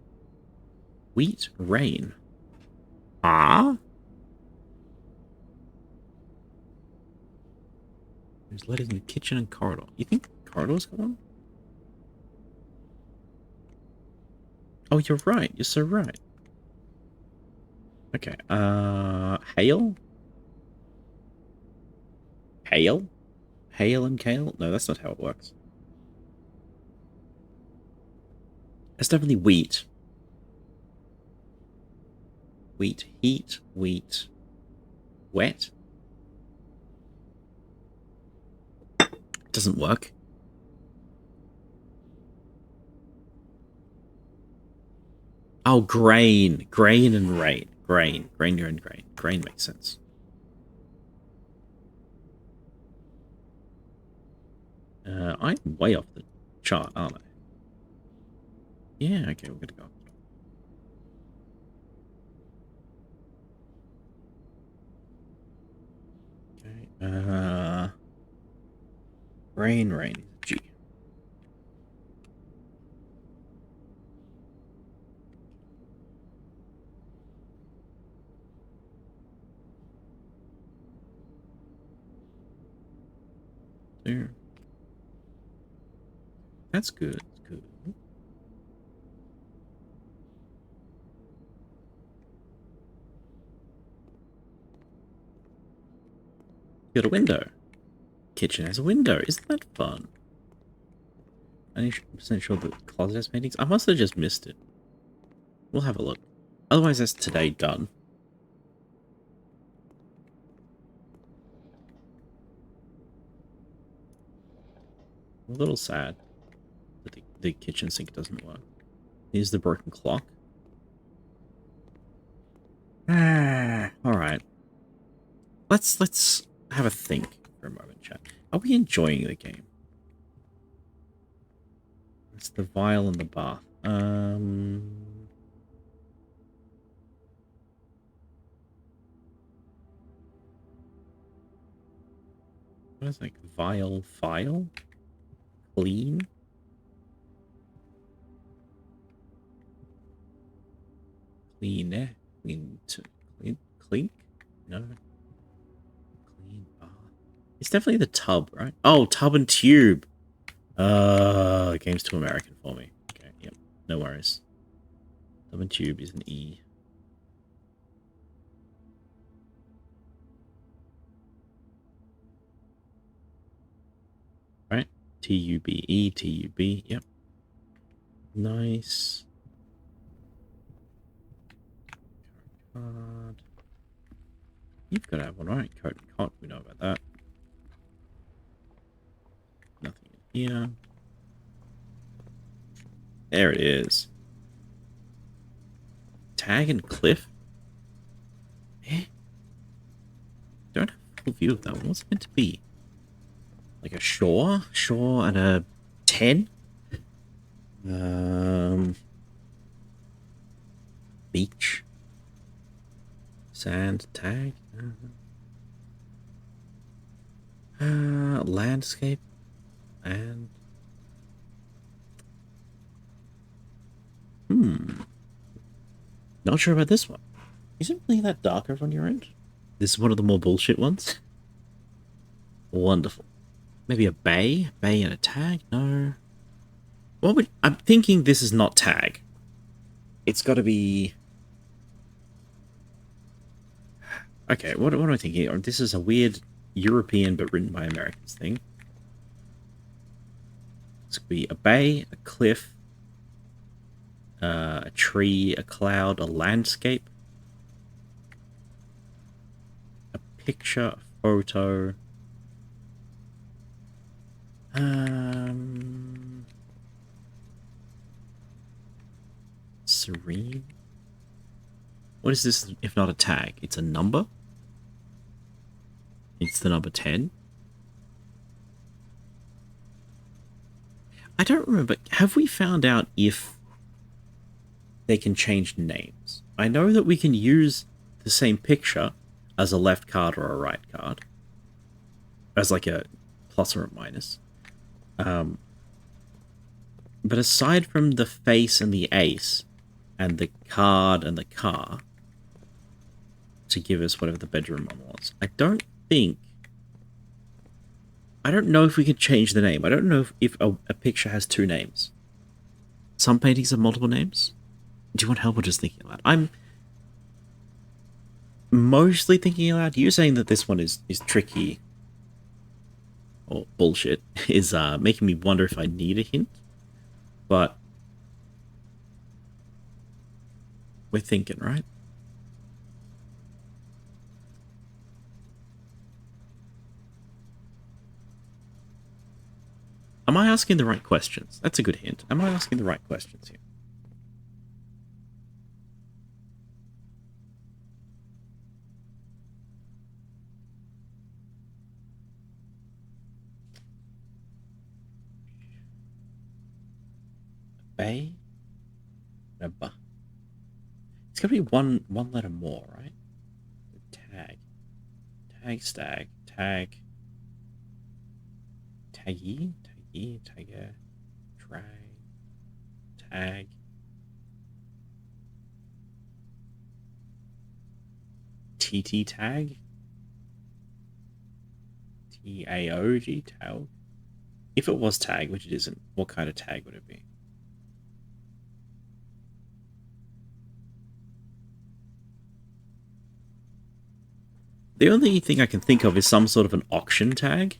[SPEAKER 1] Wheat, rain. Ah? There's letters in the kitchen and corridor. You think corridor's got one? Oh, you're right. You're so right. Okay. Hail? Hail? Hail and kale? No, that's not how it works. It's definitely wheat. Wheat, heat, wheat, wet. Doesn't work. Oh, grain. Grain and rain. Grain. Grain and grain. Grain makes sense. I'm way off the chart, aren't I? Yeah, okay, we're gonna go. Okay, rain, G. There. That's good. Good. Got a window. Kitchen has a window. Isn't that fun? I'm 90% sure the closet has paintings. I must have just missed it. We'll have a look. Otherwise, that's today done. I'm a little sad that the kitchen sink doesn't work. Here's the broken clock. Ah, all right. Let's have a think for a moment, chat. Are we enjoying the game? It's the vial in the bath. What is like vial file? Clean? Clean? Clean? No. Clean bath. It's definitely the tub, right? Oh, tub and tube. The game's too American for me. Okay, yep. No worries. Double tube is an E. Right? T-U-B-E, T-U-B, yep. Nice. Card. You've got to have one, right? Coat and cot, we know about that. Nothing in here. There it is. Tag and cliff? Eh? Don't have a full view of that one. What's it meant to be? Like a shore? Shore and a 10? Beach? Sand tag? Landscape? And... Not sure about this one. Is it really that dark over on your end? This is one of the more bullshit ones. Wonderful. Maybe a bay? Bay and a tag? No. What would... I'm thinking this is not tag. It's got to be... Okay, what am I thinking? This is a weird European but written by Americans thing. This could be a bay, a cliff, a tree, a cloud, a landscape, a picture, a photo. Serene. What is this if not a tag? It's a number? It's the number 10? I don't remember. Have we found out if they can change names? I know that we can use the same picture as a left card or a right card. As like a plus or a minus. But aside from the face and the ace, and the card and the car, to give us whatever the bedroom one was, I don't know if we can change the name. I don't know if a picture has two names. Some paintings have multiple names. Do you want help or just thinking aloud? I'm mostly thinking aloud. You saying that this one is tricky or bullshit is making me wonder if I need a hint. But we're thinking, right? Am I asking the right questions? That's a good hint. Am I asking the right questions here? Bay? A ba. It's gotta be one letter more, right? Tag. Tag stag. Tag. Taggy? Taggy? Tagger. Try. Tag. TT tag? TAOG? Tag? If it was tag, which it isn't, what kind of tag would it be? The only thing I can think of is some sort of an auction tag.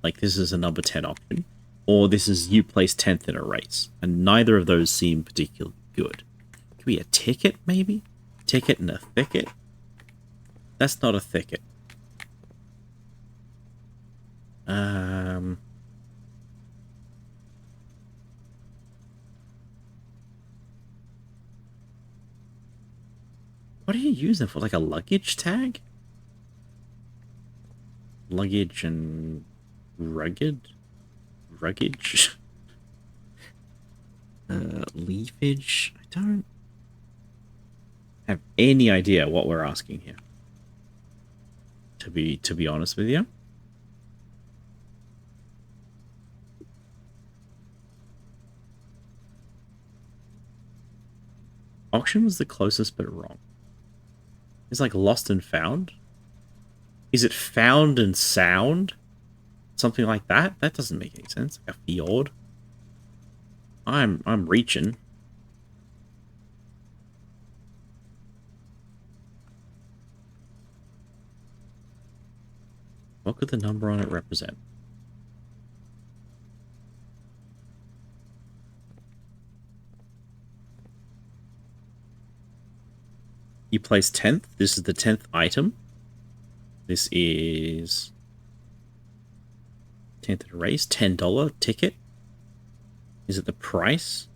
[SPEAKER 1] Like this is a number 10 auction. Or this is you place 10th in a race. And neither of those seem particularly good. Could be a ticket, maybe? Ticket and a thicket? That's not a thicket. What do you use them for? Like a luggage tag? Luggage and rugged? Ruggage? Leafage? I don't have any idea what we're asking here. To be honest with you. Auction was the closest but wrong. It's like lost and found. Is it found and sound? something like that? That doesn't make any sense. Like a fjord. I'm reaching. What could the number on it represent? You place 10th. This is the 10th item. This is 10th at a race. $10 ticket. Is it the price?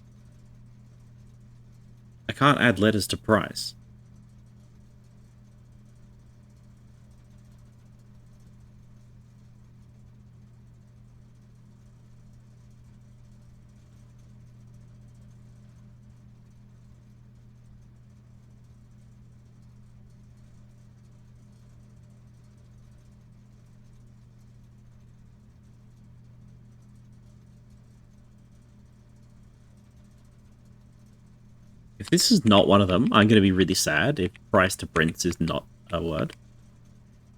[SPEAKER 1] I can't add letters to price. If this is not one of them, I'm going to be really sad if price to prince is not a word.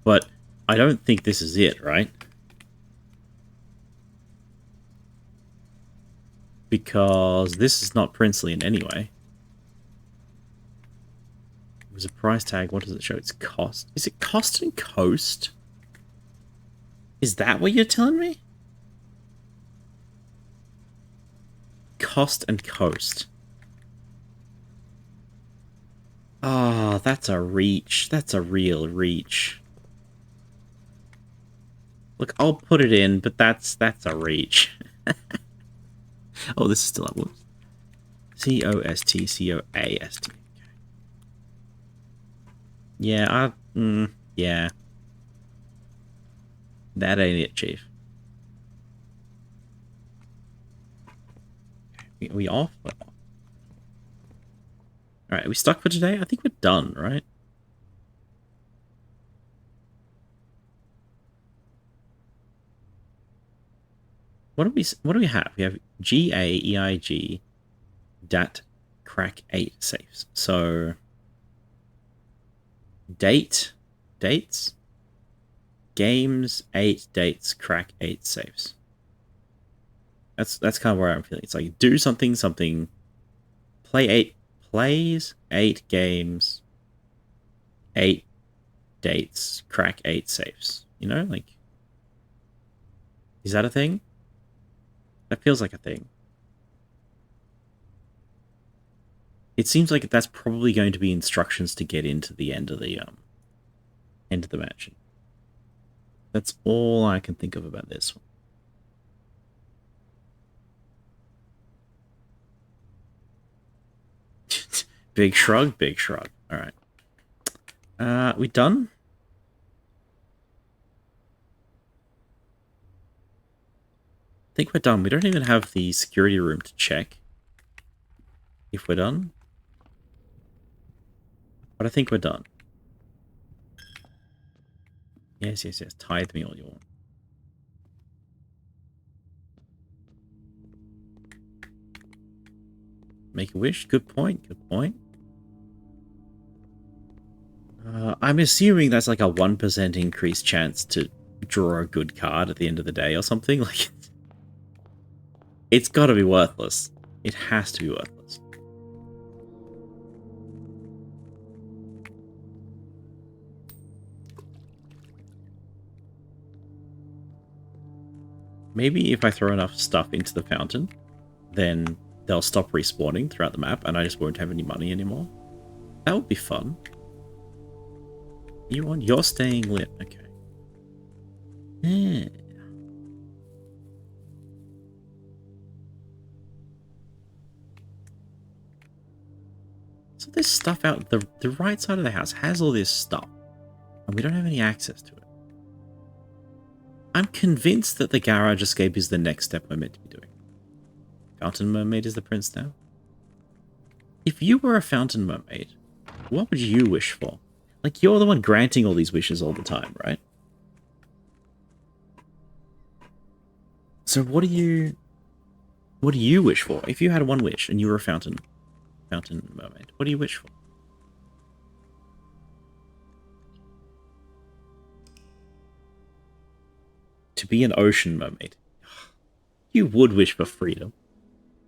[SPEAKER 1] But I don't think this is it, right? Because this is not princely in any way. It was a price tag. What does it show? It's cost. Is it cost and coast? Is that what you're telling me? Cost and coast. Oh, that's a reach. That's a real reach. Look, I'll put it in, but that's a reach. Oh, this is still up. Whoops. C-O-S-T, C-O-A-S-T. Okay. Yeah, yeah. That ain't it, Chief. Are we off? Alright, are we stuck for today? I think we're done, right? What do we have? We have GAEIG dat crack 8 safes. So dates, games, 8 dates, crack 8 safes. That's kind of where I'm feeling. It's like do something, play 8 plays, 8 games, 8 dates, crack 8 safes. You know, like, is that a thing? That feels like a thing. It seems like that's probably going to be instructions to get into the end of the mansion. That's all I can think of about this one. Big shrug, big shrug. All right. We done? I think we're done. We don't even have the security room to check if we're done. But I think we're done. Yes. Tithe me all you want. Make a wish. Good point. I'm assuming that's like a 1% increased chance to draw a good card at the end of the day or something. Like, it's got to be worthless. It has to be worthless. Maybe if I throw enough stuff into the fountain, then they'll stop respawning throughout the map and I just won't have any money anymore. That would be fun. You're staying lit. Okay. Yeah. So this stuff out the right side of the house has all this stuff, and we don't have any access to it. I'm convinced that the garage escape is the next step we're meant to be doing. Fountain mermaid is the prince now. If you were a fountain mermaid, what would you wish for? Like, you're the one granting all these wishes all the time, right? So what do you wish for? If you had one wish and you were a fountain mermaid, what do you wish for? to be an ocean mermaid. You would wish for freedom.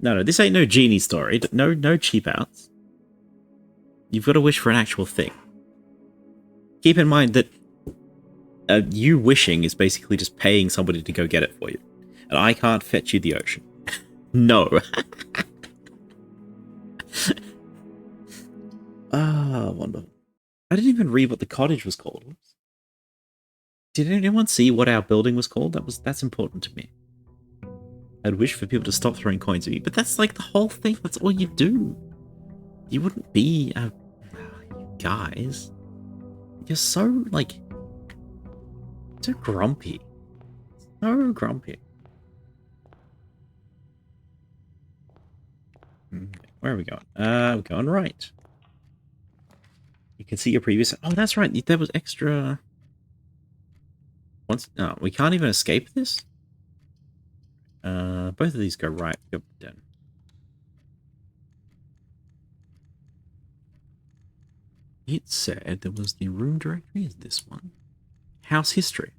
[SPEAKER 1] No, this ain't no genie story. No cheap outs. You've got to wish for an actual thing. Keep in mind that you wishing is basically just paying somebody to go get it for you. And I can't fetch you the ocean. No. Ah, wonderful. I didn't even read what the cottage was called. Did anyone see what our building was called? That's important to me. I'd wish for people to stop throwing coins at me, but that's like the whole thing. That's all you do. You wouldn't be you guys. You're so like so grumpy. So grumpy. Where are we going? We're going right. You can see your previous... Oh, that's right. There was extra... No, we can't even escape this? Both of these go right. Go down. It said there was the room directory. Is this one? House history.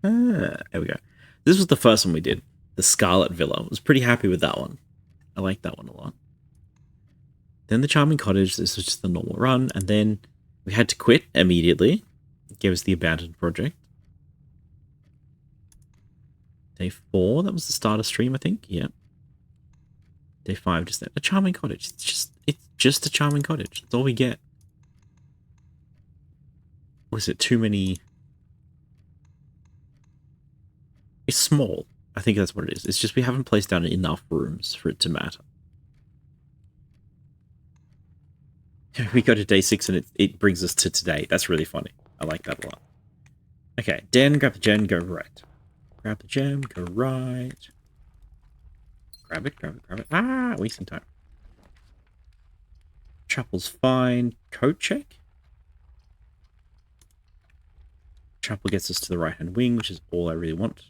[SPEAKER 1] There we go. This was the first one we did. The Scarlet Villa. I was pretty happy with that one. I like that one a lot. Then the Charming Cottage. This was just the normal run. And then we had to quit immediately. It gave us the Abandoned Project. Day 4, that was the start of stream, I think. Yeah. Day 5, just a Charming Cottage. It's just a Charming Cottage. That's all we get. Was it too many? It's small. I think that's what it is. It's just we haven't placed down enough rooms for it to matter. We go to day 6 and it brings us to today. That's really funny. I like that a lot. Okay, Den, grab the gen, go right. Grab the gem, go right. Grab it, grab it, grab it. Ah, wasting time. Chapel's fine. Code check. Chapel gets us to the right-hand wing, which is all I really want.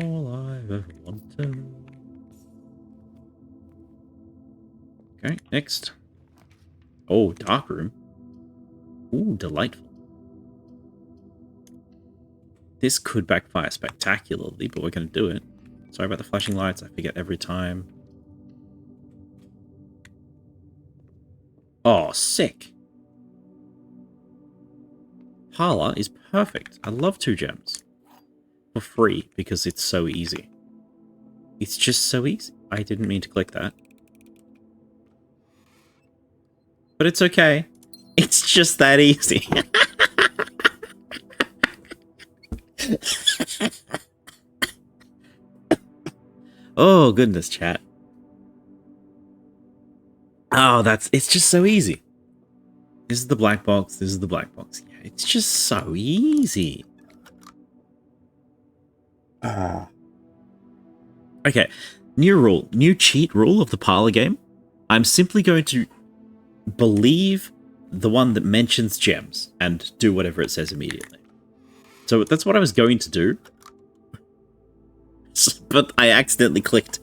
[SPEAKER 1] All I've ever wanted. Okay, next. Oh, dark room. Ooh, delightful. This could backfire spectacularly, but we're going to do it. Sorry about the flashing lights. I forget every time. Oh, sick. Parlor is perfect. I love 2 gems. For free, because it's so easy. It's just so easy. I didn't mean to click that. But it's okay. It's just that easy. Oh, goodness, chat. Oh, it's just so easy. This is the black box. This is the black box. Yeah, it's just so easy. Okay, new rule. New cheat rule of the parlor game. I'm simply going to believe the one that mentions gems and do whatever it says immediately. So that's what I was going to do. But I accidentally clicked.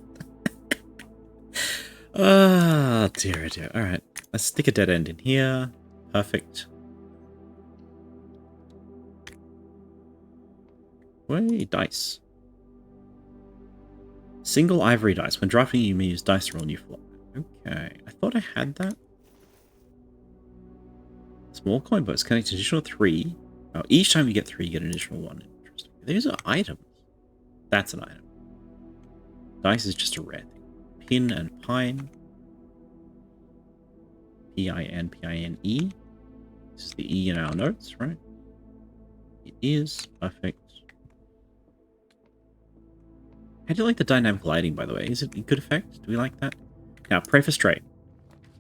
[SPEAKER 1] Ah, dear, oh dear. Alright, let's stick a dead end in here. Perfect. Wait, dice. Single ivory dice. When drafting, you may use dice to roll new flop. Okay, I thought I had that. Small coin box. Connect additional 3. Oh, each time you get 3, you get an additional 1. Interesting. These are items. That's an item. Dice is just a rare thing. Pin and pine. P-I-N, P-I-N-E. This is the E in our notes, right? It is. Perfect. How do you like the dynamic lighting, by the way? Is it a good effect? Do we like that? Now, pray for straight.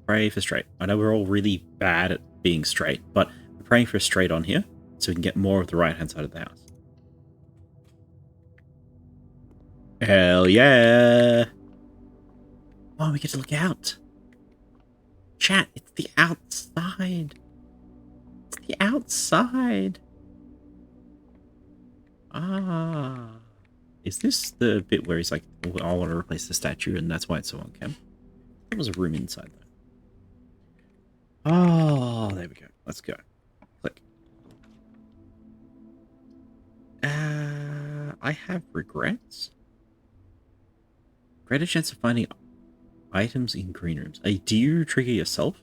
[SPEAKER 1] Pray for straight. I know we're all really bad at being straight, but we're praying for straight on here so we can get more of the right-hand side of the house. Hell yeah! Oh, we get to look out. Chat, it's the outside. It's the outside. Ah. Is this the bit where he's like, oh, I want to replace the statue and that's why it's so on cam? There was a room inside though. Oh, there we go. Let's go. Click. I have regrets. Greater chance of finding items in green rooms. Do you trigger yourself?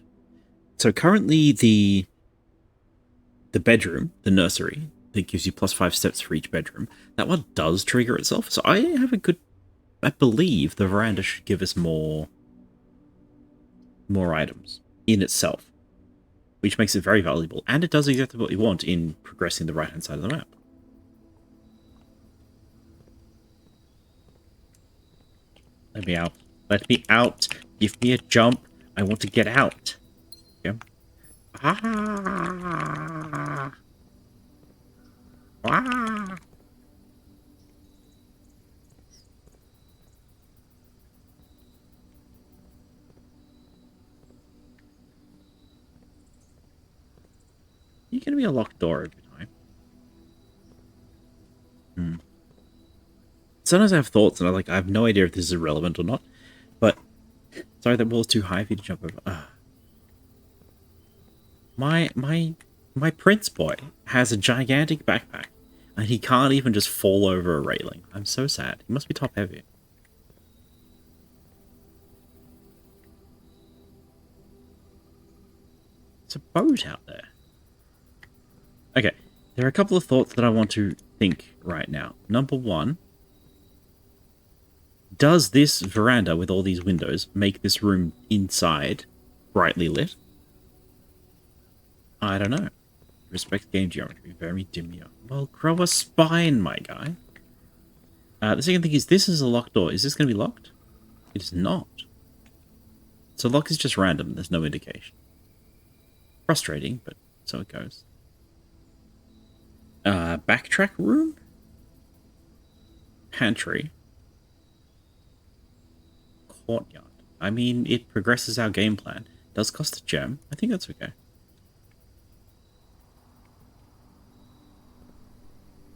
[SPEAKER 1] So currently the bedroom, the nursery, that gives you +5 steps for each bedroom, that one does trigger itself. So I believe the veranda should give us more items in itself, which makes it very valuable, and it does exactly what you want in progressing the right-hand side of the map. Let me out. Let me out. Give me a jump. I want to get out. Yeah. Ah! Ah! You're going to be a locked door every time. Sometimes I have thoughts, and I have no idea if this is relevant or not. But sorry, that wall's too high for you to jump over. My prince boy has a gigantic backpack, and he can't even just fall over a railing. I'm so sad. He must be top heavy. It's a boat out there. Okay, there are a couple of thoughts that I want to think right now. Number one, does this veranda with all these windows make this room inside brightly lit? I don't know. Respect game geometry. Very dim. Well, grow a spine, my guy. The second thing is, this is a locked door. Is this going to be locked? It is not. So lock is just random. There's no indication. Frustrating, but so it goes. Backtrack room? Pantry. Courtyard. I mean, it progresses our game plan. Does cost a gem. I think that's okay.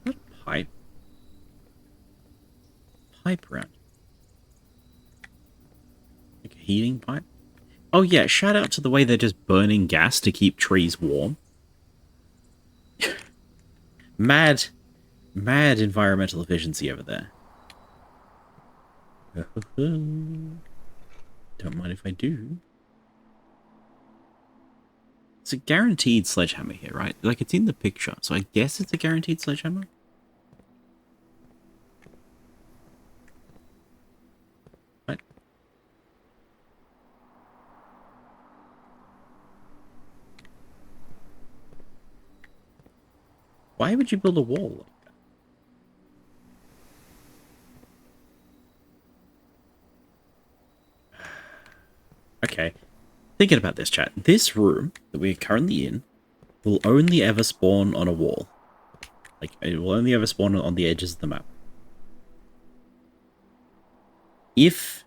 [SPEAKER 1] What pipe? Pipe round. Like a heating pipe? Oh yeah, shout out to the way they're just burning gas to keep trees warm. Mad environmental efficiency over there. Don't mind if I do. It's a guaranteed sledgehammer here, right? Like, it's in the picture, so I guess it's a guaranteed sledgehammer? What? Why would you build a wall like that? Okay. Thinking about this, chat. This room that we're currently in will only ever spawn on a wall. Like, it will only ever spawn on the edges of the map. If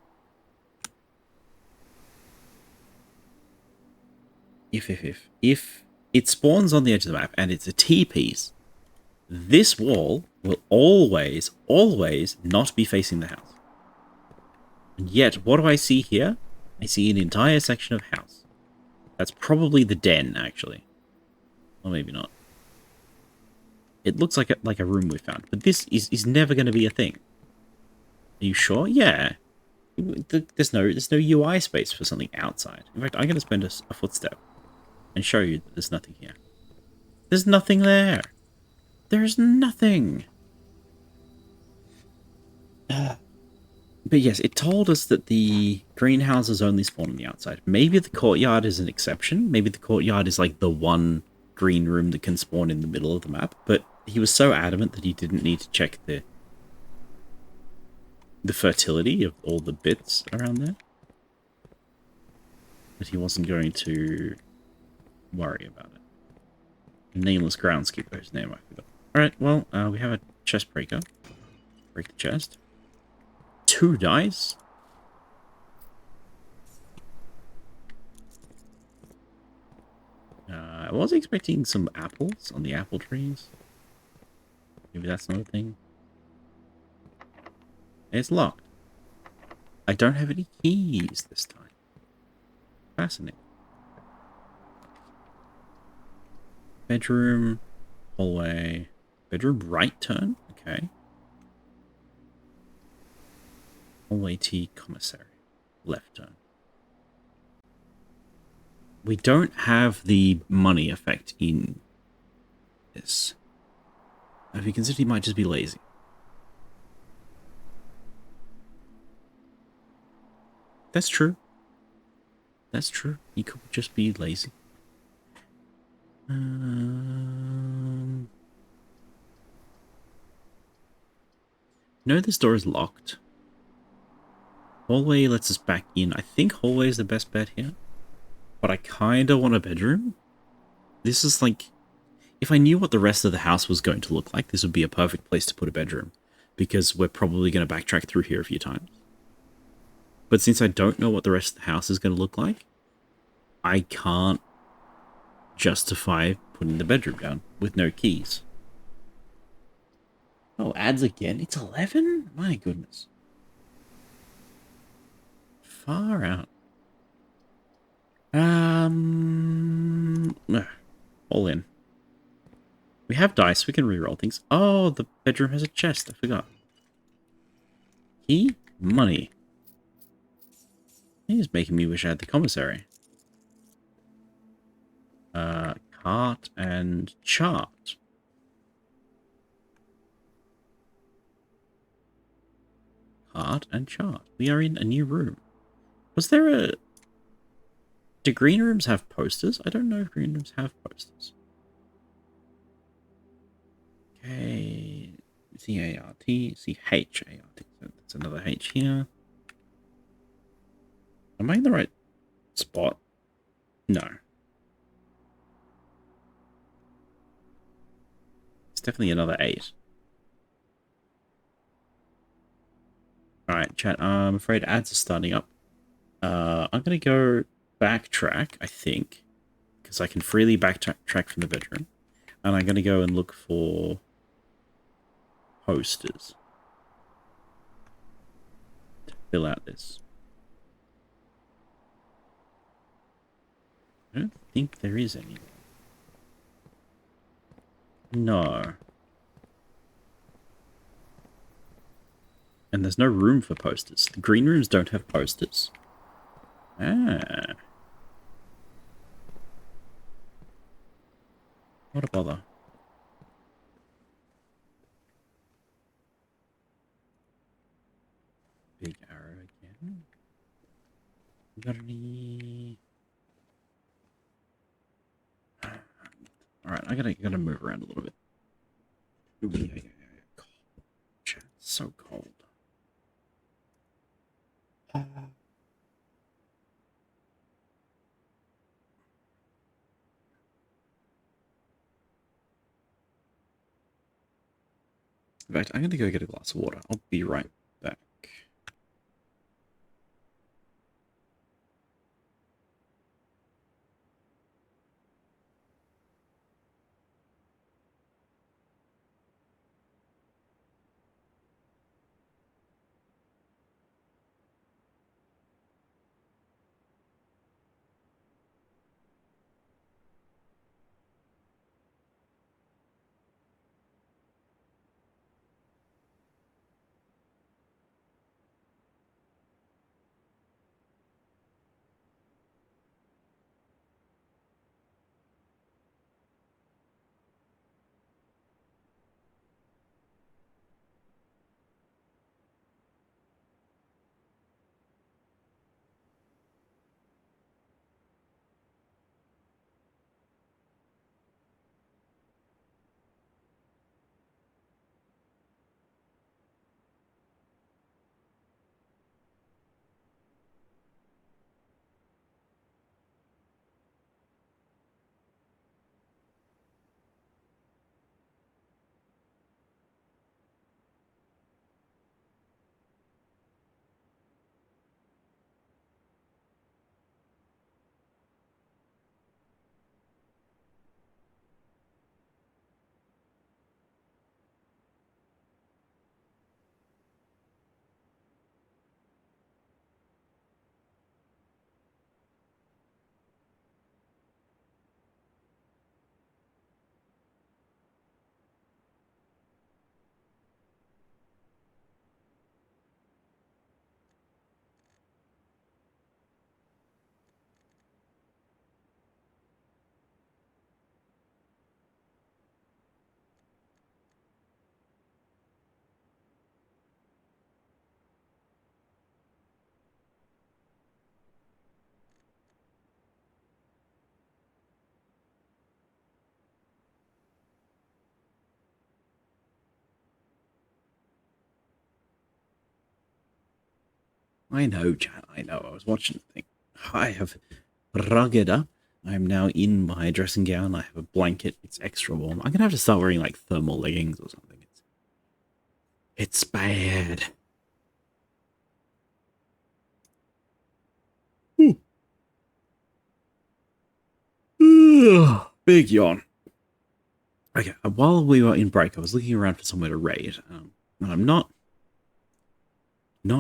[SPEAKER 1] it spawns on the edge of the map and it's a T-piece, this wall will always not be facing the house. And yet, what do I see here? I see an entire section of house. That's probably the den, actually. Or maybe not. It looks like a room we found, but this is never going to be a thing. Are you sure? Yeah. There's no UI space for something outside. In fact, I'm going to spend a footstep and show you that there's nothing here. There's nothing there. There's nothing. But yes, it told us that the greenhouses only spawn on the outside. Maybe the courtyard is an exception. Maybe the courtyard is like the one green room that can spawn in the middle of the map. But he was so adamant that he didn't need to check the fertility of all the bits around there, that he wasn't going to worry about it. Nameless groundskeeper, whose name I forgot. Alright, well, we have a chest breaker. Break the chest. 2 dice. I was expecting some apples on the apple trees. Maybe that's not a thing. It's locked. I don't have any keys this time. Fascinating. Bedroom, hallway, bedroom right turn. Okay. Hallway T commissary. Left turn. We don't have the money effect in this. Have you considered he might just be lazy? That's true. That's true. He could just be lazy. No, this door is locked. Hallway lets us back in. I think hallway is the best bet here. But I kind of want a bedroom. This is like... If I knew what the rest of the house was going to look like, this would be a perfect place to put a bedroom. Because we're probably going to backtrack through here a few times. But since I don't know what the rest of the house is going to look like, I can't justify putting the bedroom down with no keys. Oh, ads again? It's 11? My goodness. Far out. All in. We have dice. We can reroll things. Oh, the bedroom has a chest. I forgot. Key? Money. He's making me wish I had the commissary. Cart and chart. Cart and chart. We are in a new room. Was there a... Do green rooms have posters? I don't know if green rooms have posters. Okay. C-A-R-T. C-H-A-R-T. So that's another H here. Am I in the right spot? No. It's definitely another 8. Alright, chat. I'm afraid ads are starting up. I'm going to go backtrack, I think. Because I can freely backtrack from the bedroom. And I'm going to go and look for posters to fill out this. I don't think there is any. No. And there's no room for posters. The green rooms don't have posters. Ah. What a bother. Big arrow again. You got any... Alright, I gotta move around a little bit. Ooh, yeah. Cold. Chat, so cold. In fact, I'm gonna go get a glass of water. I'll be right back. I know, chat. I know. I was watching the thing. I have rugged up. I'm now in my dressing gown. I have a blanket. It's extra warm. I'm gonna have to start wearing like thermal leggings or something. It's bad. Big yawn. Okay, while we were in break, I was looking around for somewhere to raid, and I'm not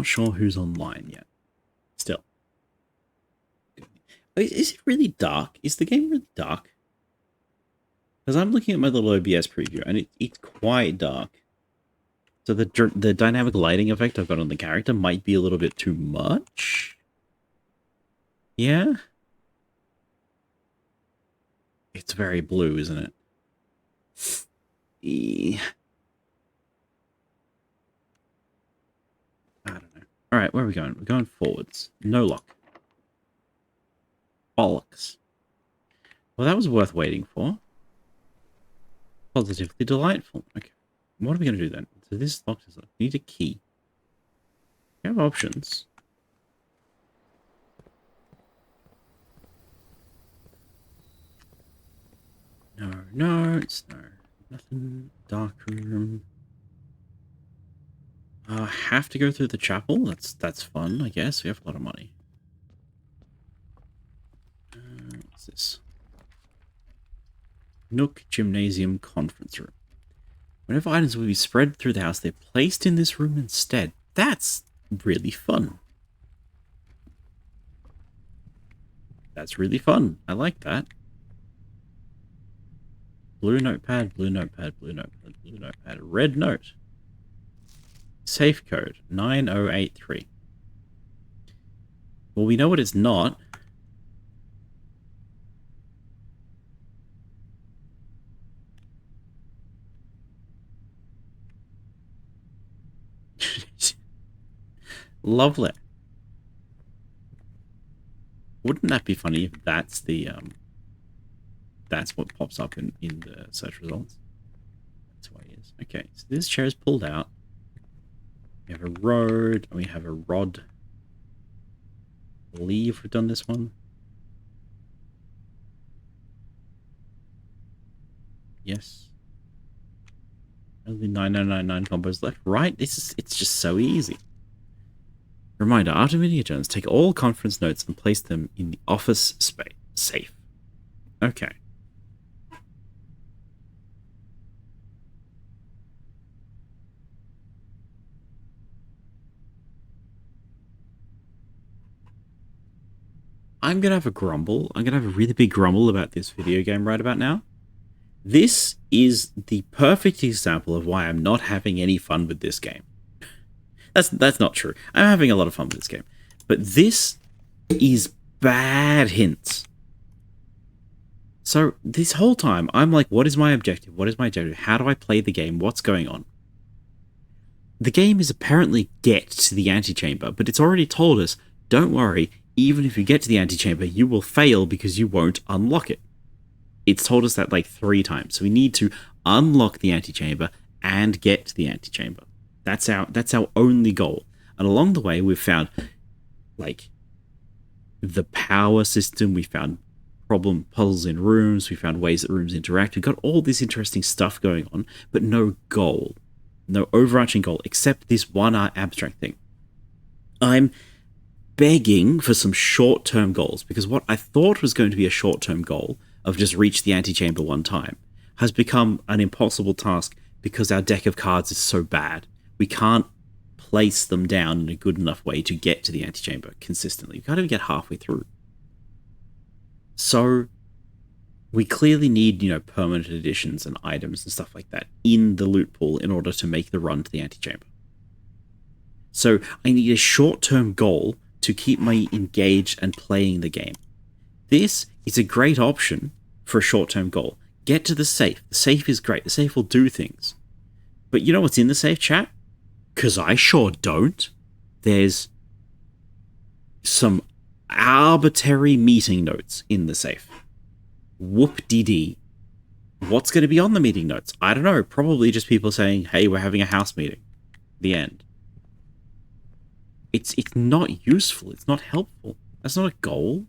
[SPEAKER 1] sure who's online yet. Still, is it really dark? Is the game really dark? Because I'm looking at my little OBS preview, and it's quite dark. So the dynamic lighting effect I've got on the character might be a little bit too much. Yeah, it's very blue, isn't it? I don't know. All right, where are we going? We're going forwards. No lock. Bollocks. Well, that was worth waiting for. Positively delightful. Okay. What are we going to do then? So this locked is left. We need a key. We have options. No notes. No. Nothing. Dark room. Have to go through the chapel. That's fun, I guess. We have a lot of money. What's this? Nook Gymnasium Conference Room. Whenever items will be spread through the house, they're placed in this room instead. That's really fun. That's really fun. I like that. Blue notepad, blue notepad, blue notepad, blue notepad. Red note. Safe code 9083. Well, we know what it's not. Lovely. Wouldn't that be funny if that's the that's what pops up in the search results? That's what it is. Okay, so this chair is pulled out. We have a road, and we have a rod. I believe we've done this one. Yes. Only 9099 combos left. Right? It's just so easy. Reminder, after video turns, take all conference notes and place them in the office space safe. Okay. I'm going to have a grumble. I'm going to have a really big grumble about this video game right about now. This is the perfect example of why I'm not having any fun with this game. That's not true. I'm having a lot of fun with this game. But this is bad hints. So this whole time, I'm like, what is my objective? What is my objective? How do I play the game? What's going on? The game is apparently get to the antechamber, but it's already told us, don't worry, even if you get to the antechamber, you will fail because you won't unlock it. It's told us that like 3 times. So we need to unlock the antechamber and get to the antechamber. That's our only goal. And along the way, we've found like the power system. We found problem puzzles in rooms. We found ways that rooms interact. We've got all this interesting stuff going on, but no goal, no overarching goal, except this one abstract thing. I'm begging for some short-term goals, because what I thought was going to be a short-term goal of just reach the antechamber one time has become an impossible task because our deck of cards is so bad. We can't place them down in a good enough way to get to the antechamber consistently. You can't even get halfway through. So we clearly need, permanent additions and items and stuff like that in the loot pool in order to make the run to the antechamber. So I need a short-term goal to keep me engaged and playing the game. This is a great option for a short-term goal. Get to the safe. The safe is great. The safe will do things. But you know what's in the safe, chat? Because I sure don't. There's some arbitrary meeting notes in the safe. Whoop-de-dee. What's going to be on the meeting notes? I don't know. Probably just people saying, hey, we're having a house meeting. The end. It's not useful. It's not helpful. That's not a goal.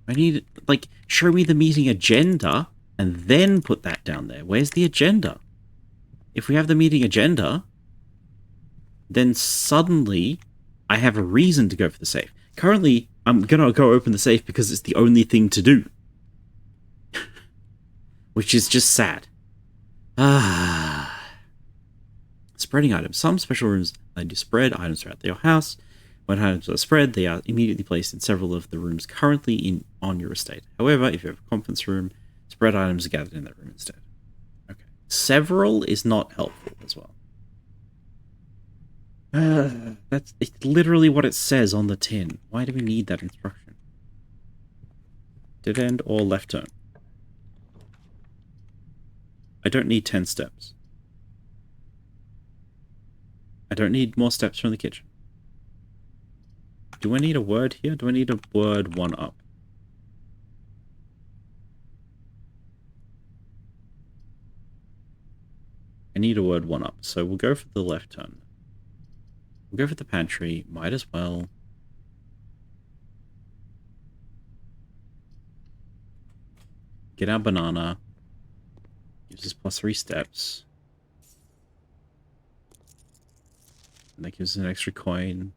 [SPEAKER 1] I need, like, show me the meeting agenda and then put that down there. Where's the agenda? If we have the meeting agenda, then suddenly I have a reason to go for the safe. Currently, I'm gonna go open the safe because it's the only thing to do. Which is just sad. Spreading items. Some special rooms let you spread items throughout your house. When items are spread, they are immediately placed in several of the rooms currently on your estate. However, if you have a conference room, spread items are gathered in that room instead. Okay. Several is not helpful as well. That's literally what it says on the tin. Why do we need that instruction? Dead end or left turn? I don't need 10 steps. I don't need more steps from the kitchen. Do I need a word here? Do I need a word 1 up? I need a word 1 up, so we'll go for the left turn. We'll go for the pantry. Might as well. Get our banana. Gives us +3 steps. And that gives us an extra coin.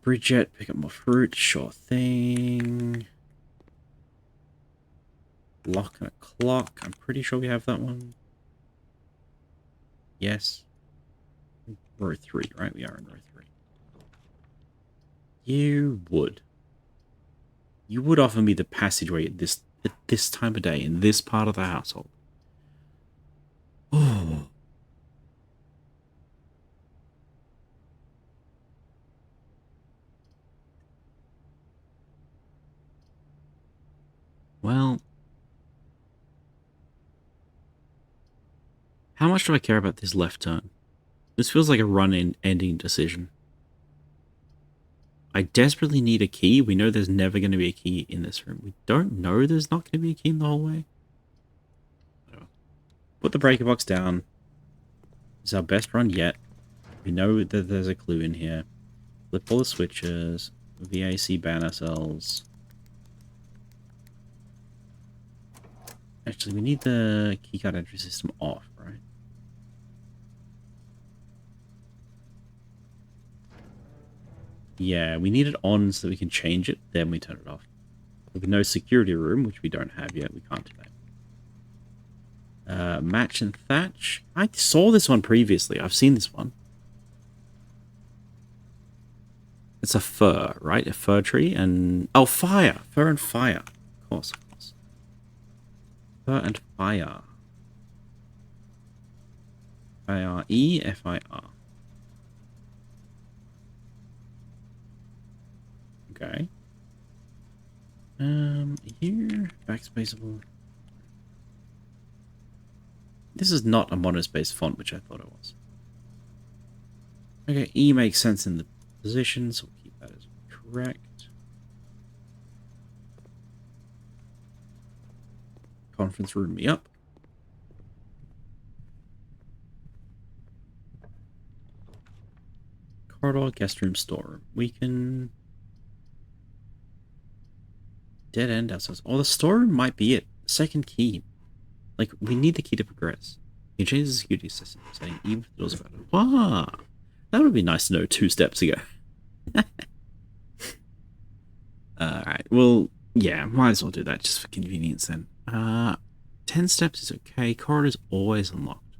[SPEAKER 1] Bridget, pick up more fruit. Sure thing. Lock and a clock. I'm pretty sure we have that one. Yes. Row 3, right? We are in row 3. You would. You would offer me the passageway at this time of day, in this part of the household. Oh. Well, how much do I care about this left turn? This feels like a run-ending decision. I desperately need a key. We know there's never going to be a key in this room. We don't know there's not going to be a key in the hallway. Put the breaker box down. It's our best run yet. We know that there's a clue in here. Flip all the switches. VAC ban ourselves. Actually, we need the keycard entry system off, right? Yeah, we need it on so that we can change it, then we turn it off. With no security room, which we don't have yet, we can't do that. Match and thatch. I saw this one previously. I've seen this one. It's a fir, right? A fir tree and... Oh, fire! Fir and fire. Of course, of course. Fir and fire. F-I-R-E, F-I-R. Okay. Here, backspaceable. This is not a monospace font, which I thought it was. Okay, E makes sense in the position, so we'll keep that as correct. Conference room me up. Corridor, guest room, storeroom. We can... Dead end ourselves. Oh, the storeroom might be it. Second key. Like, we need the key to progress. You change the security system, saying even if the door's about it. Wow! That would be nice to know 2 steps ago. Alright, well, yeah, might as well do that just for convenience then. 10 steps is okay. Corridor's always unlocked.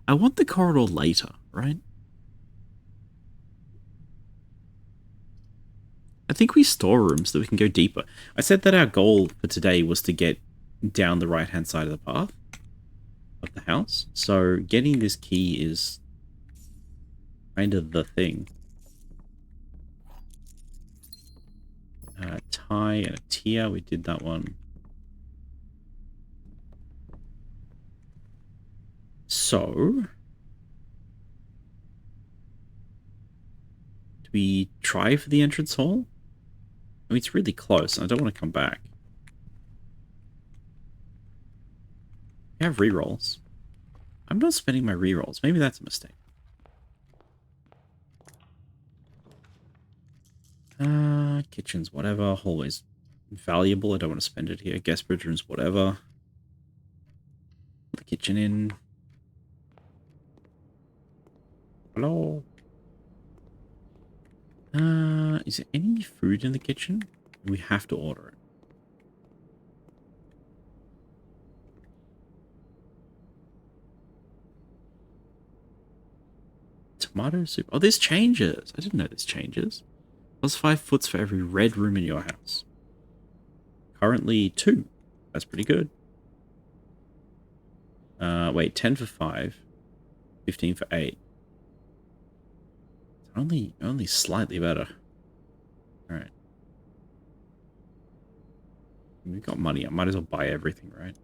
[SPEAKER 1] I want the corridor later, right? I think we store rooms so that we can go deeper. I said that our goal for today was to get down the right-hand side of the path of the house. So getting this key is kind of the thing. Tie and a tier. We did that one. So... do we try for the entrance hall? I mean, it's really close. I don't want to come back. We have rerolls. I'm not spending my rerolls. Maybe that's a mistake. Kitchens, whatever. Hallways, valuable. I don't want to spend it here. Guest bedrooms, whatever. Put the kitchen in. Hello. Is there any food in the kitchen? We have to order it. Tomato soup. Oh, this changes. I didn't know this changes. Plus 5 foots for every red room in your house. Currently 2. That's pretty good. Wait, 10 for 5. 15 for 8. It's only slightly better. Alright. We've got money. I might as well buy everything, right?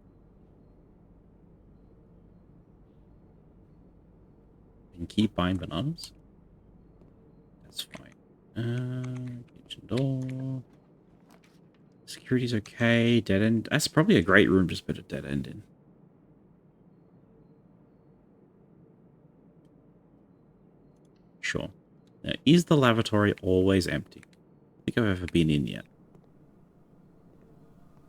[SPEAKER 1] I can keep buying bananas. That's fine. Kitchen door. Security's okay. Dead end. That's probably a great room, just put a dead end in. Sure. Now, is the lavatory always empty? I think I've ever been in yet.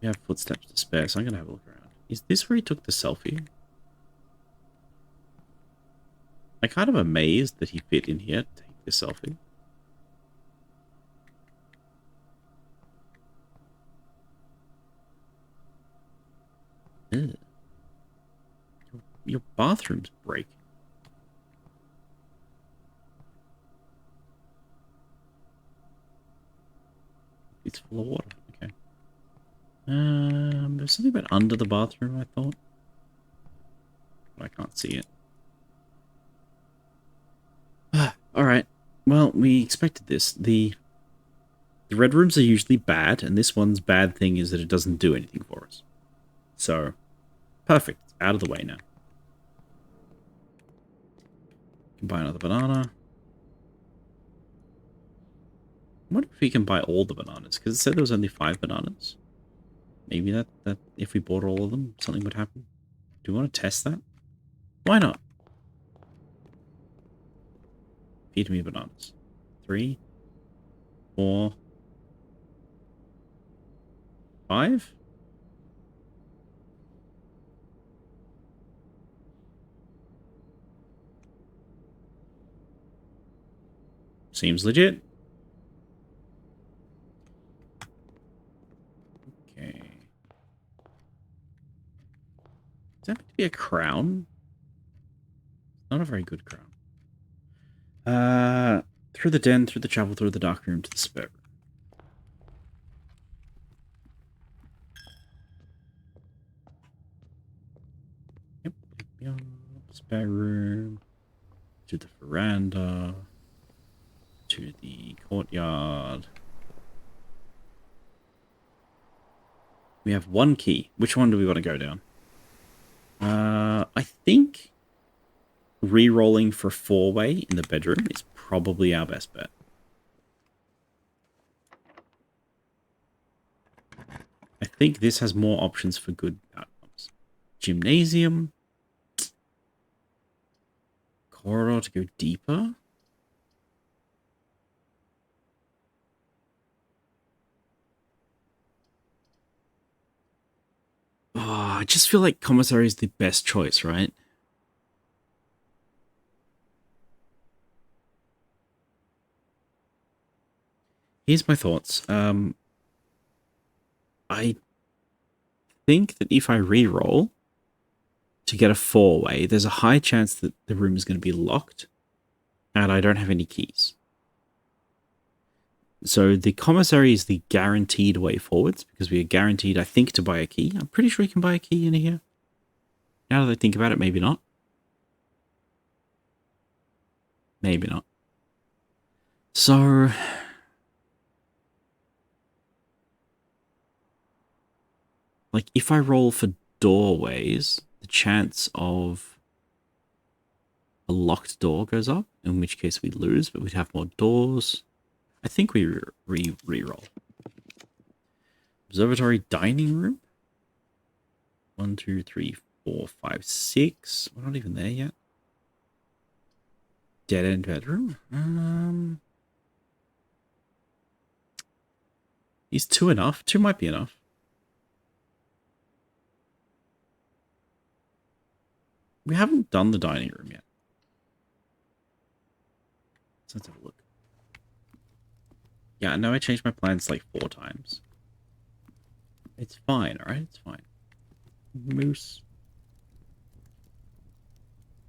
[SPEAKER 1] We have footsteps to spare, so I'm going to have a look around. Is this where he took the selfie? I'm kind of amazed that he fit in here to take the selfie. Ugh. Your bathroom's breaking. It's full of water. Okay. There's something about under the bathroom, I thought. But I can't see it. Alright. Well, we expected this. The red rooms are usually bad, and this one's bad thing is that it doesn't do anything for us. So, perfect. It's out of the way now. Can buy another banana. I wonder if we can buy all the bananas, because it said there was only 5 bananas. Maybe that if we bought all of them, something would happen. Do we want to test that? Why not? Feed me bananas. 3, 4, 5? Seems legit. Okay. Is that meant to be a crown? Not a very good crown. Through the den, through the chapel, through the dark room, to the spare room. Yep. Spare room. To the veranda. To the courtyard. We have 1 key. Which one do we want to go down? I think re-rolling for 4-way in the bedroom is probably our best bet. I think this has more options for good outcomes. Gymnasium. Corridor to go deeper. Oh, I just feel like commissary is the best choice, right? Here's my thoughts. I think that if I re-roll to get a 4-way, there's a high chance that the room is going to be locked, and I don't have any keys. So the commissary is the guaranteed way forwards, because we are guaranteed, I think, to buy a key. I'm pretty sure you can buy a key in here. Now that I think about it, maybe not. Maybe not. So... like, if I roll for doorways, the chance of a locked door goes up, in which case we lose, but we'd have more doors. I think we re-roll. Observatory dining room. 1, 2, 3, 4, 5, 6. We're not even there yet. Dead end bedroom. Is 2 enough? 2 might be enough. We haven't done the dining room yet. So let's have a look. Yeah, I know I changed my plans like 4 times. It's fine, alright? It's fine. Moose.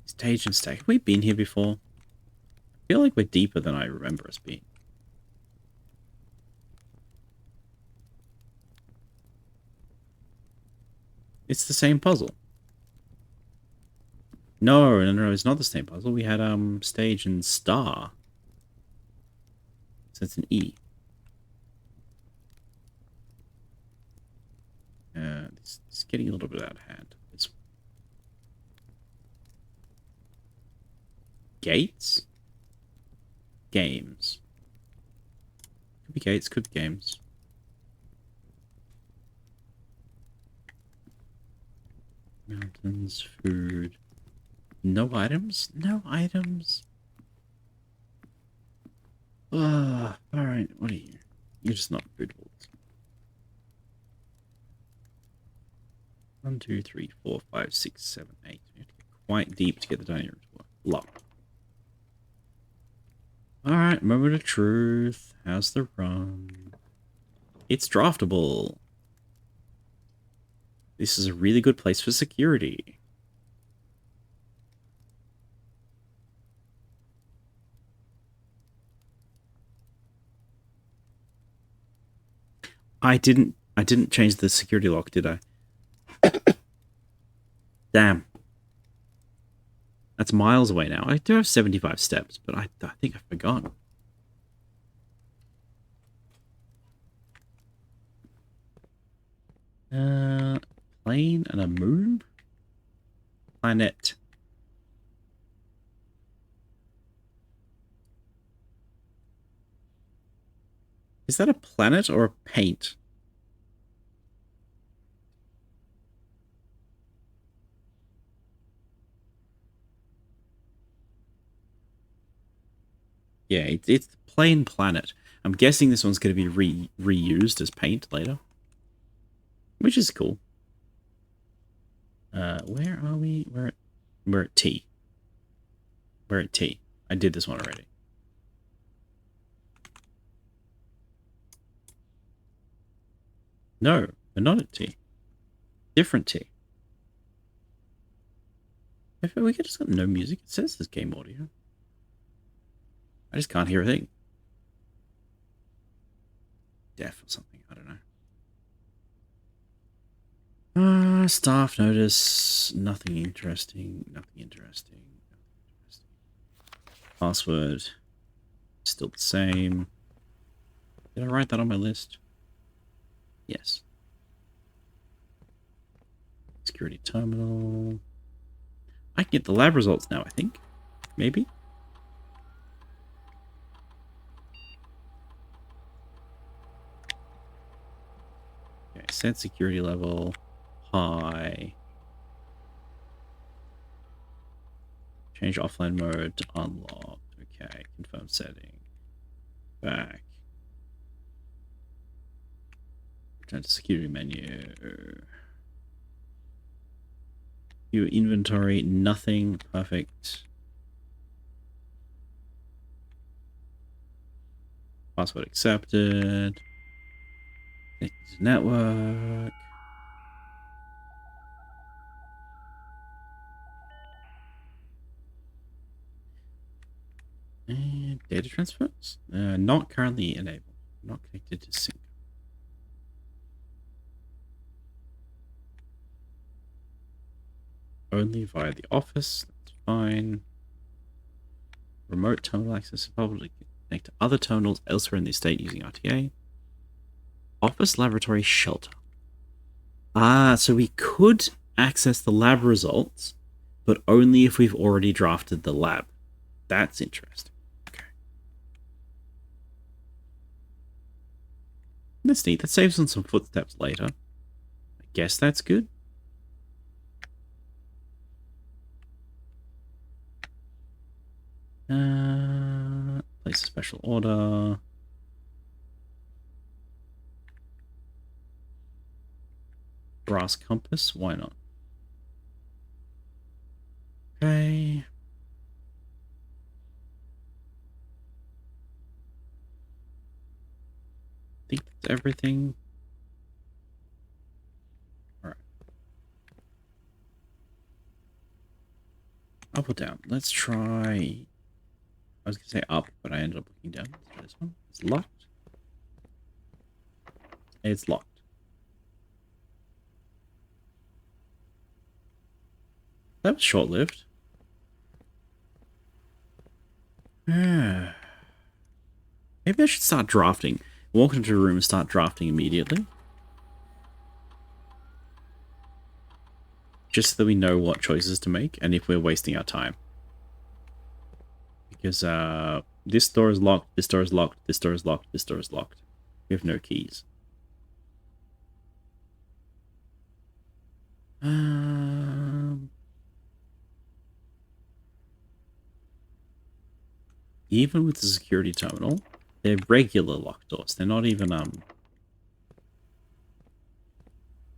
[SPEAKER 1] Stage and stack. Have we been here before? I feel like we're deeper than I remember us being. It's the same puzzle. No, it's not the same puzzle. We had stage and star. So it's an E. It's getting a little bit out of hand. It's gates? Games. Could be gates, could be games. Mountains, food. No items? No items? Alright, what are you? You're just not food balls. 1, 2, 3, 4, 5, 6, 7, 8. We have to get quite deep to get the dining room to work. Locked. Alright, moment of truth. How's the run? It's draftable. This is a really good place for security. I didn't change the security lock, did I? Damn. That's miles away now. I do have 75 steps, but I think I forgot. Plane and a moon? Planet. Is that a planet or a paint? Yeah, it's plain planet. I'm guessing this one's going to be reused as paint later. Which is cool. Where are we? We're at T. We're at T. I did this one already. No, we're not at T. Different T. If we just got no music, it says there's game audio. I just can't hear a thing. Deaf or something, I don't know. Staff notice, nothing interesting, nothing interesting, nothing interesting. Password, still the same. Did I write that on my list? Yes. Security terminal. I can get the lab results now, I think. Maybe? Okay, set security level. High. Change offline mode to unlocked. Okay, confirm setting. Back. Return to security menu. View inventory, nothing. Perfect. Password accepted. Connected to network. And data transfers? Not currently enabled. Not connected to sync. Only via the office. That's fine. Remote terminal access is probably connect to other terminals elsewhere in the estate using RTA. Office laboratory shelter. Ah, so we could access the lab results, but only if we've already drafted the lab. That's interesting. Okay. That's neat. That saves on some footsteps later. I guess that's good. Place a special order. mouse compass. Why not? Okay. I think that's everything. Alright. Up or down? Let's try... I was going to say up, but I ended up looking down. Let's try this one. It's locked. It's locked. That was short-lived. Maybe I should start drafting. Walk into a room and start drafting immediately. Just so that we know what choices to make and if we're wasting our time. Because this door is locked, this door is locked, this door is locked, this door is locked. We have no keys. Even with the security terminal, they're regular locked doors. They're not even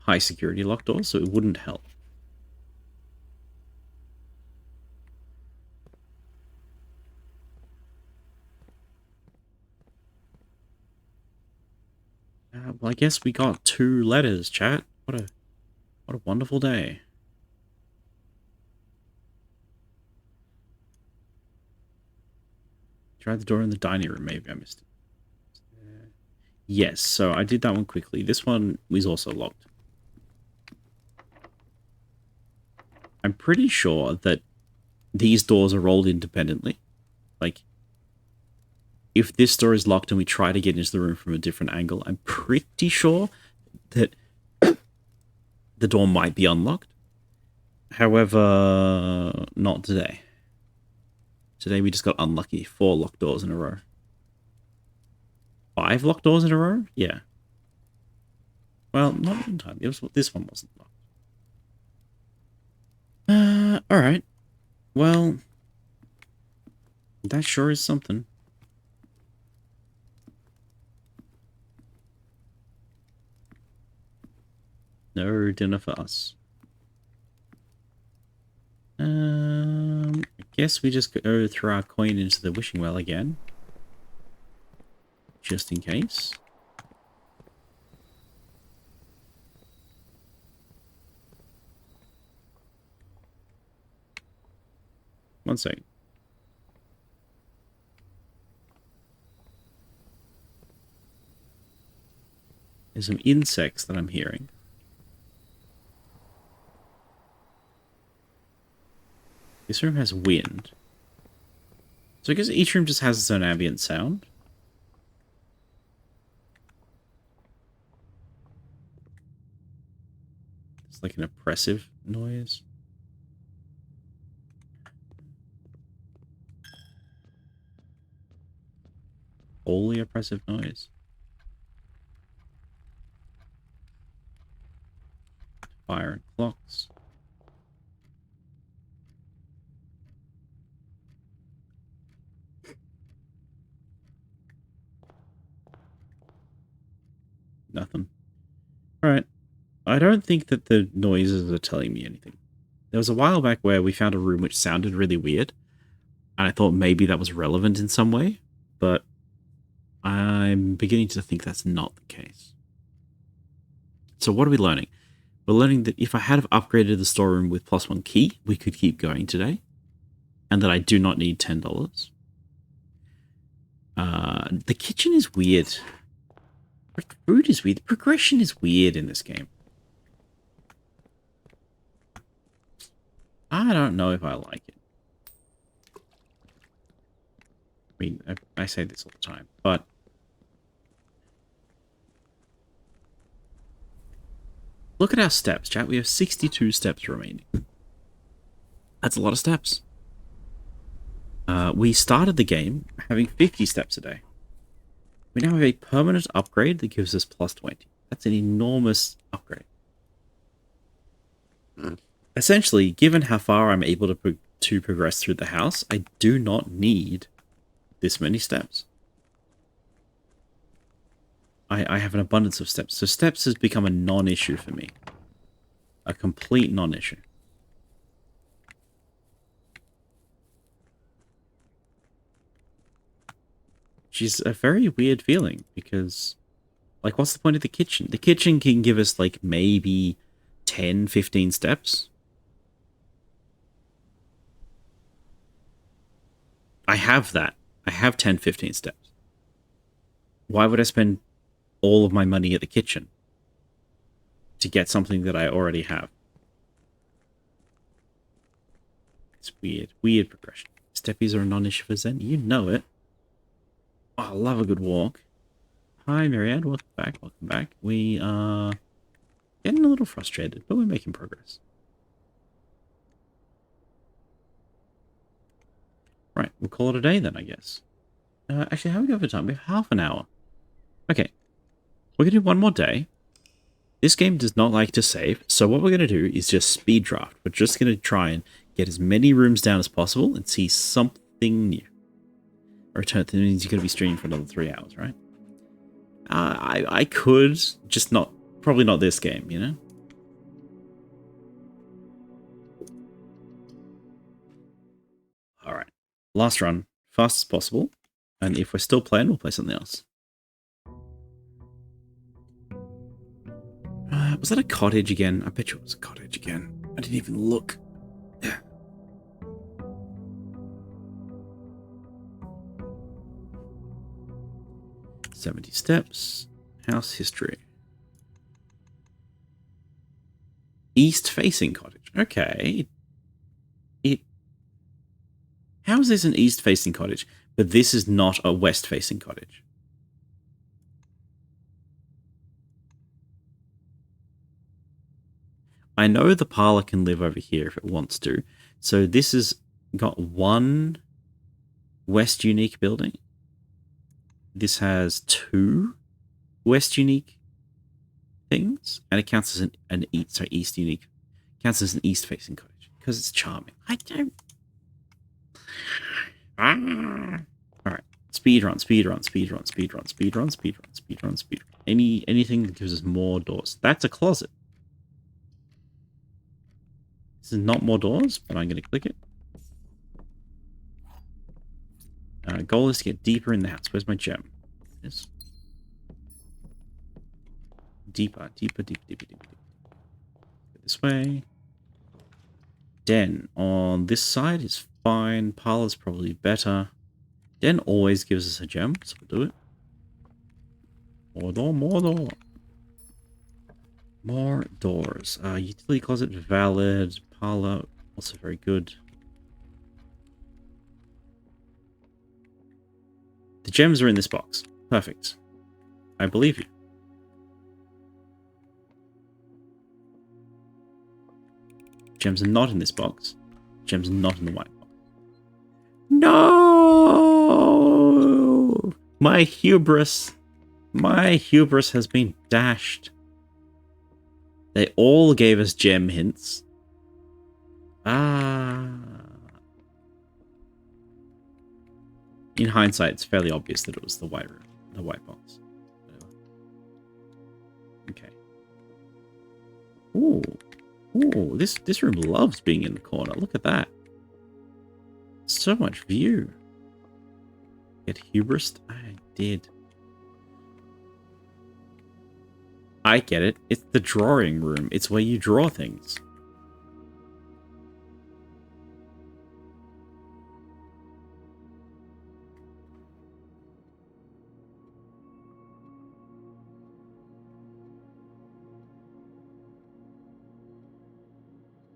[SPEAKER 1] high security locked doors, so it wouldn't help. Well, I guess we got 2 letters, chat. What a wonderful day. Try the door in the dining room. Maybe I missed it. Yes, so I did that one quickly. This one was also locked. I'm pretty sure that these doors are rolled independently. Like, if this door is locked and we try to get into the room from a different angle, I'm pretty sure that the door might be unlocked. However, not today. Today we just got unlucky. 4 locked doors in a row. 5 locked doors in a row? Yeah. Well, not entirely. This one wasn't locked. Alright. Well, that sure is something. No dinner for us. I guess we just go throw our coin into the wishing well again. Just in case. One second. There's some insects that I'm hearing. This room has wind. So I guess each room just has its own ambient sound. It's like an oppressive noise. Wholly oppressive noise. Fire and clocks. Nothing. Alright. I don't think that the noises are telling me anything. There was a while back where we found a room which sounded really weird, and I thought maybe that was relevant in some way, but I'm beginning to think that's not the case. So what are we learning? We're learning that if I had upgraded the storeroom with +1 key, we could keep going today, and that I do not need $10. The kitchen is weird. The food is weird. The progression is weird in this game. I don't know if I like it. I mean, I say this all the time, but look at our steps, chat. We have 62 steps remaining. That's a lot of steps. We started the game having 50 steps a day. We now have a permanent upgrade that gives us +20. That's an enormous upgrade. Essentially, given how far I'm able to progress through the house, I do not need this many steps. I have an abundance of steps. So steps has become a non-issue for me. A complete non-issue. Which is a very weird feeling, because, like, what's the point of the kitchen? The kitchen can give us, like, maybe 10, 15 steps. I have that. I have 10, 15 steps. Why would I spend all of my money at the kitchen to get something that I already have? It's weird. Weird progression. Steppies are a non-issue for Zen. You know it. Oh, I love a good walk. Hi, Marianne. Welcome back. Welcome back. We are getting a little frustrated, but we're making progress. Right, we'll call it a day then, I guess. Actually, how are we going for time? We have half an hour. Okay, we're going to do one more day. This game does not like to save, so what we're going to do is just speed draft. We're just going to try and get as many rooms down as possible and see something new. Return, that means you're going to be streaming for another 3 hours, right? I could, just not, probably not this game, you know? Alright, last run, fast as possible, and if we're still playing, we'll play something else. Was that a cottage again? I bet you it was a cottage again. I didn't even look. 70 steps. House history. East-facing cottage. Okay. How is this an east-facing cottage, but this is not a west-facing cottage? I know the parlor can live over here if it wants to. So this has got one west unique building. This has 2 west unique things, and it counts as an east unique. Counts as an east facing cottage because it's charming. I don't. All right, speed run. Anything that gives us more doors. That's a closet. This is not more doors, but I'm going to click it. Goal is to get deeper in the house. Where's my gem? This. Deeper. This way. Den on this side is fine. Parlor's probably better. Den always gives us a gem, so we'll do it. More door. More doors. Utility closet, valid. Parlor, also very good. The gems are in this box. Perfect. I believe you. Gems are not in this box. Gems are not in the white box. No! My hubris has been dashed. They all gave us gem hints. In hindsight, it's fairly obvious that it was the white room, the white box. Okay. Ooh, this room loves being in the corner. Look at that. So much view. Get hubris? I did. I get it. It's the drawing room. It's where you draw things.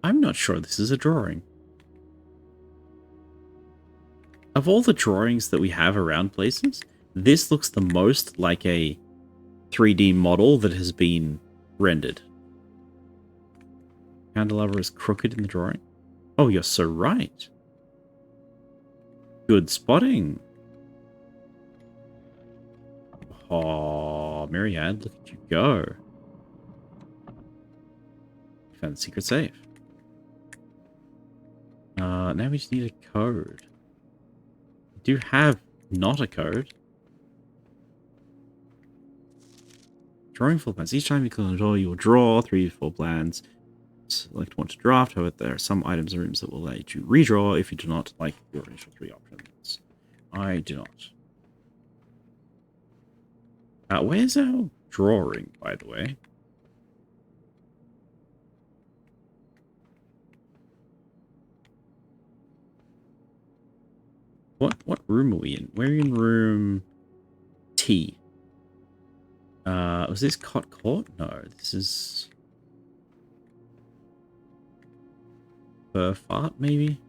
[SPEAKER 1] I'm not sure this is a drawing. Of all the drawings that we have around places, this looks the most like a 3D model that has been rendered. Candelabra is crooked in the drawing. Oh, you're so right. Good spotting. Oh, Myriad, look at you go. You found the secret safe. Now we just need a code. We do have not a code. Drawing 4 plans. Each time you click on a door, you will draw 3 to 4 plans. Select one to draft. However, there are some items and rooms that will allow you to redraw if you do not like your initial 3 options. I do not. Where's our drawing, by the way? What room are we in? We're in room T. Was this Cot Court? No, this is Fart, maybe?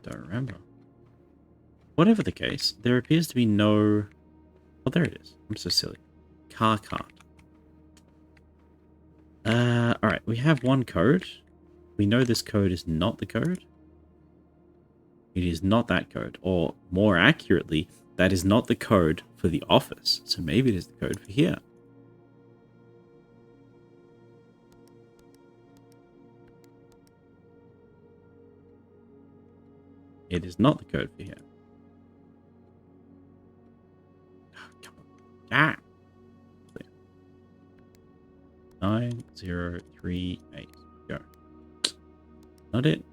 [SPEAKER 1] Don't remember. Whatever the case, there appears to be no... Oh, there it is. I'm so silly. Car cart. Alright, we have one code. We know this code is not the code. It is not that code. Or, more accurately, that is not the code for the office. So maybe it is the code for here. It is not the code for here. Oh, come on. Ah! 9038. Go. Not it.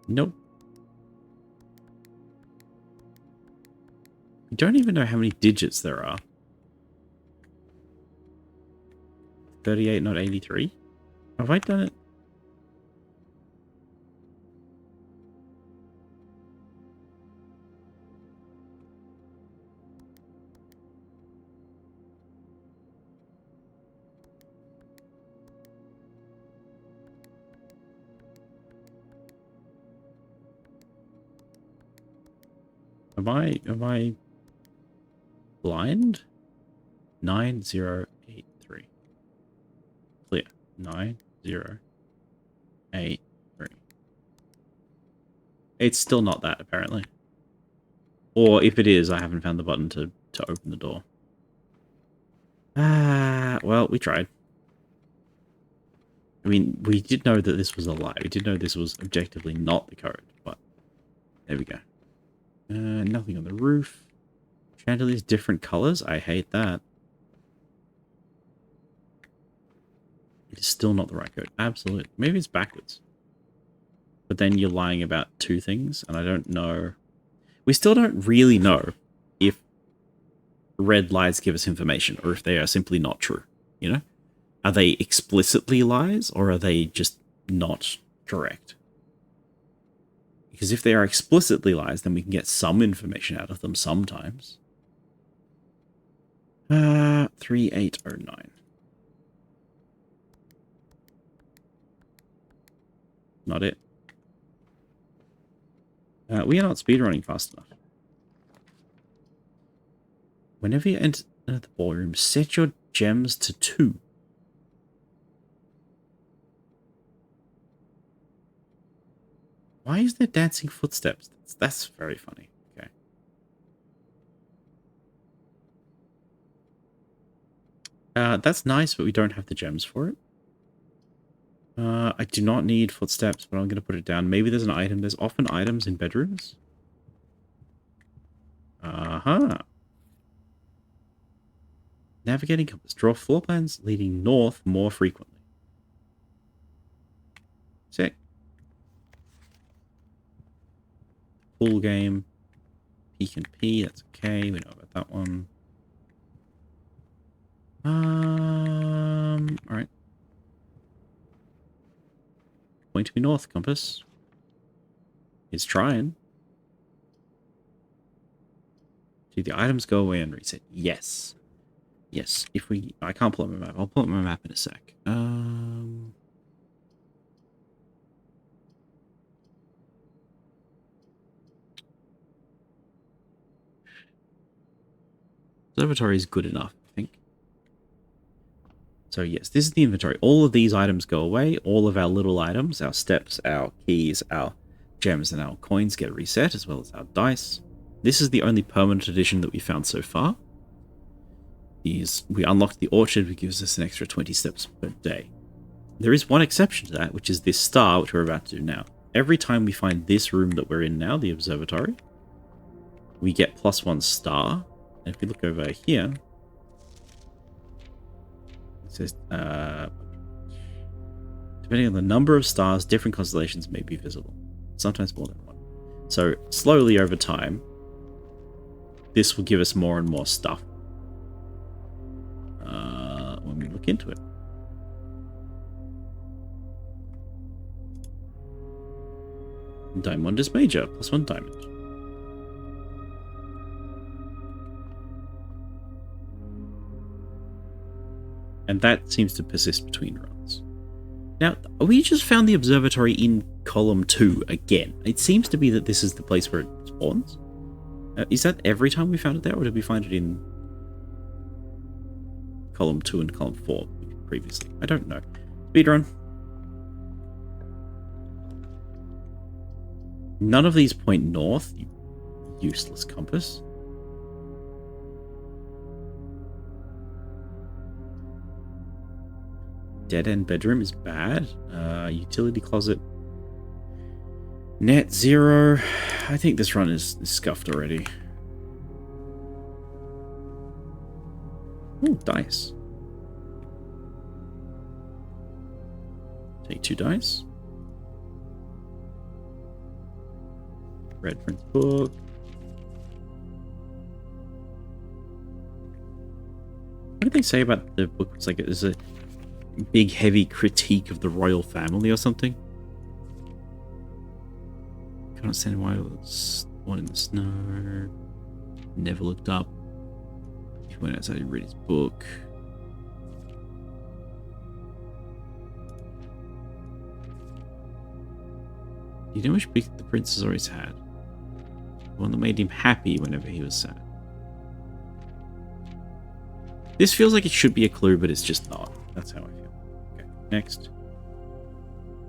[SPEAKER 1] Nope. We don't even know how many digits there are. 38, not 83? Have I done it? Am I blind? 9083. Clear. 9083. It's still not that, apparently. Or if it is, I haven't found the button to open the door. Well, we tried. I mean, we did know that this was a lie. We did know this was objectively not the code, but there we go. Nothing on the roof. Chandeliers, different colors. I hate that. It is still not the right code. Absolutely. Maybe it's backwards. But then you're lying about 2 things, and I don't know. We still don't really know if red lies give us information, or if they are simply not true. You know? Are they explicitly lies, or are they just not correct? Because if they are explicitly lies, then we can get some information out of them sometimes. 3809. Not it. We are not speedrunning fast enough. Whenever you enter the ballroom, set your gems to 2. Why is there dancing footsteps? That's very funny. Okay. That's nice, but we don't have the gems for it. I do not need footsteps, but I'm going to put it down. Maybe there's an item. There's often items in bedrooms. Navigating compass. Draw floor plans leading north more frequently. Sick. Pool game. Peek and pee. That's okay. We know about that one. Alright. Point to me north, compass. It's trying. Do the items go away and reset? Yes. Yes. If we... I can't pull up my map. I'll pull up my map in a sec. Observatory is good enough, I think. So yes, this is the inventory. All of these items go away. All of our little items, our steps, our keys, our gems, and our coins get reset, as well as our dice. This is the only permanent addition that we found so far. We unlocked the orchard, which gives us an extra 20 steps per day. There is one exception to that, which is this star, which we're about to do now. Every time we find this room that we're in now, the observatory, we get +1 star. And if we look over here, it says, depending on the number of stars, different constellations may be visible. Sometimes more than one. So slowly over time, this will give us more and more stuff when we look into it. Diamondus Major, +1 diamond. And that seems to persist between runs. Now, we just found the observatory in column 2 again. It seems to be that this is the place where it spawns. Is that every time we found it there, or did we find it in column 2 and column 4 previously? I don't know. Speedrun. None of these point north, you useless compass. Dead end bedroom is bad. Utility closet. Net 0. I think this run is scuffed already. Ooh, dice. Take 2 dice. Red Prince book. What did they say about the book? It's like it is a big, heavy critique of the royal family or something. Can't understand why it was one in the snow. Never looked up. He went outside to read his book. Do you know which book the prince has always had? The one that made him happy whenever he was sad. This feels like it should be a clue, but it's just not. That's how I feel. Okay, next.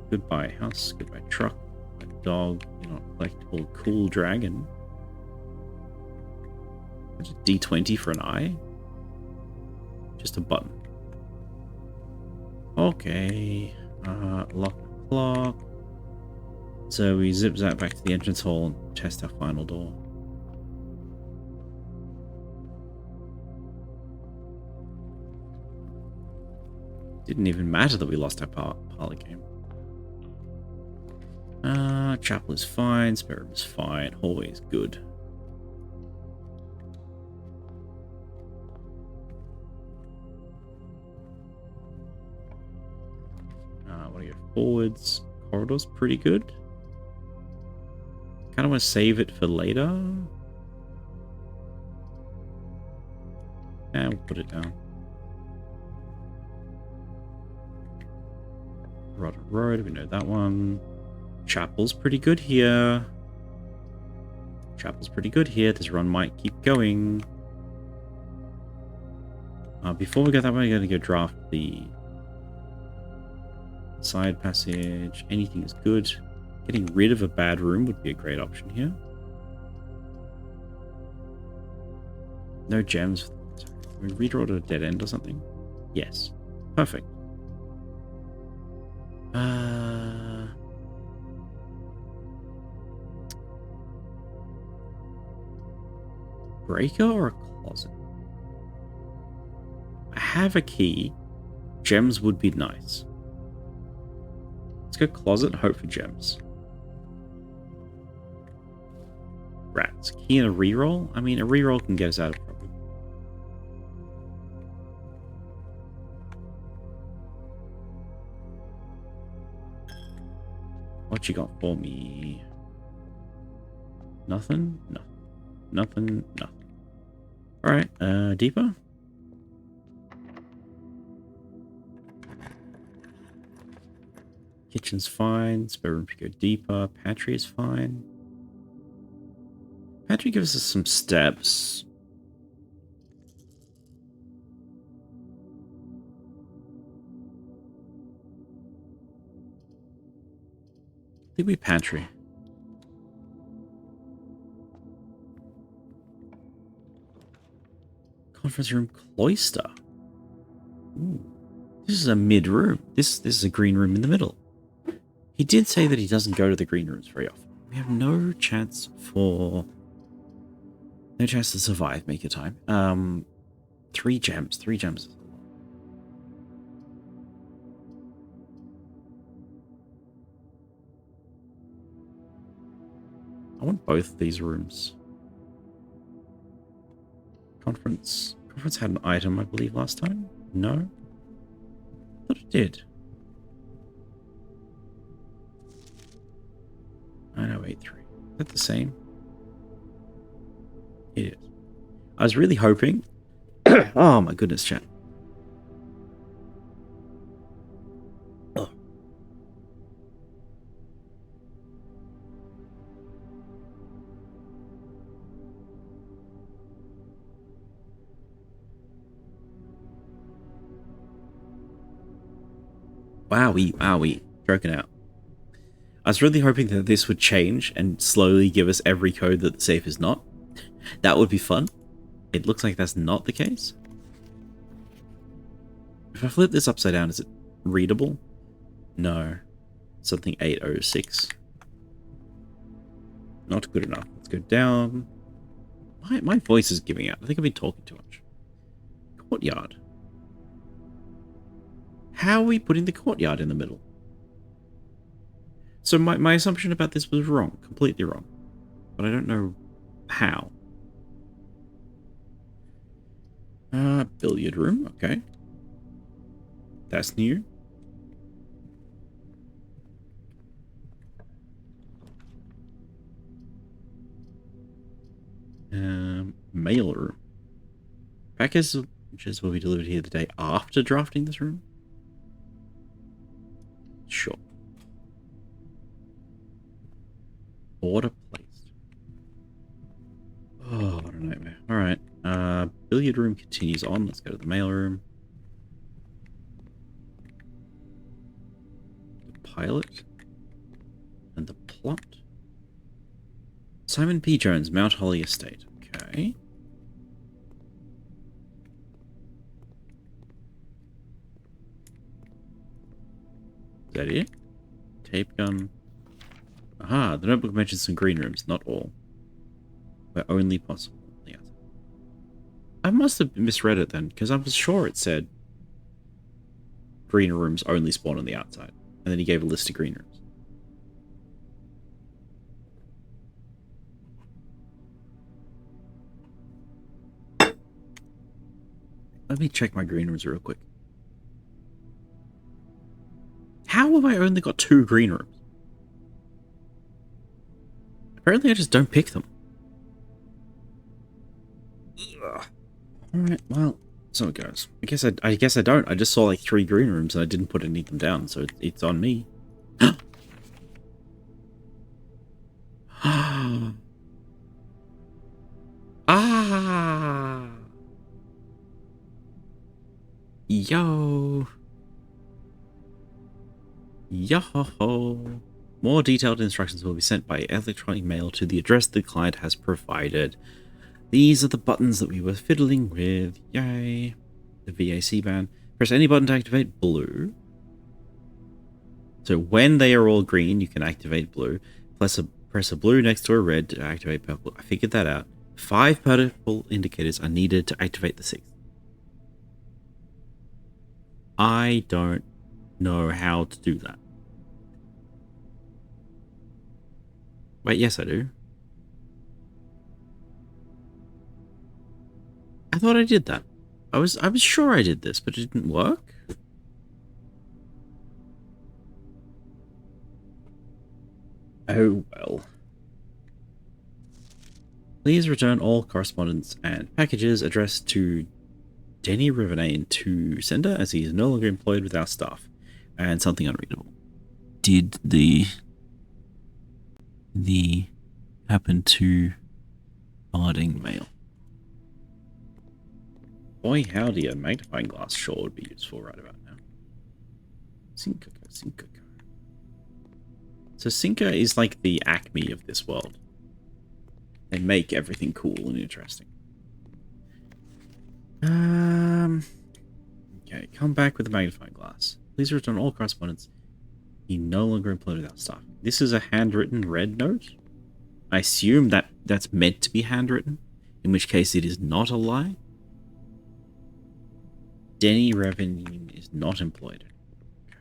[SPEAKER 1] Goodbye house, goodbye truck, goodbye dog, you're not collectible, cool dragon. That's a D20 for an eye? Just a button. Okay. Lock the clock. So we zip that back to the entrance hall and test our final door. Didn't even matter that we lost our parlor game. Chapel is fine, spare room is fine, hallway is good. Want to go forwards? Corridor's pretty good. Kind of want to save it for later. And we'll put it down. Rodder Road, we know that one. Chapel's pretty good here. Chapel's pretty good here. This run might keep going. Before we go that way, I'm going to go draft the side passage. Anything is good. Getting rid of a bad room would be a great option here. No gems. We redraw to a dead end or something? Yes. Perfect. Breaker or a closet? I have a key. Gems would be nice. Let's go closet, hope for gems. Rats. Key and a reroll? I mean, a reroll can get us out of trouble. What you got for me? Nothing? Nothing. Nothing? Nothing. Alright, deeper? Kitchen's fine. Spare room to go deeper. Pantry is fine. Pantry gives us some steps. I think we pantry. Conference room cloister. Ooh. This is a mid room. This is a green room in the middle. He did say that he doesn't go to the green rooms very often. We have no chance for No chance to survive. Make your time. 3 gems. 3 gems. I want both of these rooms. Conference. Conference had an item, I believe, last time. No? I thought it did. 9083. Is that the same? It is. I was really hoping. Oh my goodness, chat. Oh. Wowie. Broken out. I was really hoping that this would change and slowly give us every code that the safe is not. That would be fun. It looks like that's not the case. If I flip this upside down, is it readable? No. Something 806. Not good enough. Let's go down. My voice is giving out. I think I've been talking too much. Courtyard. How are we putting the courtyard in the middle? So my assumption about this was wrong. Completely wrong. But I don't know how. Billiard room. Okay. That's new. Mail room. Packages will be delivered here the day after drafting this room? Sure. Order placed. Oh, what a nightmare. Alright. Billiard room continues on. Let's go to the mail room. The pilot. And the plot. Simon P. Jones, Mount Holly Estate. Okay. Is that it? Tape gun. Aha, the notebook mentions some green rooms, not all. Where only possible. Yeah. I must have misread it then, because I was sure it said green rooms only spawn on the outside. And then he gave a list of green rooms. Let me check my green rooms real quick. How have I only got 2 green rooms? Apparently I just don't pick them. Alright, well, so it goes. I guess I don't. I just saw like 3 green rooms and I didn't put any of them down, so it's on me. Ah! Yo! Yo-ho-ho! More detailed instructions will be sent by electronic mail to the address the client has provided. These are the buttons that we were fiddling with. Yay! The VAC band. Press any button to activate blue. So when they are all green, you can activate blue. Press a blue next to a red to activate purple. I figured that out. 5 purple indicators are needed to activate the 6th. I don't know how to do that. Wait, yes I do. I thought I did that. I was sure I did this, but it didn't work. Oh well. Please return all correspondence and packages addressed to Denny Rivernane to sender, as he is no longer employed with our staff. And something unreadable. Did the happen to Harding mail? Boy howdy, a magnifying glass sure would be useful right about now. Syncoco. So Synca is like the Acme of this world. They make everything cool and interesting. Okay, come back with a magnifying glass. Please return all correspondence. He no longer employed with our staff. This is a handwritten red note. I assume that that's meant to be handwritten. in which case it is not a lie. Denny Revenue is not employed. Okay.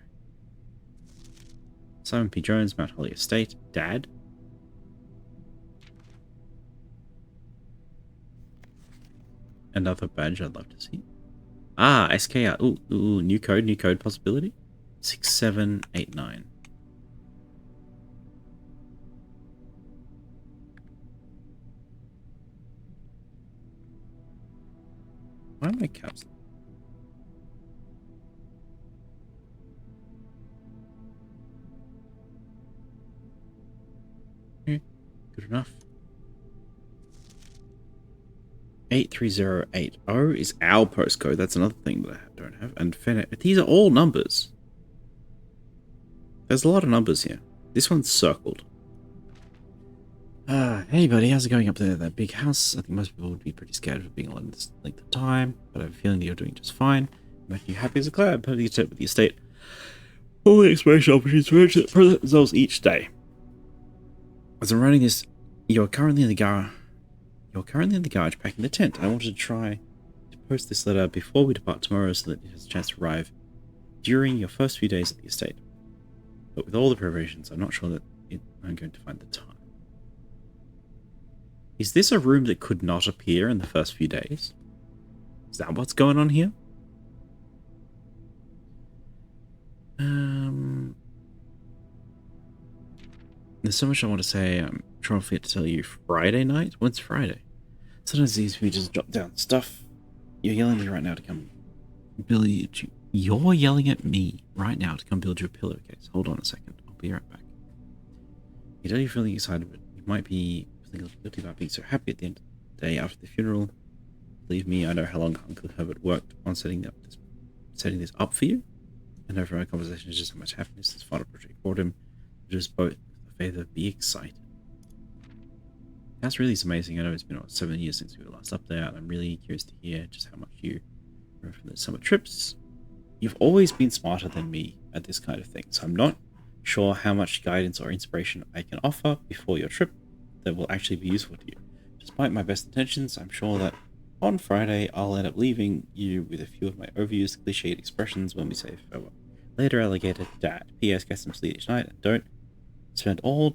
[SPEAKER 1] Simon P. Jones, Mount Holly Estate, Dad. Another badge I'd love to see. Ah, SKR. Ooh, new code possibility. 6789. Why am I caps? Good enough. 83080 is our postcode. That's another thing that I don't have. And these are all numbers. There's a lot of numbers here. This one's circled. Hey buddy, how's it going up there? That big house? I think most people would be pretty scared of being alone this length of time, but I have a feeling that you're doing just fine. I'm making you happy as a cloud. Perfectly set with the estate. All the exploration opportunities present themselves each day. As I'm writing this, you're currently in the garage packing the tent. I wanted to try to post this letter before we depart tomorrow so that it has a chance to arrive during your first few days at the estate. But with all the preparations, I'm not sure that I'm going to find the time. Is this a room that could not appear in the first few days? Is that what's going on here? There's so much I want to say. I'm trying to forget to tell you. Friday night? When's Friday? Sometimes it's easy for me to just jot down stuff. You're yelling at me right now to come build you. You're yelling at me right now to come build you a pillowcase. Hold on a second. I'll be right back. You know you're feeling excited, but you might be feeling a little guilty about being so happy at the end of the day after the funeral. Believe me, I know how long Uncle Herbert worked on setting this up for you. I know from our conversations just how much happiness this final project brought him. Just both favor be excited. That's really amazing. I know it's been 7 years since we were last up there, and I'm really curious to hear just how much you remember from the summer trips. You've always been smarter than me at this kind of thing, so I'm not sure how much guidance or inspiration I can offer before your trip that will actually be useful to you. Despite my best intentions, I'm sure that on Friday I'll end up leaving you with a few of my overused cliched expressions when we say farewell. Later, alligator, Dad. P.S. Get some sleep each night and don't spend all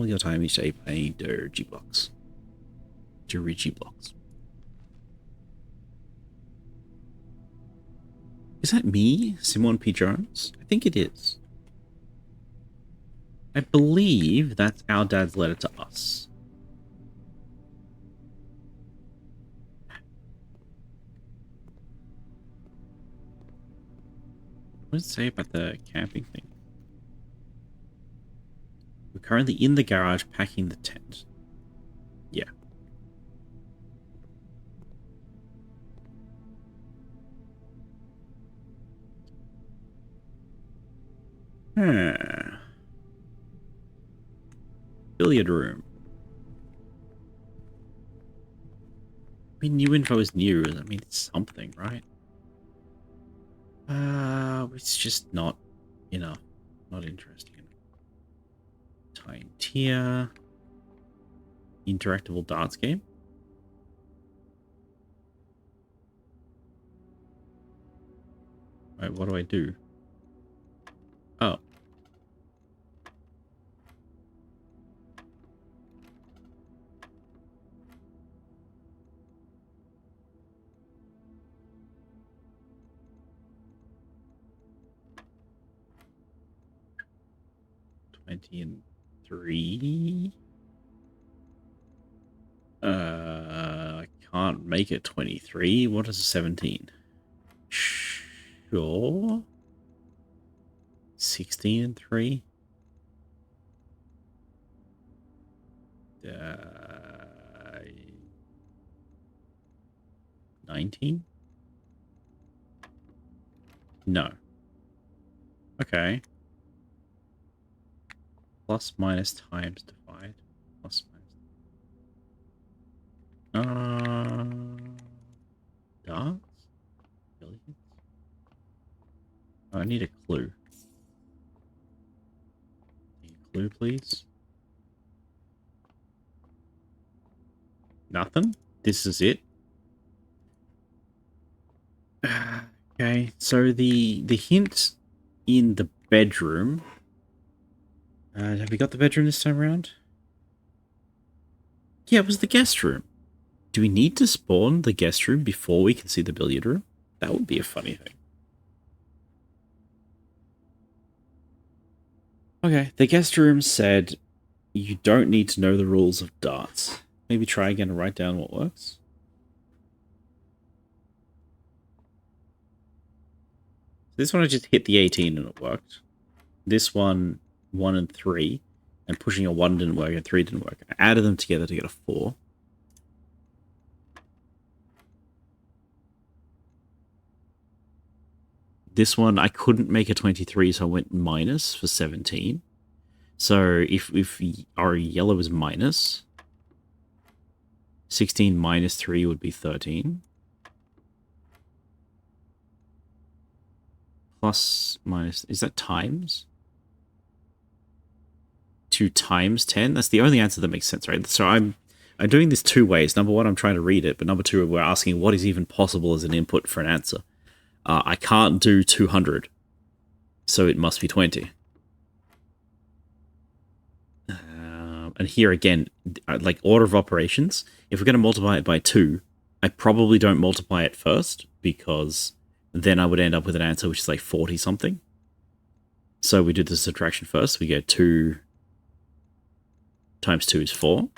[SPEAKER 1] your time each day playing dirgy blocks. Is that me, Simon P. Jones? I think it is. I believe that's our dad's letter to us. What does it say about the camping thing? We're currently in the garage packing the tent. Yeah. Billiard room. I mean, new info is new. I mean, it's something, right? It's just not enough. Not interesting enough. Time tier. Interactable darts game. Wait, what do I do? Oh. And 3. I can't make it 23. What is a 17? Sure. 16 and 3. 19? No. Okay. Plus minus times divide. Plus minus. Darts? Billions? Oh, I need a clue. Need a clue, please. Nothing? This is it. Okay, so the hint in the bedroom. Have we got the bedroom this time around? Yeah, it was the guest room. Do we need to spawn the guest room before we can see the billiard room? That would be a funny thing. Okay, the guest room said you don't need to know the rules of darts. Maybe try again and write down what works. This one I just hit the 18 and it worked. This one, 1 and 3, and pushing a 1 didn't work and 3 didn't work. I added them together to get a 4. This one, I couldn't make a 23, so I went minus for 17. So if our yellow is minus, 16 minus 3 would be 13. Plus, minus, is that times? 2 times 10? That's the only answer that makes sense, right? So I'm doing this 2 ways. Number 1, I'm trying to read it, but number 2, we're asking what is even possible as an input for an answer. I can't do 200, so it must be 20. And here again, like order of operations, if we're going to multiply it by 2, I probably don't multiply it first, because then I would end up with an answer which is like 40 something. So we do the subtraction first. We get 2 times 2 is 4.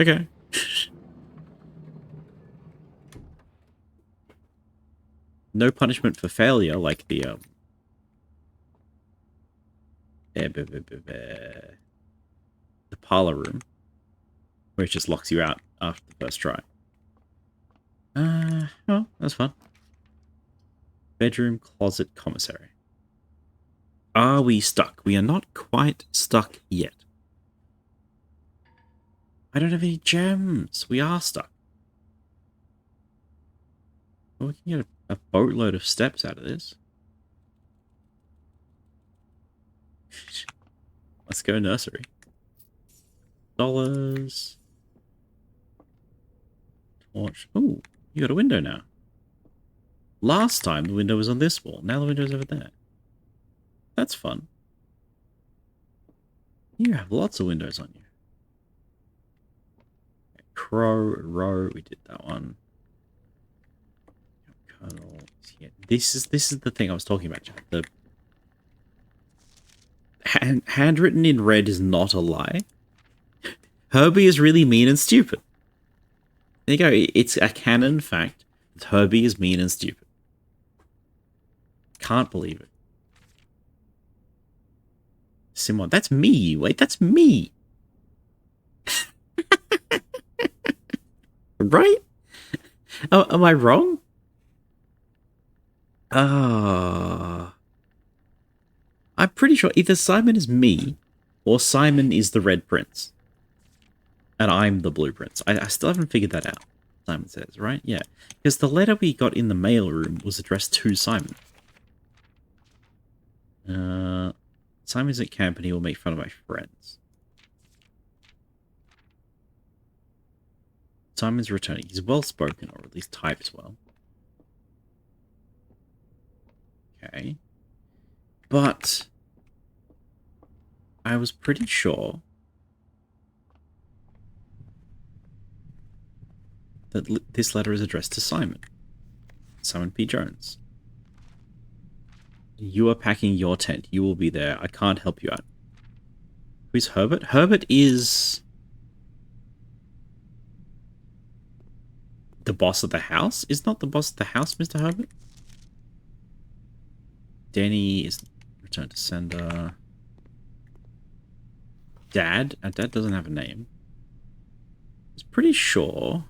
[SPEAKER 1] Okay. No punishment for failure, like the parlor room, where it just locks you out after the first try. Oh, that's fun. Bedroom, closet, commissary. Are we stuck? We are not quite stuck yet. I don't have any gems. We are stuck. Well, we can get a boatload of steps out of this. Let's go nursery. Dollars. Torch. Oh, you got a window now. Last time the window was on this wall. Now the window's over there. That's fun. You have lots of windows on you. Row. We did that one. This is the thing I was talking about, Jack. The handwritten in red is not a lie. Herbie is really mean and stupid. There you go. It's a canon fact that Herbie is mean and stupid. Can't believe it. Simon, that's me. Wait, that's me. Right? Oh, am I wrong? I'm pretty sure either Simon is me or Simon is the Red Prince. And I'm the Blue Prince. I still haven't figured that out, Simon says, right? Yeah. Because the letter we got in the mail room was addressed to Simon. Simon's at camp and he will make fun of my friends. Simon's returning. He's well-spoken, or at least types well. Okay. But I was pretty sure that this letter is addressed to Simon. Simon P. Jones. You are packing your tent. You will be there. I can't help you out. Who's Herbert? Herbert is the boss of the house? Is not the boss of the house, Mr. Herbert? Danny is return to sender. Dad? Dad doesn't have a name. It's pretty sure.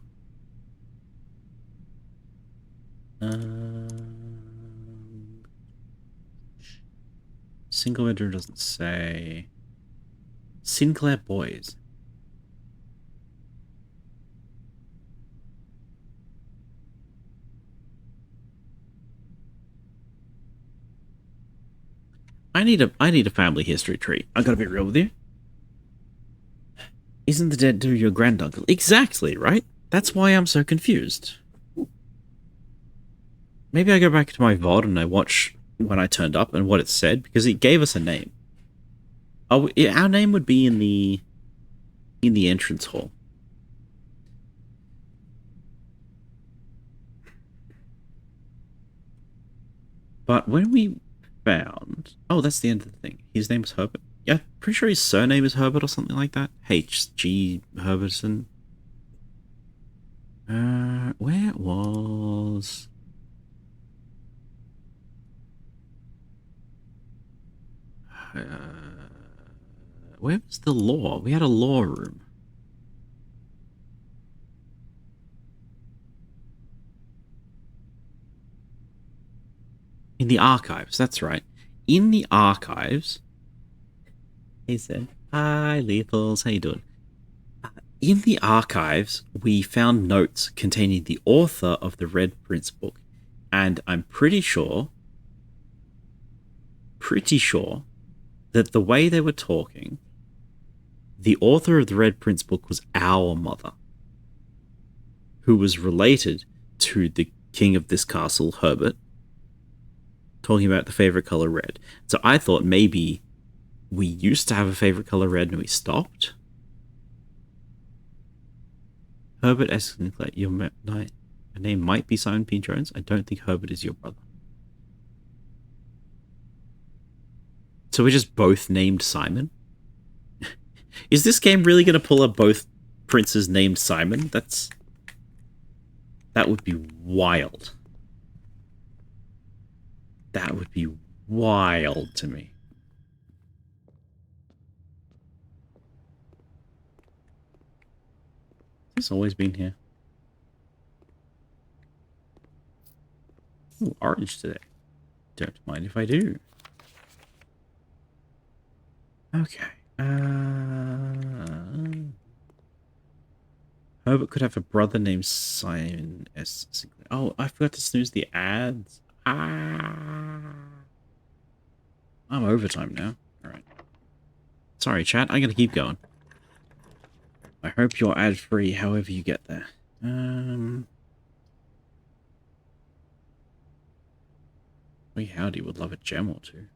[SPEAKER 1] Single bedroom doesn't say. Sinclair Boys. I need a family history tree. I gotta be real with you. Isn't the dead dude your granduncle? Exactly, right? That's why I'm so confused. Maybe I go back to my VOD and I watch when I turned up and what it said, because it gave us a name. Oh, our name would be in the entrance hall. But when we found... Oh, that's the end of the thing. His name is Herbert. Yeah, pretty sure his surname is Herbert or something like that. H.G. Herbertson. Where was... where was the law? We had a law room. In the archives, that's right. In the archives... He said, "Hi, Lethals, how you doing?" In the archives, we found notes containing the author of the Red Prince book, and I'm pretty sure that the way they were talking, the author of the Red Prince book was our mother, who was related to the king of this castle, Herbert, talking about the favorite color red. So I thought maybe we used to have a favorite color red and we stopped. Herbert S. Your name might be Simon P. Jones. I don't think Herbert is your brother. So we're just both named Simon? Is this game really going to pull up both princes named Simon? That would be wild. That would be wild to me. Has this always been here? Ooh, orange today. Don't mind if I do. Okay. Herbert could have a brother named Simon S. Oh, I forgot to snooze the ads. I'm overtime now. Alright. Sorry, chat. I'm gonna keep going. I hope you're ad-free however you get there. We howdy would love a gem or two.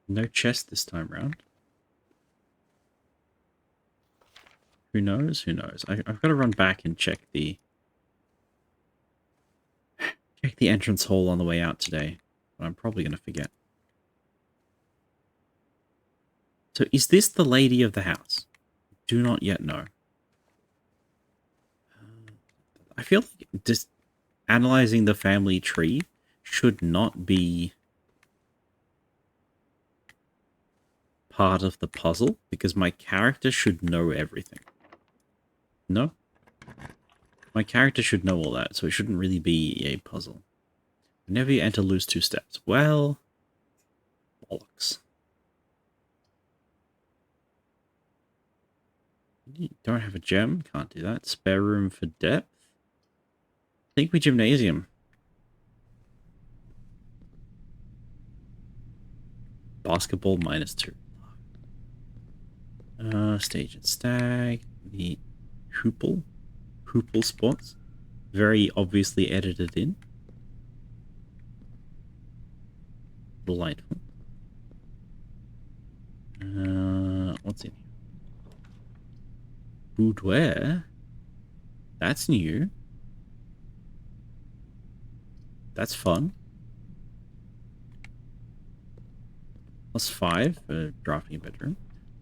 [SPEAKER 1] No chest this time round. Who knows? Who knows? I've got to run back and check the entrance hall on the way out today. But I'm probably going to forget. So is this the lady of the house? Do not yet know. I feel like just analyzing the family tree should not be part of the puzzle, because my character should know everything. No? My character should know all that, so it shouldn't really be a puzzle. Whenever you enter, lose 2 steps. Well, bollocks. You don't have a gem? Can't do that. Spare room for depth? Think we gymnasium. Basketball -2. Stage and stag. The hoople spots. Very obviously edited in. Delightful. What's in here? Boudoir? That's new. That's fun. +5 for drafting a bedroom.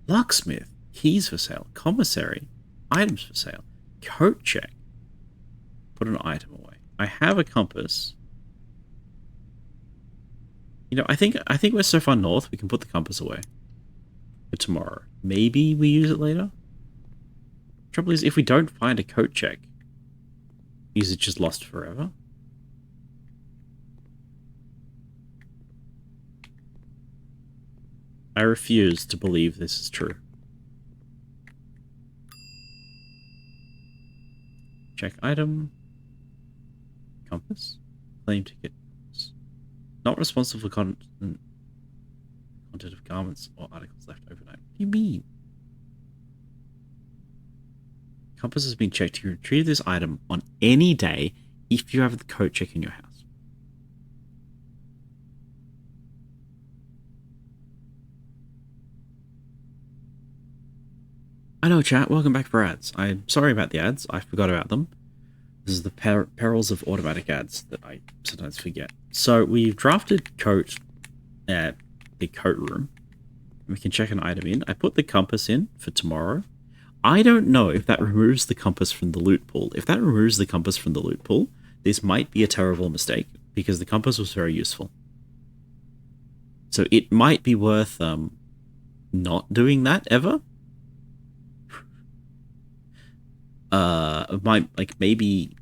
[SPEAKER 1] Locksmith. Keys for sale. Commissary. Items for sale. Coat check. Put an item away. I have a compass. You know, I think we're so far north we can put the compass away for tomorrow. Maybe we use it later. Trouble is, if we don't find a coat check, is it just lost forever? I refuse to believe this is true. Check item. Compass. Claim ticket. Not responsible for content of garments or articles left overnight. What do you mean? Compass has been checked. You retrieve this item on any day if you have the code check in your house. I know, chat. Welcome back for ads. I'm sorry about the ads. I forgot about them. This is the perils of automatic ads that I sometimes forget. So we've drafted coat at the coat room. We can check an item in. I put the compass in for tomorrow. I don't know if that removes the compass from the loot pool. If that removes the compass from the loot pool, this might be a terrible mistake because the compass was very useful. So it might be worth not doing that ever. Maybe,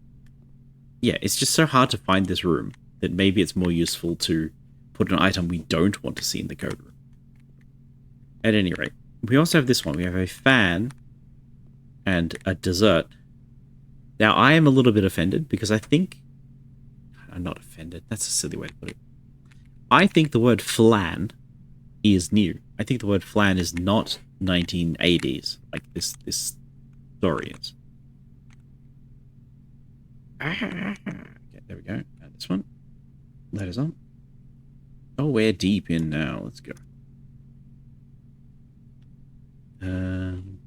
[SPEAKER 1] yeah, it's just so hard to find this room that maybe it's more useful to put an item we don't want to see in the code room. At any rate, we also have this one. We have a fan and a dessert. Now, I am a little bit offended because I think... I'm not offended. That's a silly way to put it. I think the word flan is new. I think the word flan is not 1980s, like this story is. Okay, there we go. And this one. That is on. Oh, we're deep in now. Let's go. 1,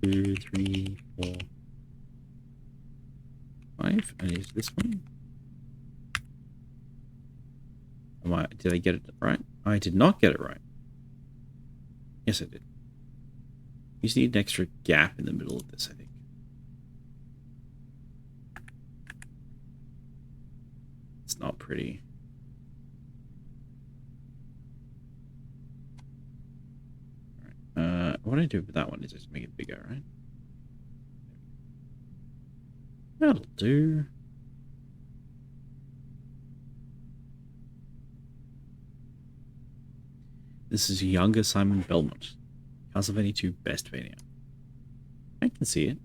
[SPEAKER 1] 2, 3, 4, 5. And is this one? Did I get it right? I did not get it right. Yes, I did. You just need an extra gap in the middle of this, I think. It's not pretty. What I do with that one is just make it bigger, right? That'll do. This is younger Simon Belmont. Castlevania 2 Bestvania. I can see it.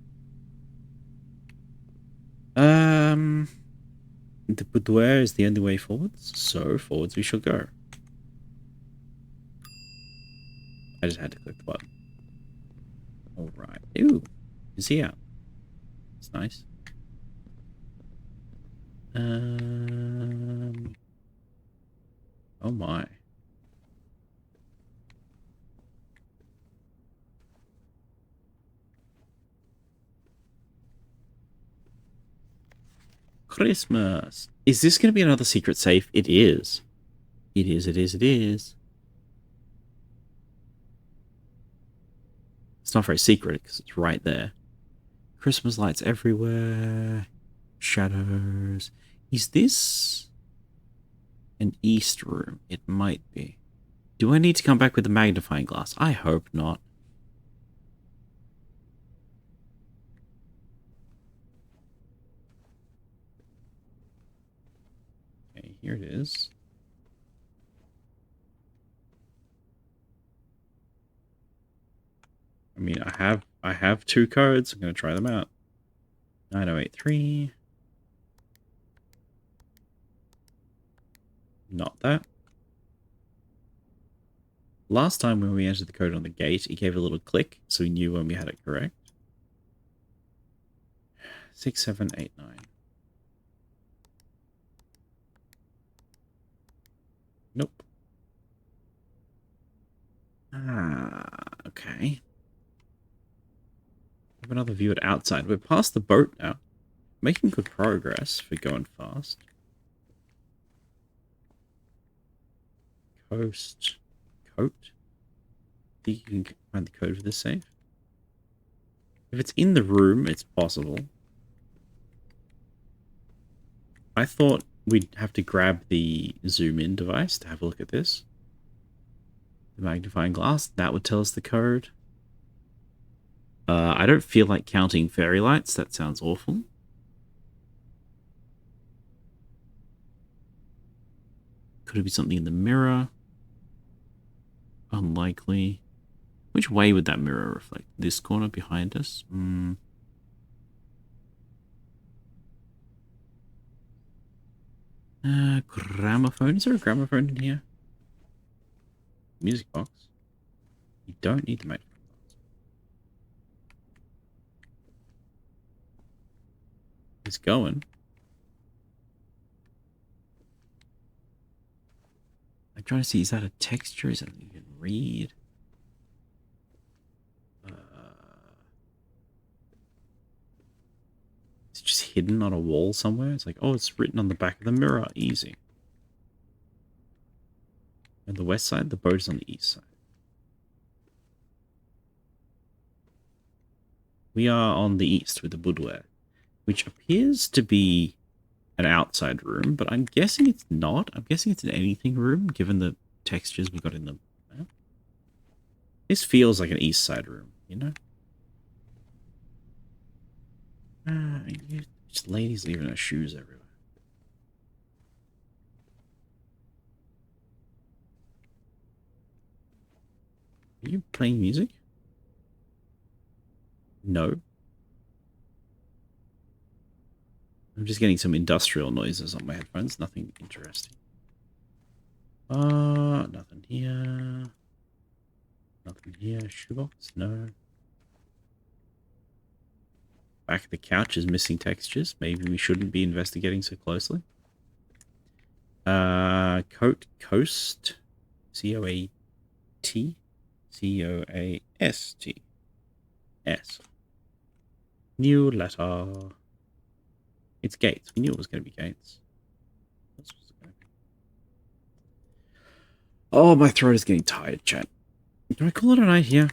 [SPEAKER 1] The boudoir is the only way forwards, so forwards we shall go. I just had to click the button. Alright. Ooh, is he out? It's nice. Oh my. Christmas. Is this going to be another secret safe? It is. It is, it is, it is. It's not very secret because it's right there. Christmas lights everywhere. Shadows. Is this an east room? It might be. Do I need to come back with the magnifying glass? I hope not. Okay, here it is. I mean, I have 2 codes. I'm going to try them out. 9083. Not that. Last time when we entered the code on the gate, it gave a little click, so we knew when we had it correct. 6789. Nope. Okay. Have another view at outside. We're past the boat now. Making good progress for going fast. Coast. Coat. Think you can find the code for this safe? If it's in the room, it's possible. I thought we'd have to grab the zoom in device to have a look at this. The magnifying glass, that would tell us the code. I don't feel like counting fairy lights. That sounds awful. Could it be something in the mirror? Unlikely. Which way would that mirror reflect? This corner behind us? Gramophone. Is there a gramophone in here? Music box. You don't need the microphone. It's going. I'm trying to see, is that a texture? Is that something you can read? It's just hidden on a wall somewhere. It's like, oh, it's written on the back of the mirror. Easy. On the west side, the boat is on the east side. We are on the east with the boudoir, which appears to be an outside room, but I'm guessing it's not. I'm guessing it's an anything room, given the textures we got in the map. This feels like an east side room, you know? Just ladies leaving their shoes everywhere. Are you playing music? No. I'm just getting some industrial noises on my headphones. Nothing interesting. Nothing here. Nothing here. Shoebox? No. Back of the couch is missing textures. Maybe we shouldn't be investigating so closely. Coat Coast. C-O-A-T. C-O-A-S-T. S. New letter. It's Gates. We knew it was going to be Gates. Oh, my throat is getting tired, chat. Can I call it a night here? Are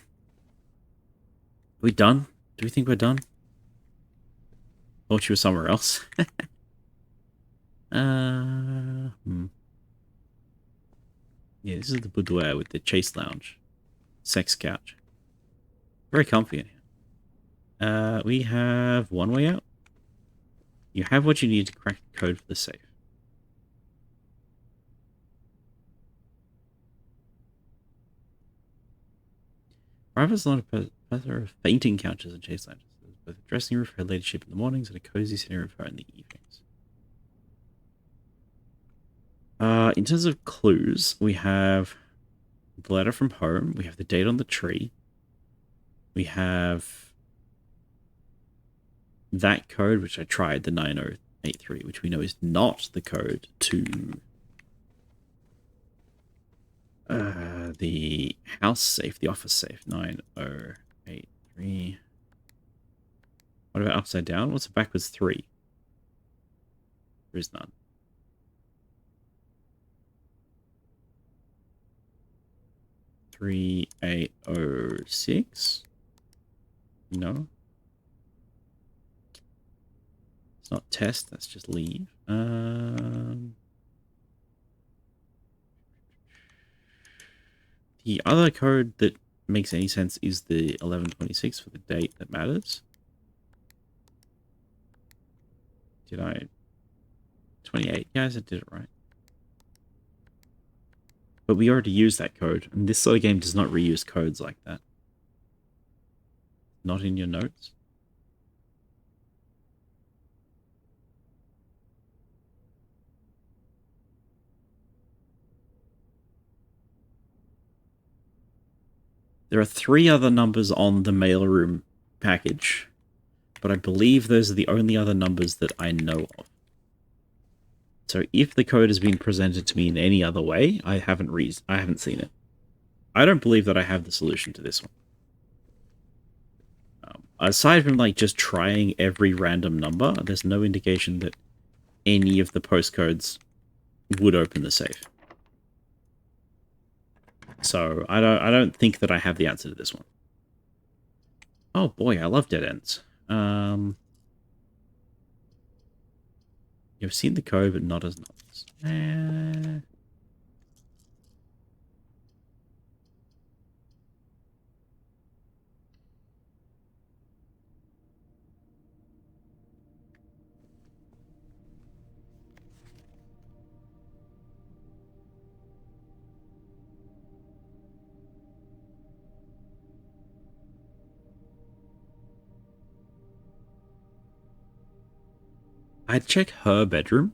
[SPEAKER 1] we done? Do we think we're done? Thought you were somewhere else. Yeah, this is the boudoir with the chase lounge. Sex couch. Very comfy in here. We have one way out. You have what you need to crack the code for the safe. Private's not a plethora of fainting couches and chase lounges. There's both a dressing room for her ladyship in the mornings and a cozy sitting room for her in the evenings. In terms of clues, we have the letter from home. We have the date on the tree. We have that code, which I tried, the 9083, which we know is not the code to the house safe, the office safe, 9083. What about upside down? What's a backwards 3? There is none. 3806? No. It's not test, that's just leave. The other code that makes any sense is the 1126 for the date that matters. Did I? 28. Guys, I did it right. But we already used that code, and this sort of game does not reuse codes like that. Not in your notes. There are 3 other numbers on the mailroom package, but I believe those are the only other numbers that I know of. So if the code has been presented to me in any other way, I haven't seen it. I don't believe that I have the solution to this one. Aside from like just trying every random number, there's no indication that any of the postcodes would open the safe. So I don't think that I have the answer to this one. Oh boy, I love dead ends. You've seen the code, but not as numbers. I'd check her bedroom.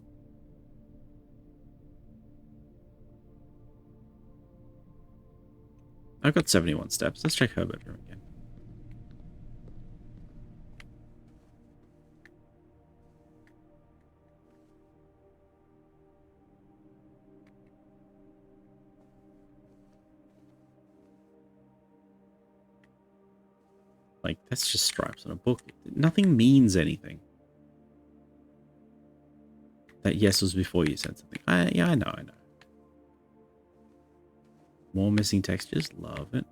[SPEAKER 1] I've got 71 steps. Let's check Herbert room again. Like, that's just stripes on a book. Nothing means anything. That yes was before you said something. Yeah, I know. More missing textures. Love it.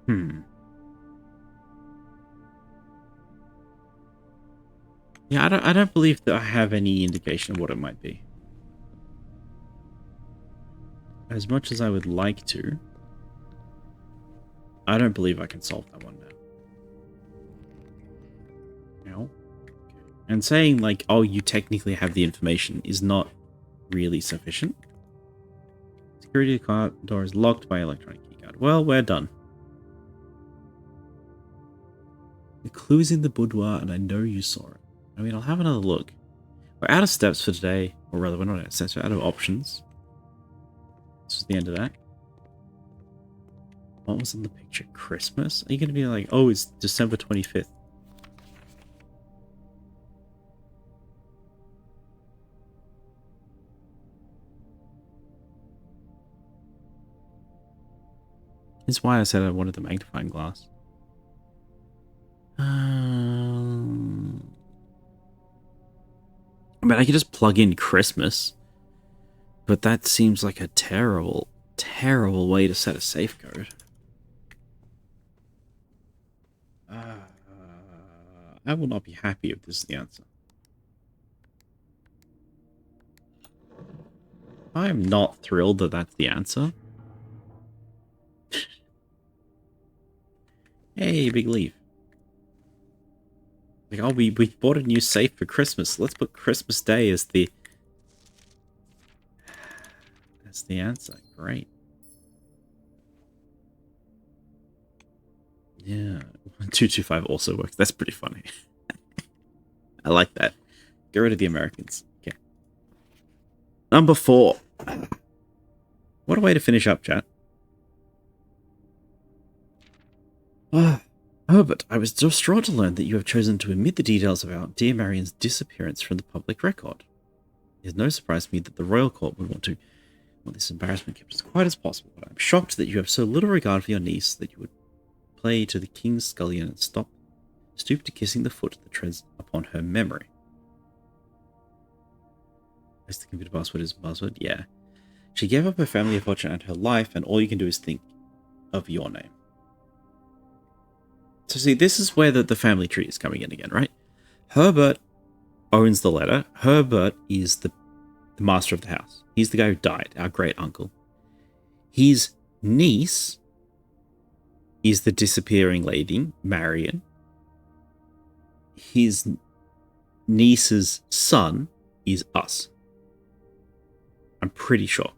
[SPEAKER 1] Hmm. Yeah, I don't believe that I have any indication of what it might be. As much as I would like to, I don't believe I can solve that one now. No. And saying like, oh, you technically have the information is not really sufficient. Security car door is locked by electronic keycard. Well, we're done. The clue's in the boudoir, and I know you saw it. I mean, I'll have another look. We're out of steps for today. Or rather, we're not out of steps, we're out of options. This is the end of that. What was in the picture? Christmas? Are you going to be like, oh, it's December 25th? That's why I said I wanted the magnifying glass. I mean, I could just plug in Christmas, but that seems like a terrible, terrible way to set a safe code. I will not be happy if this is the answer. I am not thrilled that that's the answer. Hey, big leaf. Like, oh, we bought a new safe for Christmas. Let's put Christmas Day as the... That's the answer. Great. Yeah. 225 also works. That's pretty funny. I like that. Get rid of the Americans. Okay. Number 4. What a way to finish up, chat. Herbert, I was distraught to learn that you have chosen to omit the details of our dear Marian's disappearance from the public record. It is no surprise to me that the royal court would want this embarrassment kept as quiet as possible, but I am shocked that you have so little regard for your niece that you would play to the king's scullion and stoop to kissing the foot that treads upon her memory. Is the computer password is buzzword? Yeah. She gave up her family, her fortune, and her life, and all you can do is think of your name. So see, this is where the family tree is coming in again, right? Herbert owns the letter. Herbert is the master of the house. He's the guy who died, our great uncle. His niece is the disappearing lady, Marion. His niece's son is us. I'm pretty sure.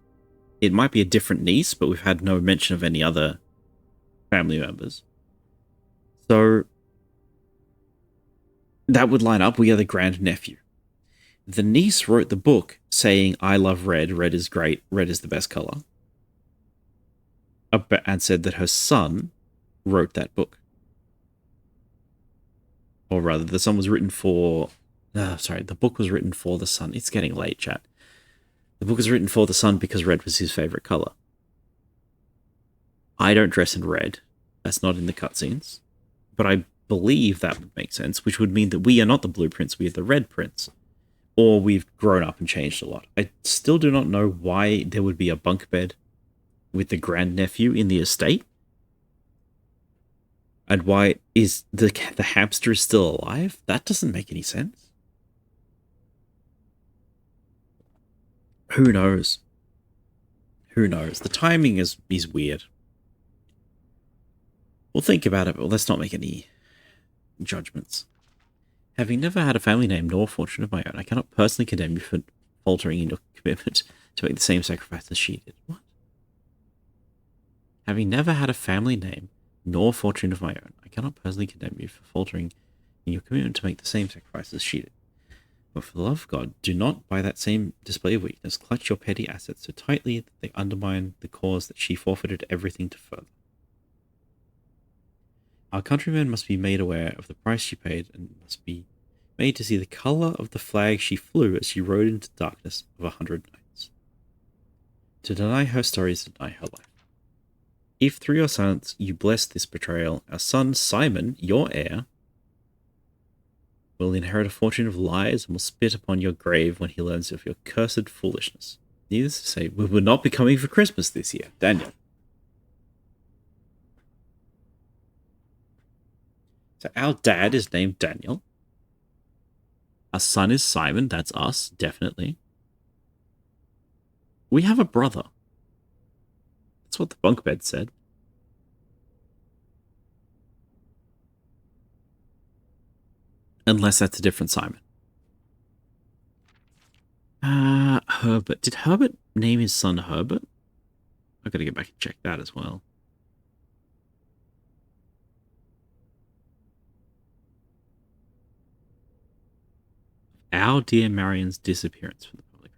[SPEAKER 1] It might be a different niece, but we've had no mention of any other family members. So that would line up. We are the grandnephew. The niece wrote the book saying, I love red. Red is great. Red is the best color. And said that her son wrote that book. Or rather, the son was written for... the book was written for the son. It's getting late, chat. The book was written for the son because red was his favorite color. I don't dress in red. That's not in the cutscenes. But I believe that would make sense, which would mean that we are not the blue prince, we are the red prince. Or we've grown up and changed a lot. I still do not know why there would be a bunk bed with the grandnephew in the estate. And why is the hamster is still alive? That doesn't make any sense. Who knows? Who knows? The timing is weird. We'll think about it, but let's not make any judgments. Having never had a family name nor fortune of my own, I cannot personally condemn you for faltering in your commitment to make the same sacrifice as she did. What? Having never had a family name, nor fortune of my own, I cannot personally condemn you for faltering in your commitment to make the same sacrifices she did. But for the love of God, do not, by that same display of weakness, clutch your petty assets so tightly that they undermine the cause that she forfeited everything to further. Our countrymen must be made aware of the price she paid and must be made to see the colour of the flag she flew as she rode into the darkness of 100 nights. To deny her story is to deny her life. If through your silence you bless this betrayal, our son Simon, your heir, will inherit a fortune of lies and will spit upon your grave when he learns of your cursed foolishness. Needless to say, we will not be coming for Christmas this year, Daniel. So our dad is named Daniel. Our son is Simon. That's us, definitely. We have a brother. That's what the bunk bed said. Unless that's a different Simon. Herbert. Did Herbert name his son Herbert? I've got to get back and check that as well. Our dear Marion's disappearance from the public.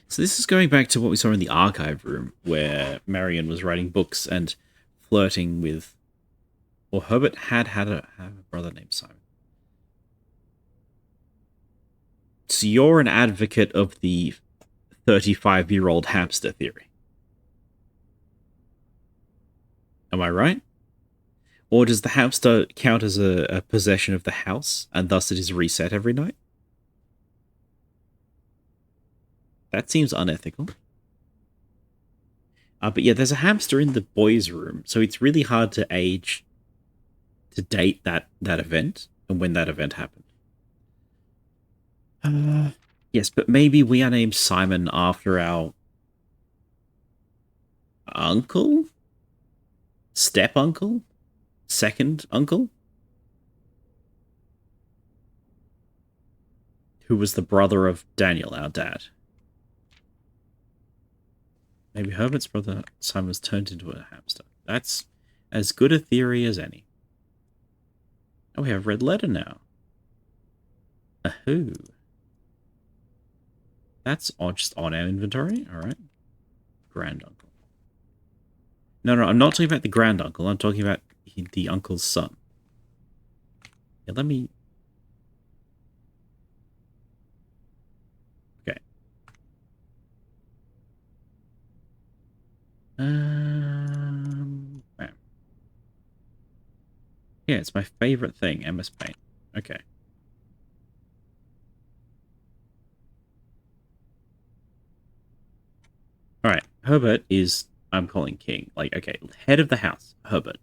[SPEAKER 1] So this is going back to what we saw in the archive room, where Marion was writing books and flirting with, or Herbert had a brother named Simon. So you're an advocate of the 35-year-old hamster theory. Am I right? Or does the hamster count as a possession of the house, and thus it is reset every night? That seems unethical. But yeah, there's a hamster in the boys' room, so it's really hard to date that event and when that event happened. Yes, but maybe we are named Simon after our uncle? Step-uncle? Second uncle? Who was the brother of Daniel, our dad. Maybe Herbert's brother Simon was turned into a hamster. That's as good a theory as any. Oh, we have red letter now. Ahoo. That's just on our inventory. Alright. Granduncle. No, I'm not talking about the granduncle. I'm talking about the uncle's son. Yeah, let me... Okay. Bam. Yeah, it's my favorite thing, MS Paint. Okay. Alright, Herbert is... I'm calling king. Like, okay, head of the house, Herbert.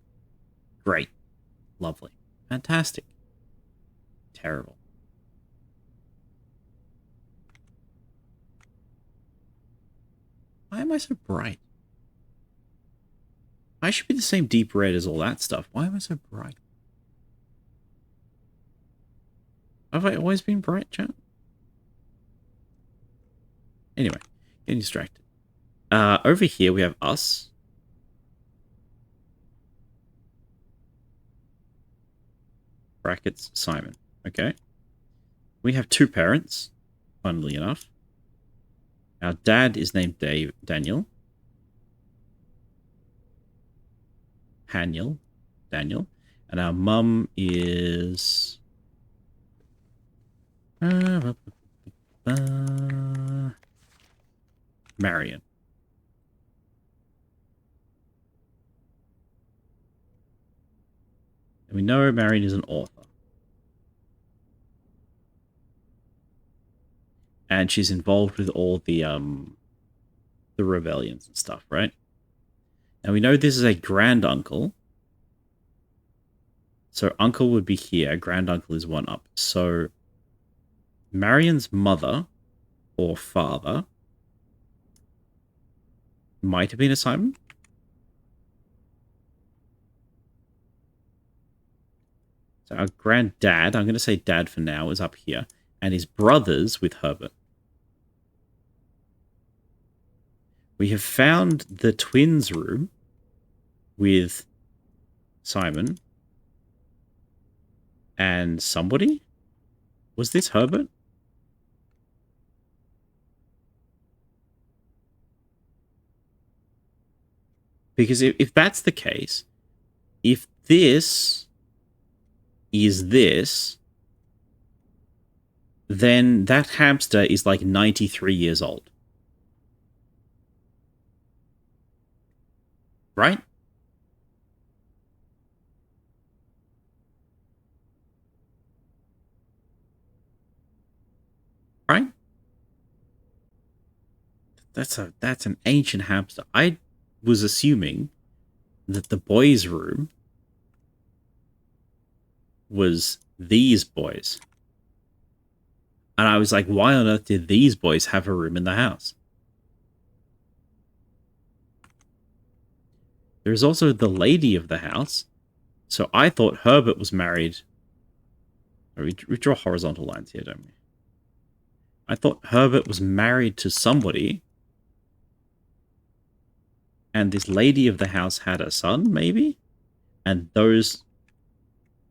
[SPEAKER 1] Great. Lovely. Fantastic. Terrible. Why am I so bright? I should be the same deep red as all that stuff. Why am I so bright? Have I always been bright, chat? Anyway, getting distracted. Over here we have us. Brackets, Simon. Okay. We have two parents, funnily enough. Our dad is named Daniel. Daniel. And our mum is... Marion. And we know Marion is an author. And she's involved with all the rebellions and stuff, right? And we know this is a granduncle. So uncle would be here. Granduncle is one up. So Marion's mother or father might have been a Simon. So our granddad, I'm going to say dad for now, is up here. And his brothers with Herbert. We have found the twins' room with Simon and somebody. Was this Herbert? Because if that's the case, if this is this, then that hamster is like 93 years old. Right? Right? That's an ancient hamster. I was assuming that the boys' room was these boys. And I was like, why on earth did these boys have a room in the house? There's also the lady of the house. So I thought Herbert was married. We draw horizontal lines here, don't we? I thought Herbert was married to somebody. And this lady of the house had a son, maybe? And those...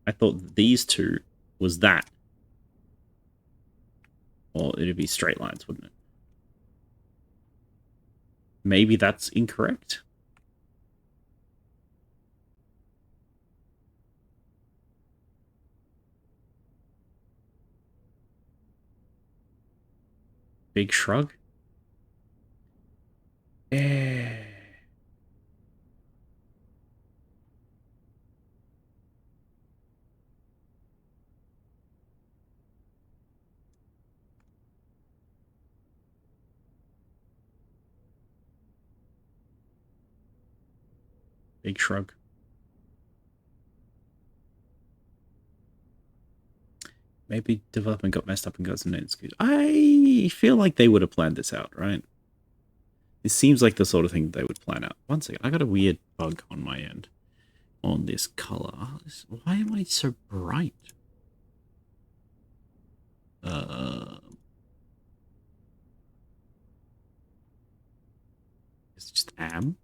[SPEAKER 1] I thought these two was that. Or it'd be straight lines, wouldn't it? Maybe that's incorrect? Big shrug? Eh. Big shrug. Maybe development got messed up and got some names. I feel like they would have planned this out, right? This seems like the sort of thing they would plan out. One second, I got a weird bug on my end. On this color. Why am I so bright? It's just am.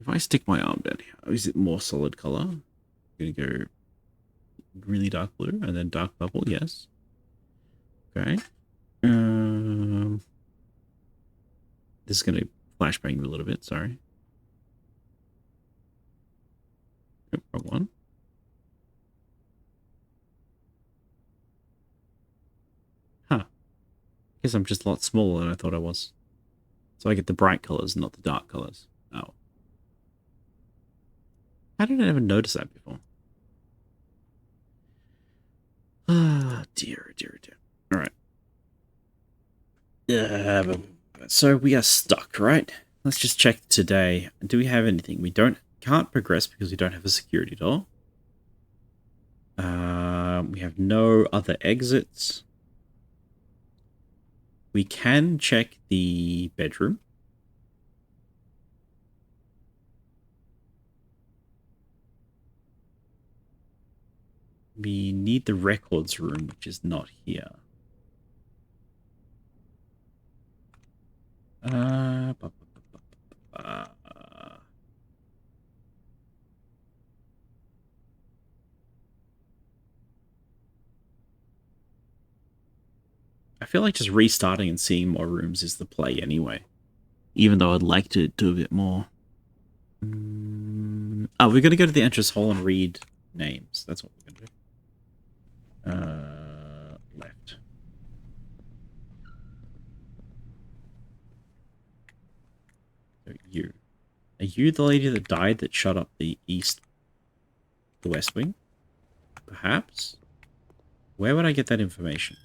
[SPEAKER 1] If I stick my arm down here, is it more solid color? I'm gonna go really dark blue and then dark purple, yes. Okay. This is gonna flashbang a little bit, sorry. Nope, wrong one. Huh. Guess I'm just a lot smaller than I thought I was. So I get the bright colors, not the dark colors. Oh. How did I never notice that before? Ah, dear, dear, dear. Alright. So we are stuck, right? Let's just check today. Do we have anything? We can't progress because we don't have a security door. We have no other exits. We can check the bedroom. We need the records room, which is not here. I feel like just restarting and seeing more rooms is the play anyway. Even though I'd like to do a bit more. Oh, we're going to go to the entrance hall and read names. That's what we're going to do. Left. So you. Are you the lady that died that shut up the West Wing? Perhaps? Where would I get that information?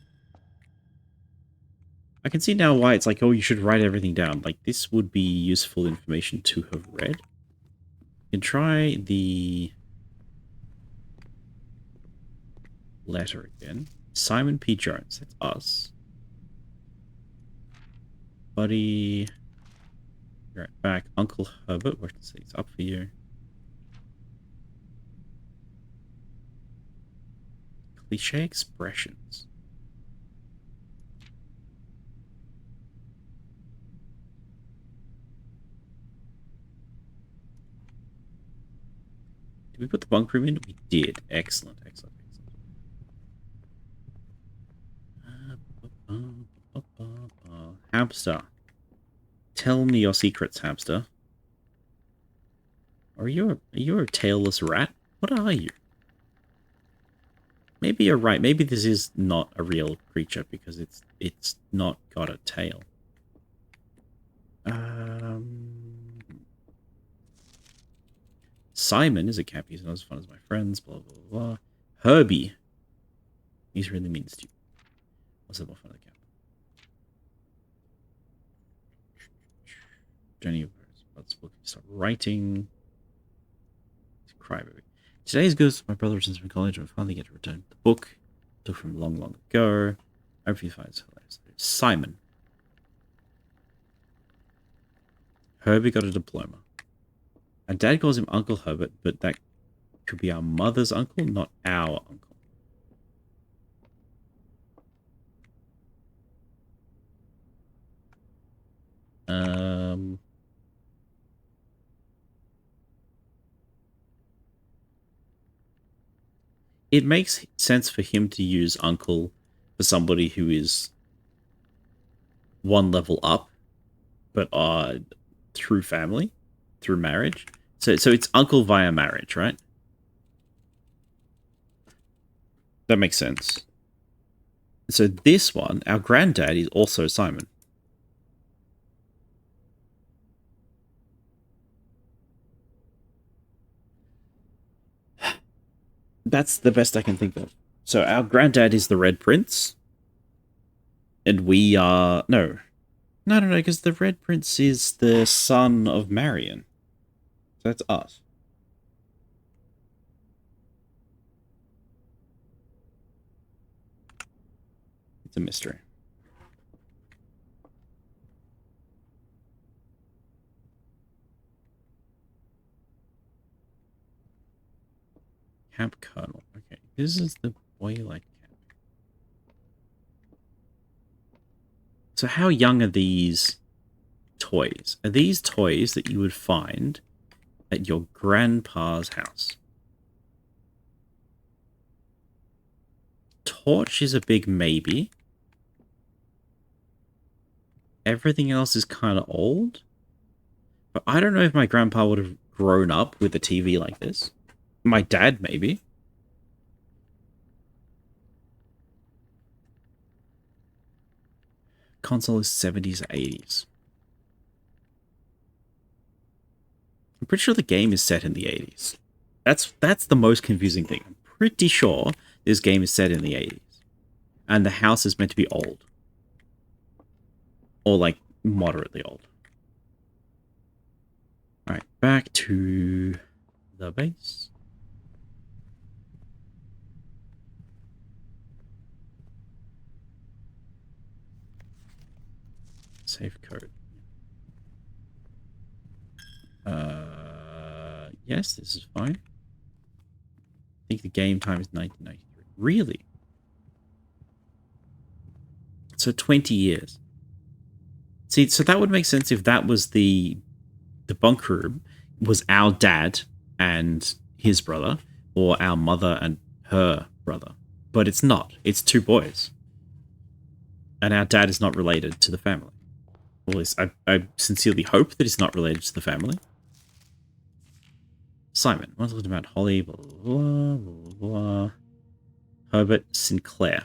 [SPEAKER 1] I can see now why it's like, oh, you should write everything down. Like, this would be useful information to have read. You can try the letter again. Simon P. Jones. That's us. Buddy. Right back. Uncle Herbert. Where's the seats? Up for you. Cliche expressions. Did we put the bunk room in? We did. Excellent, excellent, excellent. Hamster. Tell me your secrets, hamster. Are you a tailless rat? What are you? Maybe you're right. Maybe this is not a real creature because it's not got a tail. Simon is a cat. He's not as fun as my friends. Blah blah blah. Herbie. He's really mean to you. What's the more fun of the cat? Jenny, let's book. Start writing. Crybaby. Today's goes my brother since from college. I finally get to return the book. Took from long, long ago. I hope you find it hilarious. Simon. Herbie got a diploma. Our dad calls him Uncle Herbert, but that could be our mother's uncle, not our uncle. It makes sense for him to use uncle for somebody who is one level up, but through family, through marriage. So it's uncle via marriage, right? That makes sense. So this one, our granddad is also Simon. That's the best I can think of. So our granddad is the Red Prince. And we are... No, because the Red Prince is the son of Marion. So that's us. It's a mystery. Camp Colonel. Okay, this is the boy-like camp. So how young are these toys? Are these toys that you would find at your grandpa's house? Torch is a big maybe. Everything else is kind of old. But I don't know if my grandpa would have grown up with a TV like this. My dad, maybe. Console is 70s or 80s. I'm pretty sure the game is set in the 80s. That's the most confusing thing. I'm pretty sure this game is set in the 80s. And the house is meant to be old. Or, like, moderately old. Alright, back to the base. Save code. Yes, this is fine. I think the game time is 1993. Really? So 20 years. See, so that would make sense if that was the bunk room was our dad and his brother, or our mother and her brother. But it's not. It's two boys. And our dad is not related to the family. Or at least I sincerely hope that he's not related to the family. Simon. What's talking about Holly, blah, blah, blah, blah. Herbert Sinclair.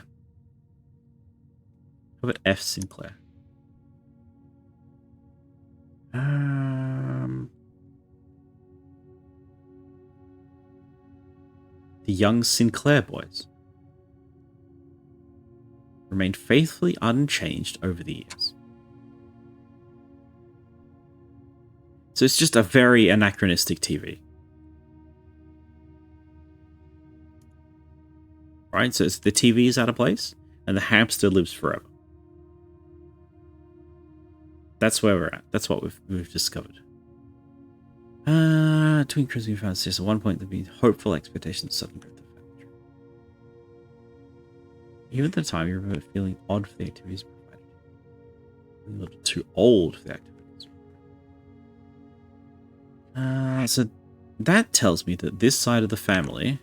[SPEAKER 1] Herbert F. Sinclair. The young Sinclair boys remained faithfully unchanged over the years. So it's just a very anachronistic TV. Right? So the TV is out of place, and the hamster lives forever. That's where we're at. That's what we've discovered. Twin Cruise we found this. At one point, there'd be hopeful expectations suddenly growth of family. Even at the time, you remember feeling odd for the activities provided. A little too old for the activities. So that tells me that this side of the family,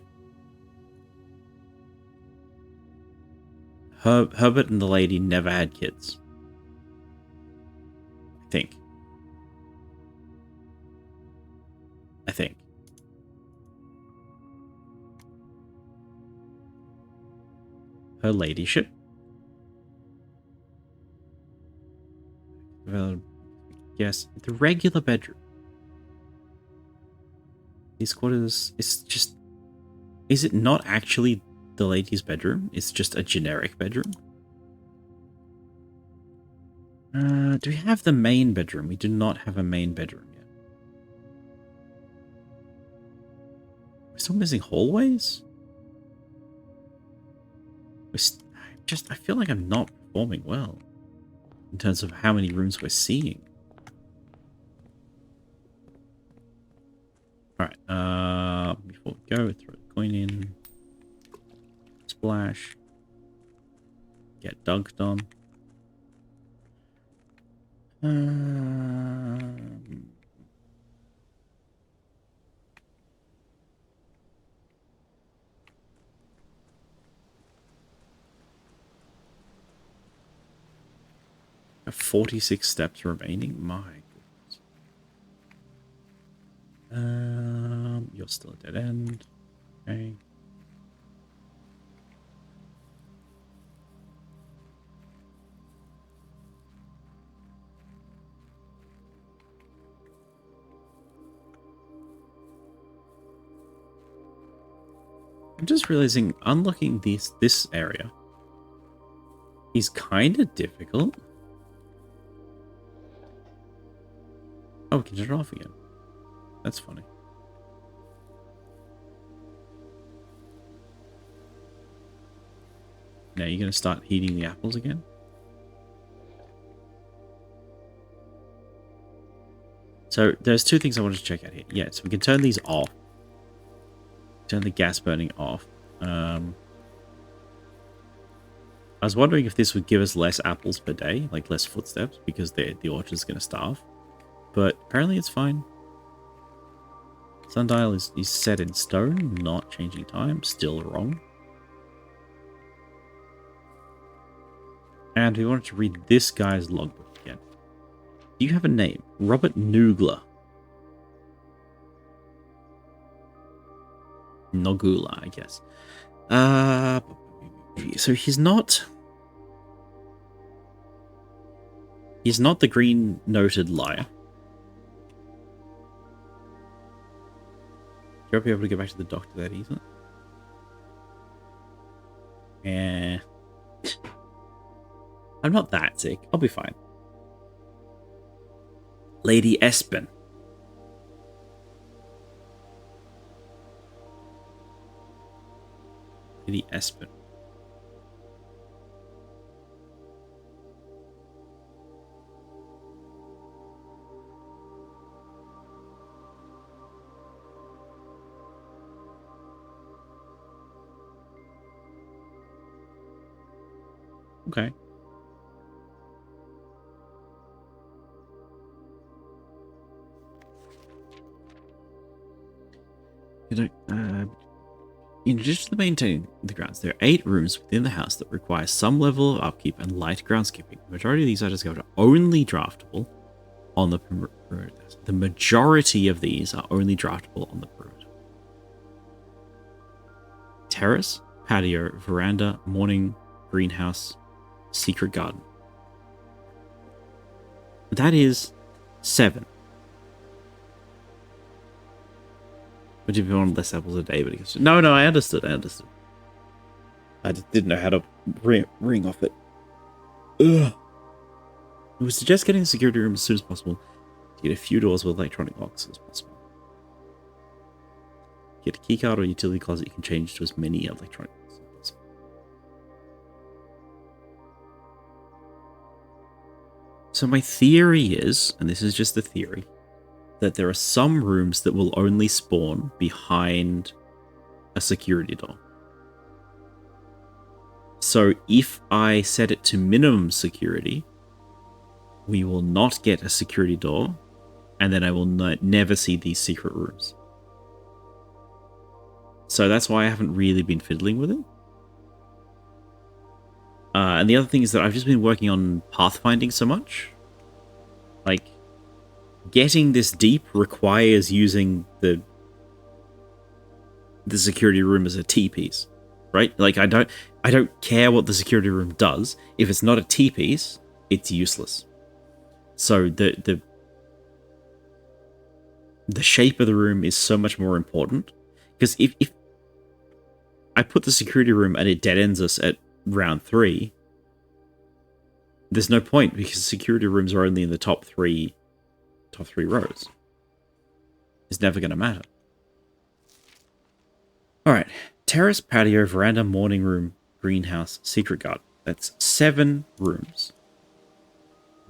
[SPEAKER 1] Herbert and the lady never had kids. I think. Her ladyship. Well, yes, the regular bedroom. These quarters is just... Is it not actually the lady's bedroom? It's just a generic bedroom? Do we have the main bedroom? We do not have a main bedroom yet. We're still missing hallways? I feel like I'm not performing well in terms of how many rooms we're seeing. Alright, before we go, throw the coin in. Splash. Get dunked on. 46 steps remaining? My goodness. You're still a dead end. Okay. I'm just realizing unlocking this area is kind of difficult. Oh, we can turn it off again. That's funny. Now you're going to start heating the apples again? So there's two things I wanted to check out here. Yeah, so we can turn these off. Turn the gas burning off. I was wondering if this would give us less apples per day, like less footsteps, because the orchard's going to starve. But apparently it's fine. Sundial is set in stone, not changing time. Still wrong. And we wanted to read this guy's logbook again. Do you have a name? Robert Noogler. Nogula, I guess. So he's not the green noted liar. You'll be able to go back to the doctor that easily. I'm not that sick. I'll be fine. Lady Espen. Lady Espen. Okay. In addition to maintaining the grounds, there are 8 rooms within the house that require some level of upkeep and light groundskeeping. The majority of these items are only draftable on the perimeter. The majority of these are only draftable on the perimeter. Terrace, patio, veranda, morning, greenhouse, secret garden. That is 7. Which if you want less apples a day, but it no, I understood. I just didn't know how to ring off it. Ugh. We would suggest getting the security room as soon as possible to get a few doors with electronic locks as possible. Get a keycard or utility closet you can change to as many electronic locks as possible. So my theory is, and this is just a theory, that there are some rooms that will only spawn behind a security door. So if I set it to minimum security, we will not get a security door, and then I will never see these secret rooms. So that's why I haven't really been fiddling with it. And the other thing is that I've just been working on pathfinding so much. Like, getting this deep requires using the security room as a T-piece, right? Like, I don't care what the security room does. If it's not a T-piece, it's useless. So the shape of the room is so much more important. Because if I put the security room and it dead ends us at round 3, there's no point because security rooms are only in the top three rows. It's never going to matter. All right, terrace, patio, veranda, morning room, greenhouse, secret garden. That's 7 rooms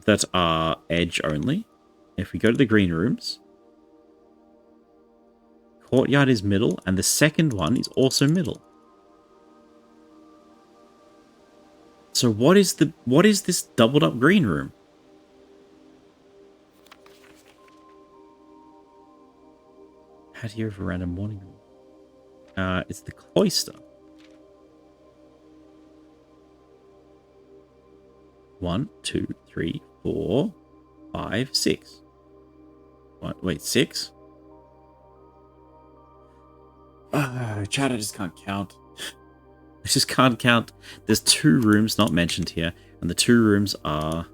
[SPEAKER 1] that are edge only. If we go to the green rooms, courtyard is middle, and the second one is also middle. So what is this doubled up green room? Patio, veranda, morning room. It's the cloister. 1, 2, 3, 4, 5, 6. What? Wait, 6? Chat, I just can't count. I just can't count. There's 2 rooms not mentioned here, and the 2 rooms are,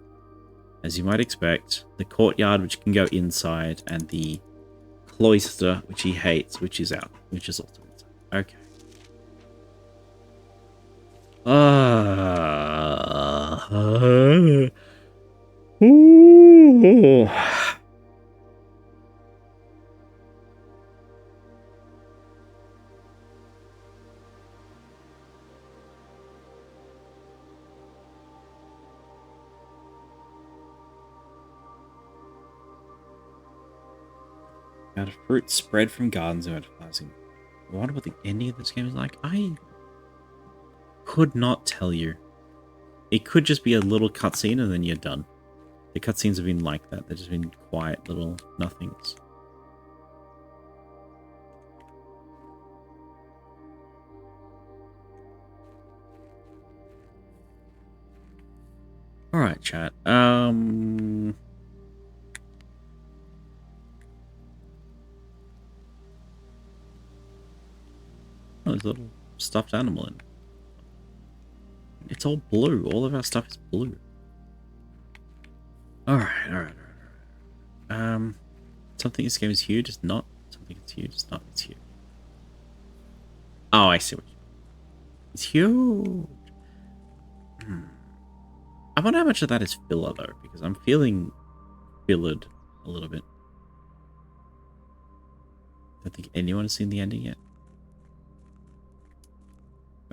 [SPEAKER 1] as you might expect, the courtyard, which can go inside, and the cloister, which he hates, which is out, which is also inside. Okay. Ooh. Out of fruit spread from gardens of advertising. I wonder what the ending of this game is like. I could not tell you. It could just be a little cutscene and then you're done. The cutscenes have been like that. They've just been quiet little nothings. Alright, chat. Oh, there's a little stuffed animal in. It's all blue. All of our stuff is blue. Alright. Something in this game is huge, it's not. Something is huge, it's not. It's huge. Oh, I see what you mean. It's huge. I wonder how much of that is filler, though, because I'm feeling fillered a little bit. I don't think anyone has seen the ending yet.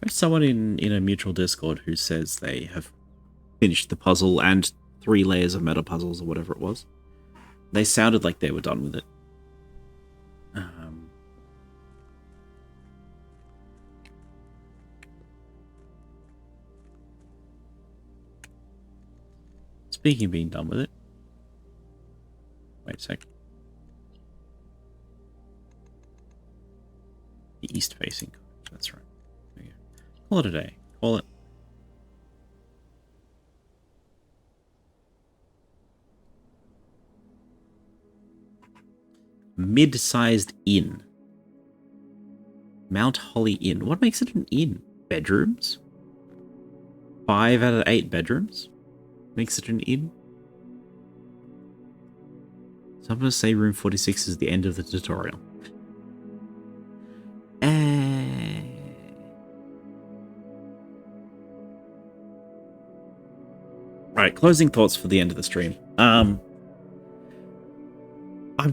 [SPEAKER 1] There's someone in a mutual Discord who says they have finished the puzzle and 3 layers of meta puzzles or whatever it was. They sounded like they were done with it. Speaking of being done with it. Wait a sec. The east facing. That's right. There you go. Call it a day. Call it. Mid-sized inn. Mount Holly Inn. What makes it an inn? Bedrooms? 5 out of 8 bedrooms? Makes it an inn? So I'm going to say room 46 is the end of the tutorial. Right, closing thoughts for the end of the stream. I'm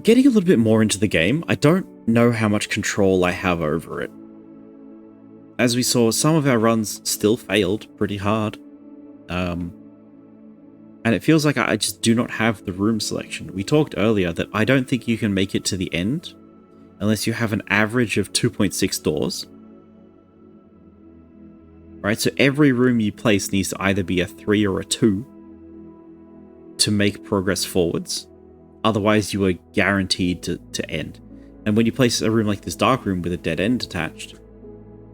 [SPEAKER 1] getting a little bit more into the game. I don't know how much control I have over it. As we saw, some of our runs still failed pretty hard. And it feels like I just do not have the room selection. We talked earlier that I don't think you can make it to the end unless you have an average of 2.6 doors. Right, so every room you place needs to either be a 3 or a 2 to make progress forwards. Otherwise, you are guaranteed to end. And when you place a room like this dark room with a dead end attached,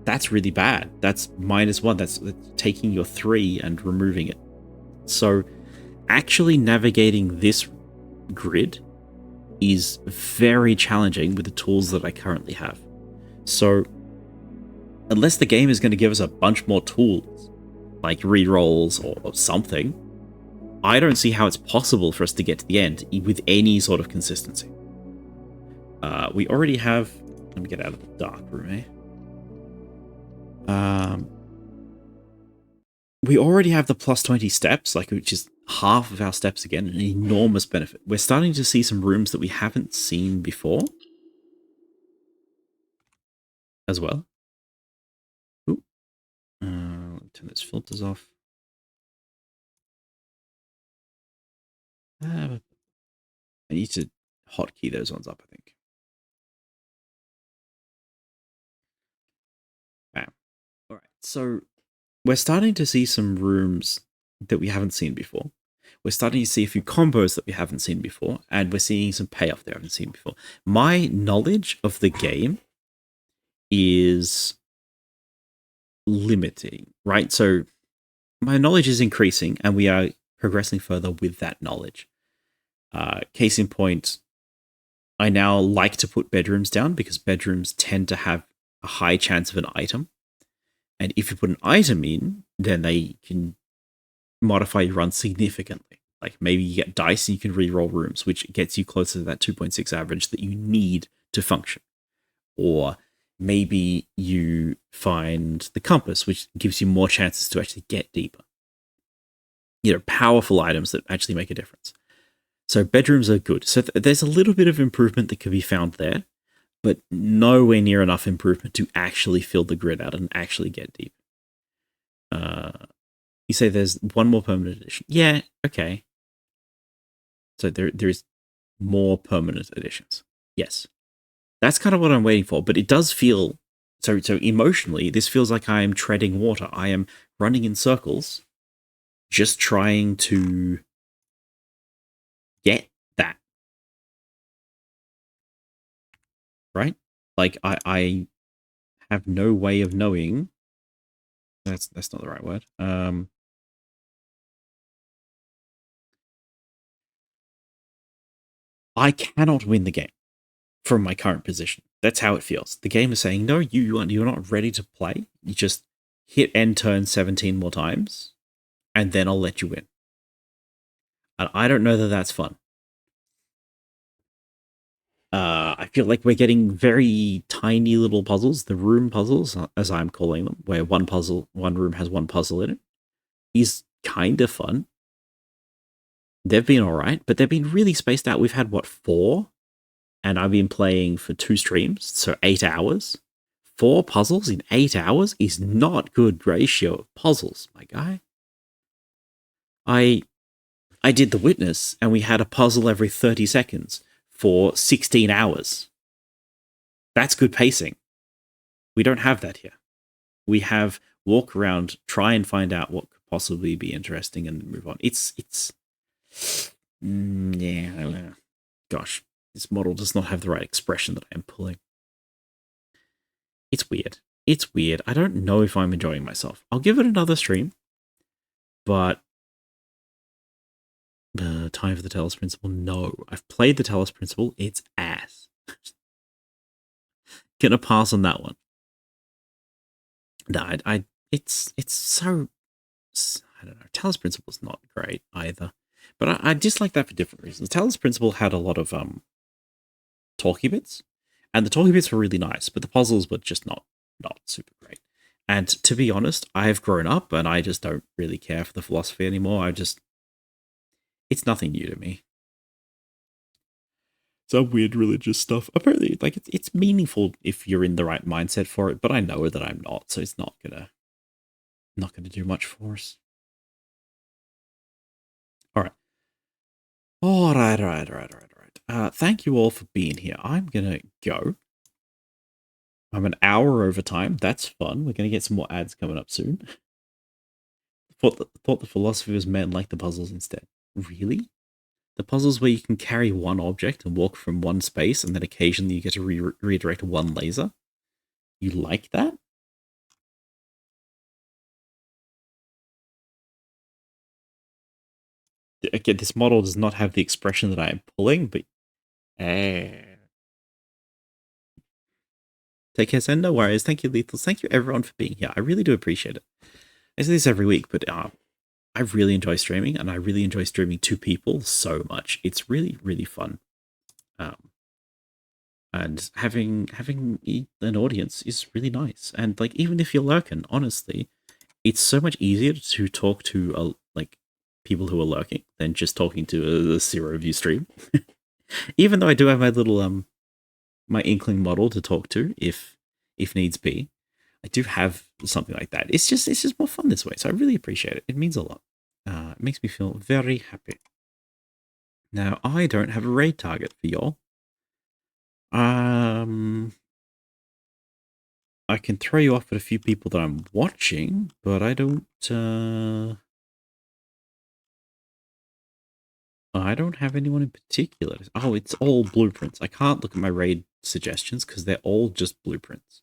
[SPEAKER 1] that's really bad. That's -1. That's taking your 3 and removing it. So actually navigating this grid is very challenging with the tools that I currently have. So unless the game is going to give us a bunch more tools, like rerolls or something, I don't see how it's possible for us to get to the end with any sort of consistency. We already have... Let me get out of the dark room, eh? We already have the plus 20 steps, which is half of our steps again, an enormous benefit. We're starting to see some rooms that we haven't seen before as well. Ooh. Turn those filters off. I need to hotkey those ones up, I think. Wow. All right, so we're starting to see some rooms that we haven't seen before. We're starting to see a few combos that we haven't seen before, and we're seeing some payoff that we haven't seen before. My knowledge of the game is limiting, right? So my knowledge is increasing, and we are progressing further with that knowledge. Case in point, I now like to put bedrooms down because bedrooms tend to have a high chance of an item. And if you put an item in, then they can modify your run significantly. Like maybe you get dice and you can re-roll rooms, which gets you closer to that 2.6 average that you need to function. Or maybe you find the compass, which gives you more chances to actually get deeper. Powerful items that actually make a difference. So bedrooms are good. So there's a little bit of improvement that can be found there, but nowhere near enough improvement to actually fill the grid out and actually get deep. You say there's one more permanent edition. Yeah, okay. So there is more permanent editions. Yes. That's kind of what I'm waiting for, but it does feel... So emotionally, this feels like I am treading water. I am running in circles, just trying to get that. Right? Like, I have no way of knowing... That's not the right word. I cannot win the game from my current position. That's how it feels. The game is saying, no, you're not ready to play. You just hit end turn 17 more times, and then I'll let you win. And I don't know that that's fun. I feel like we're getting very tiny little puzzles, the room puzzles, as I'm calling them, where one room has one puzzle in it, is kind of fun. They've been all right, but they've been really spaced out. We've had, 4? And I've been playing for 2 streams, so 8 hours. 4 puzzles in 8 hours is not good ratio of puzzles, my guy. I did The Witness, and we had a puzzle every 30 seconds for 16 hours. That's good pacing. We don't have that here. We have walk around, try and find out what could possibly be interesting, and move on. Yeah. Gosh, this model does not have the right expression that I am pulling. It's weird. It's weird. I don't know if I'm enjoying myself. I'll give it another stream, but time for the Talos Principle. No, I've played the Talos Principle. It's ass. Gonna pass on that one. No, it's so... I don't know. Talos Principle is not great either, but I dislike that for different reasons. Talos Principle had a lot of talky bits, and the talky bits were really nice, but the puzzles were just not super great. And to be honest, I have grown up, and I just don't really care for the philosophy anymore. It's nothing new to me. Some weird religious stuff. Apparently, it's meaningful if you're in the right mindset for it, but I know that I'm not, so it's not gonna do much for us. All right. Thank you all for being here. I'm gonna go. I'm an hour over time. That's fun. We're gonna get some more ads coming up soon. Thought the philosophy was meant like the puzzles instead. Really? The puzzles where you can carry one object and walk from one space, and then occasionally you get to redirect one laser. You like that? Again, this model does not have the expression that I am pulling, but take care, Sen. No worries. Thank you, Lethals. Thank you, everyone, for being here. I really do appreciate it. I say this every week, but I really enjoy streaming, and I really enjoy streaming to people so much. It's really, really fun. And having an audience is really nice. And like, even if you're lurking, honestly, it's so much easier to talk to like people who are lurking than just talking to a zero view stream. Even though I do have my little my inkling model to talk to if needs be, I do have something like that. It's just more fun this way. So I really appreciate it. It means a lot. It makes me feel very happy. Now I don't have a raid target for y'all. I can throw you off at a few people that I'm watching, but I don't have anyone in particular. Oh, it's all blueprints. I can't look at my raid suggestions because they're all just blueprints.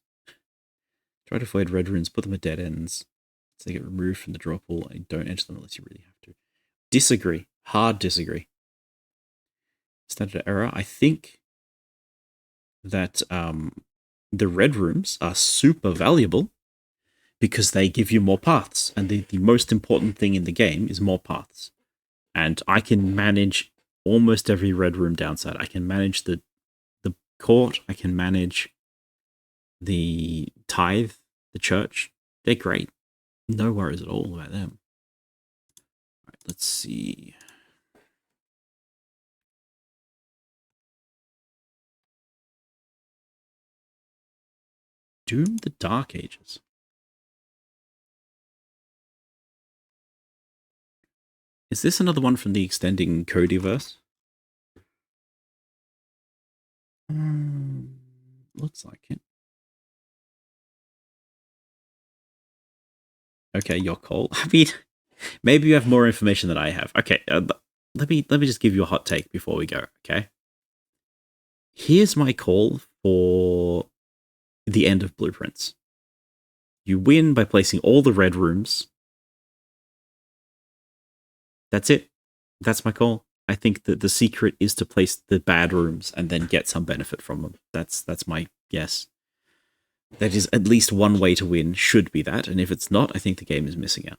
[SPEAKER 1] Try to avoid red runes, put them at dead ends. So they get removed from the draw pool. I don't enter them unless you really have to. Disagree. Hard disagree. Standard error. I think that the red rooms are super valuable because they give you more paths. And the most important thing in the game is more paths. And I can manage almost every red room downside. I can manage the court. I can manage the tithe, the church. They're great. No worries at all about them. All right, let's see. Doom the Dark Ages. Is this another one from the extending Codyverse? Looks like it. Okay, your call. I mean, maybe you have more information than I have. Okay, let me just give you a hot take before we go. Okay, here's my call for the end of Blueprints. You win by placing all the red rooms. That's it. That's my call. I think that the secret is to place the bad rooms and then get some benefit from them. That's my guess. That is at least one way to win, should be that. And if it's not, I think the game is missing out.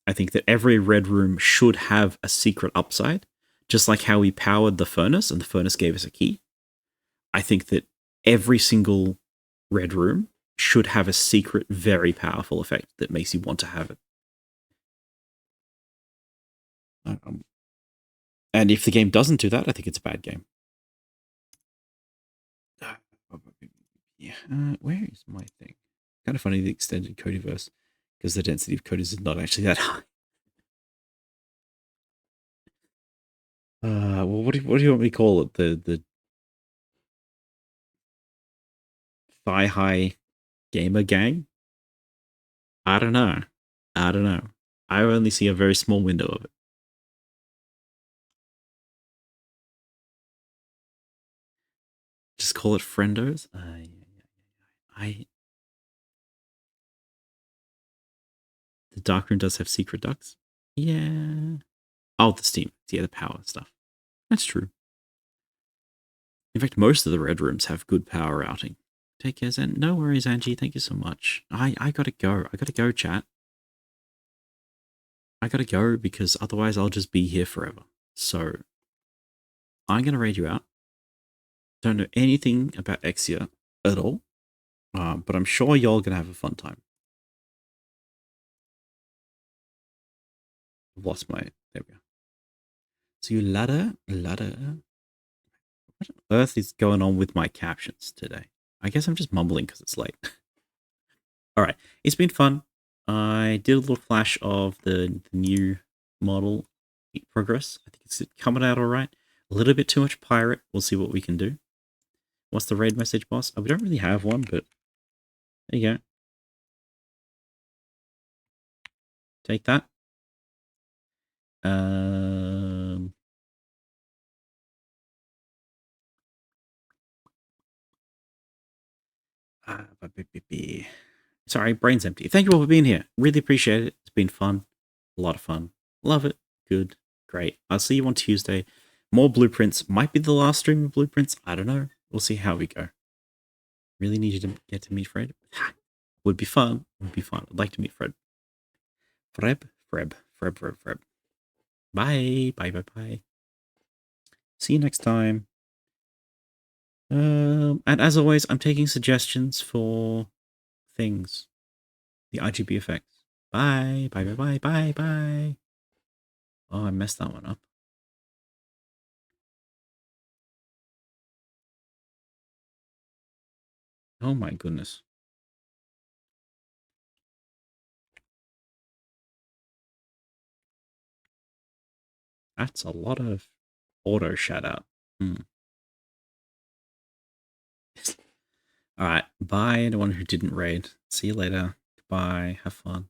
[SPEAKER 1] I think that every red room should have a secret upside, just like how we powered the furnace and the furnace gave us a key. I think that every single red room should have a secret, very powerful effect that makes you want to have it. And if the game doesn't do that, I think it's a bad game. Yeah, where is my thing? Kind of funny, the extended Codyverse, because the density of code is not actually that high. Well, what do you want me to call it? The thigh high gamer gang? I don't know. I don't know. I only see a very small window of it. Just call it friendos. The dark room does have secret ducts. Yeah. Oh, the steam. Yeah, the power stuff. That's true. In fact, most of the red rooms have good power routing. Take care, Zen. No worries, Angie. Thank you so much. I gotta go. I gotta go, chat. I gotta go because otherwise I'll just be here forever. So I'm gonna raid you out. Don't know anything about Exia at all, but I'm sure y'all gonna have a fun time. I've lost my. There we go. So you ladder. What on earth is going on with my captions today? I guess I'm just mumbling because it's late. All right, it's been fun. I did a little flash of the new model progress. I think it's coming out all right. A little bit too much pirate. We'll see what we can do. What's the raid message, boss? Oh, we don't really have one, but there you go. Take that. Sorry, brain's empty. Thank you all for being here. Really appreciate it. It's been fun. A lot of fun. Love it. Good. Great. I'll see you on Tuesday. More blueprints. Might be the last stream of blueprints. I don't know. We'll see how we go. Really need you to get to meet Fred. Would be fun. Would be fun. I'd like to meet Fred. Freb. Bye. Bye. See you next time. And as always, I'm taking suggestions for things. The RGB effects. Bye. Oh, I messed that one up. Oh my goodness. That's a lot of auto shout out. All right. Bye, anyone who didn't raid. See you later. Goodbye. Have fun.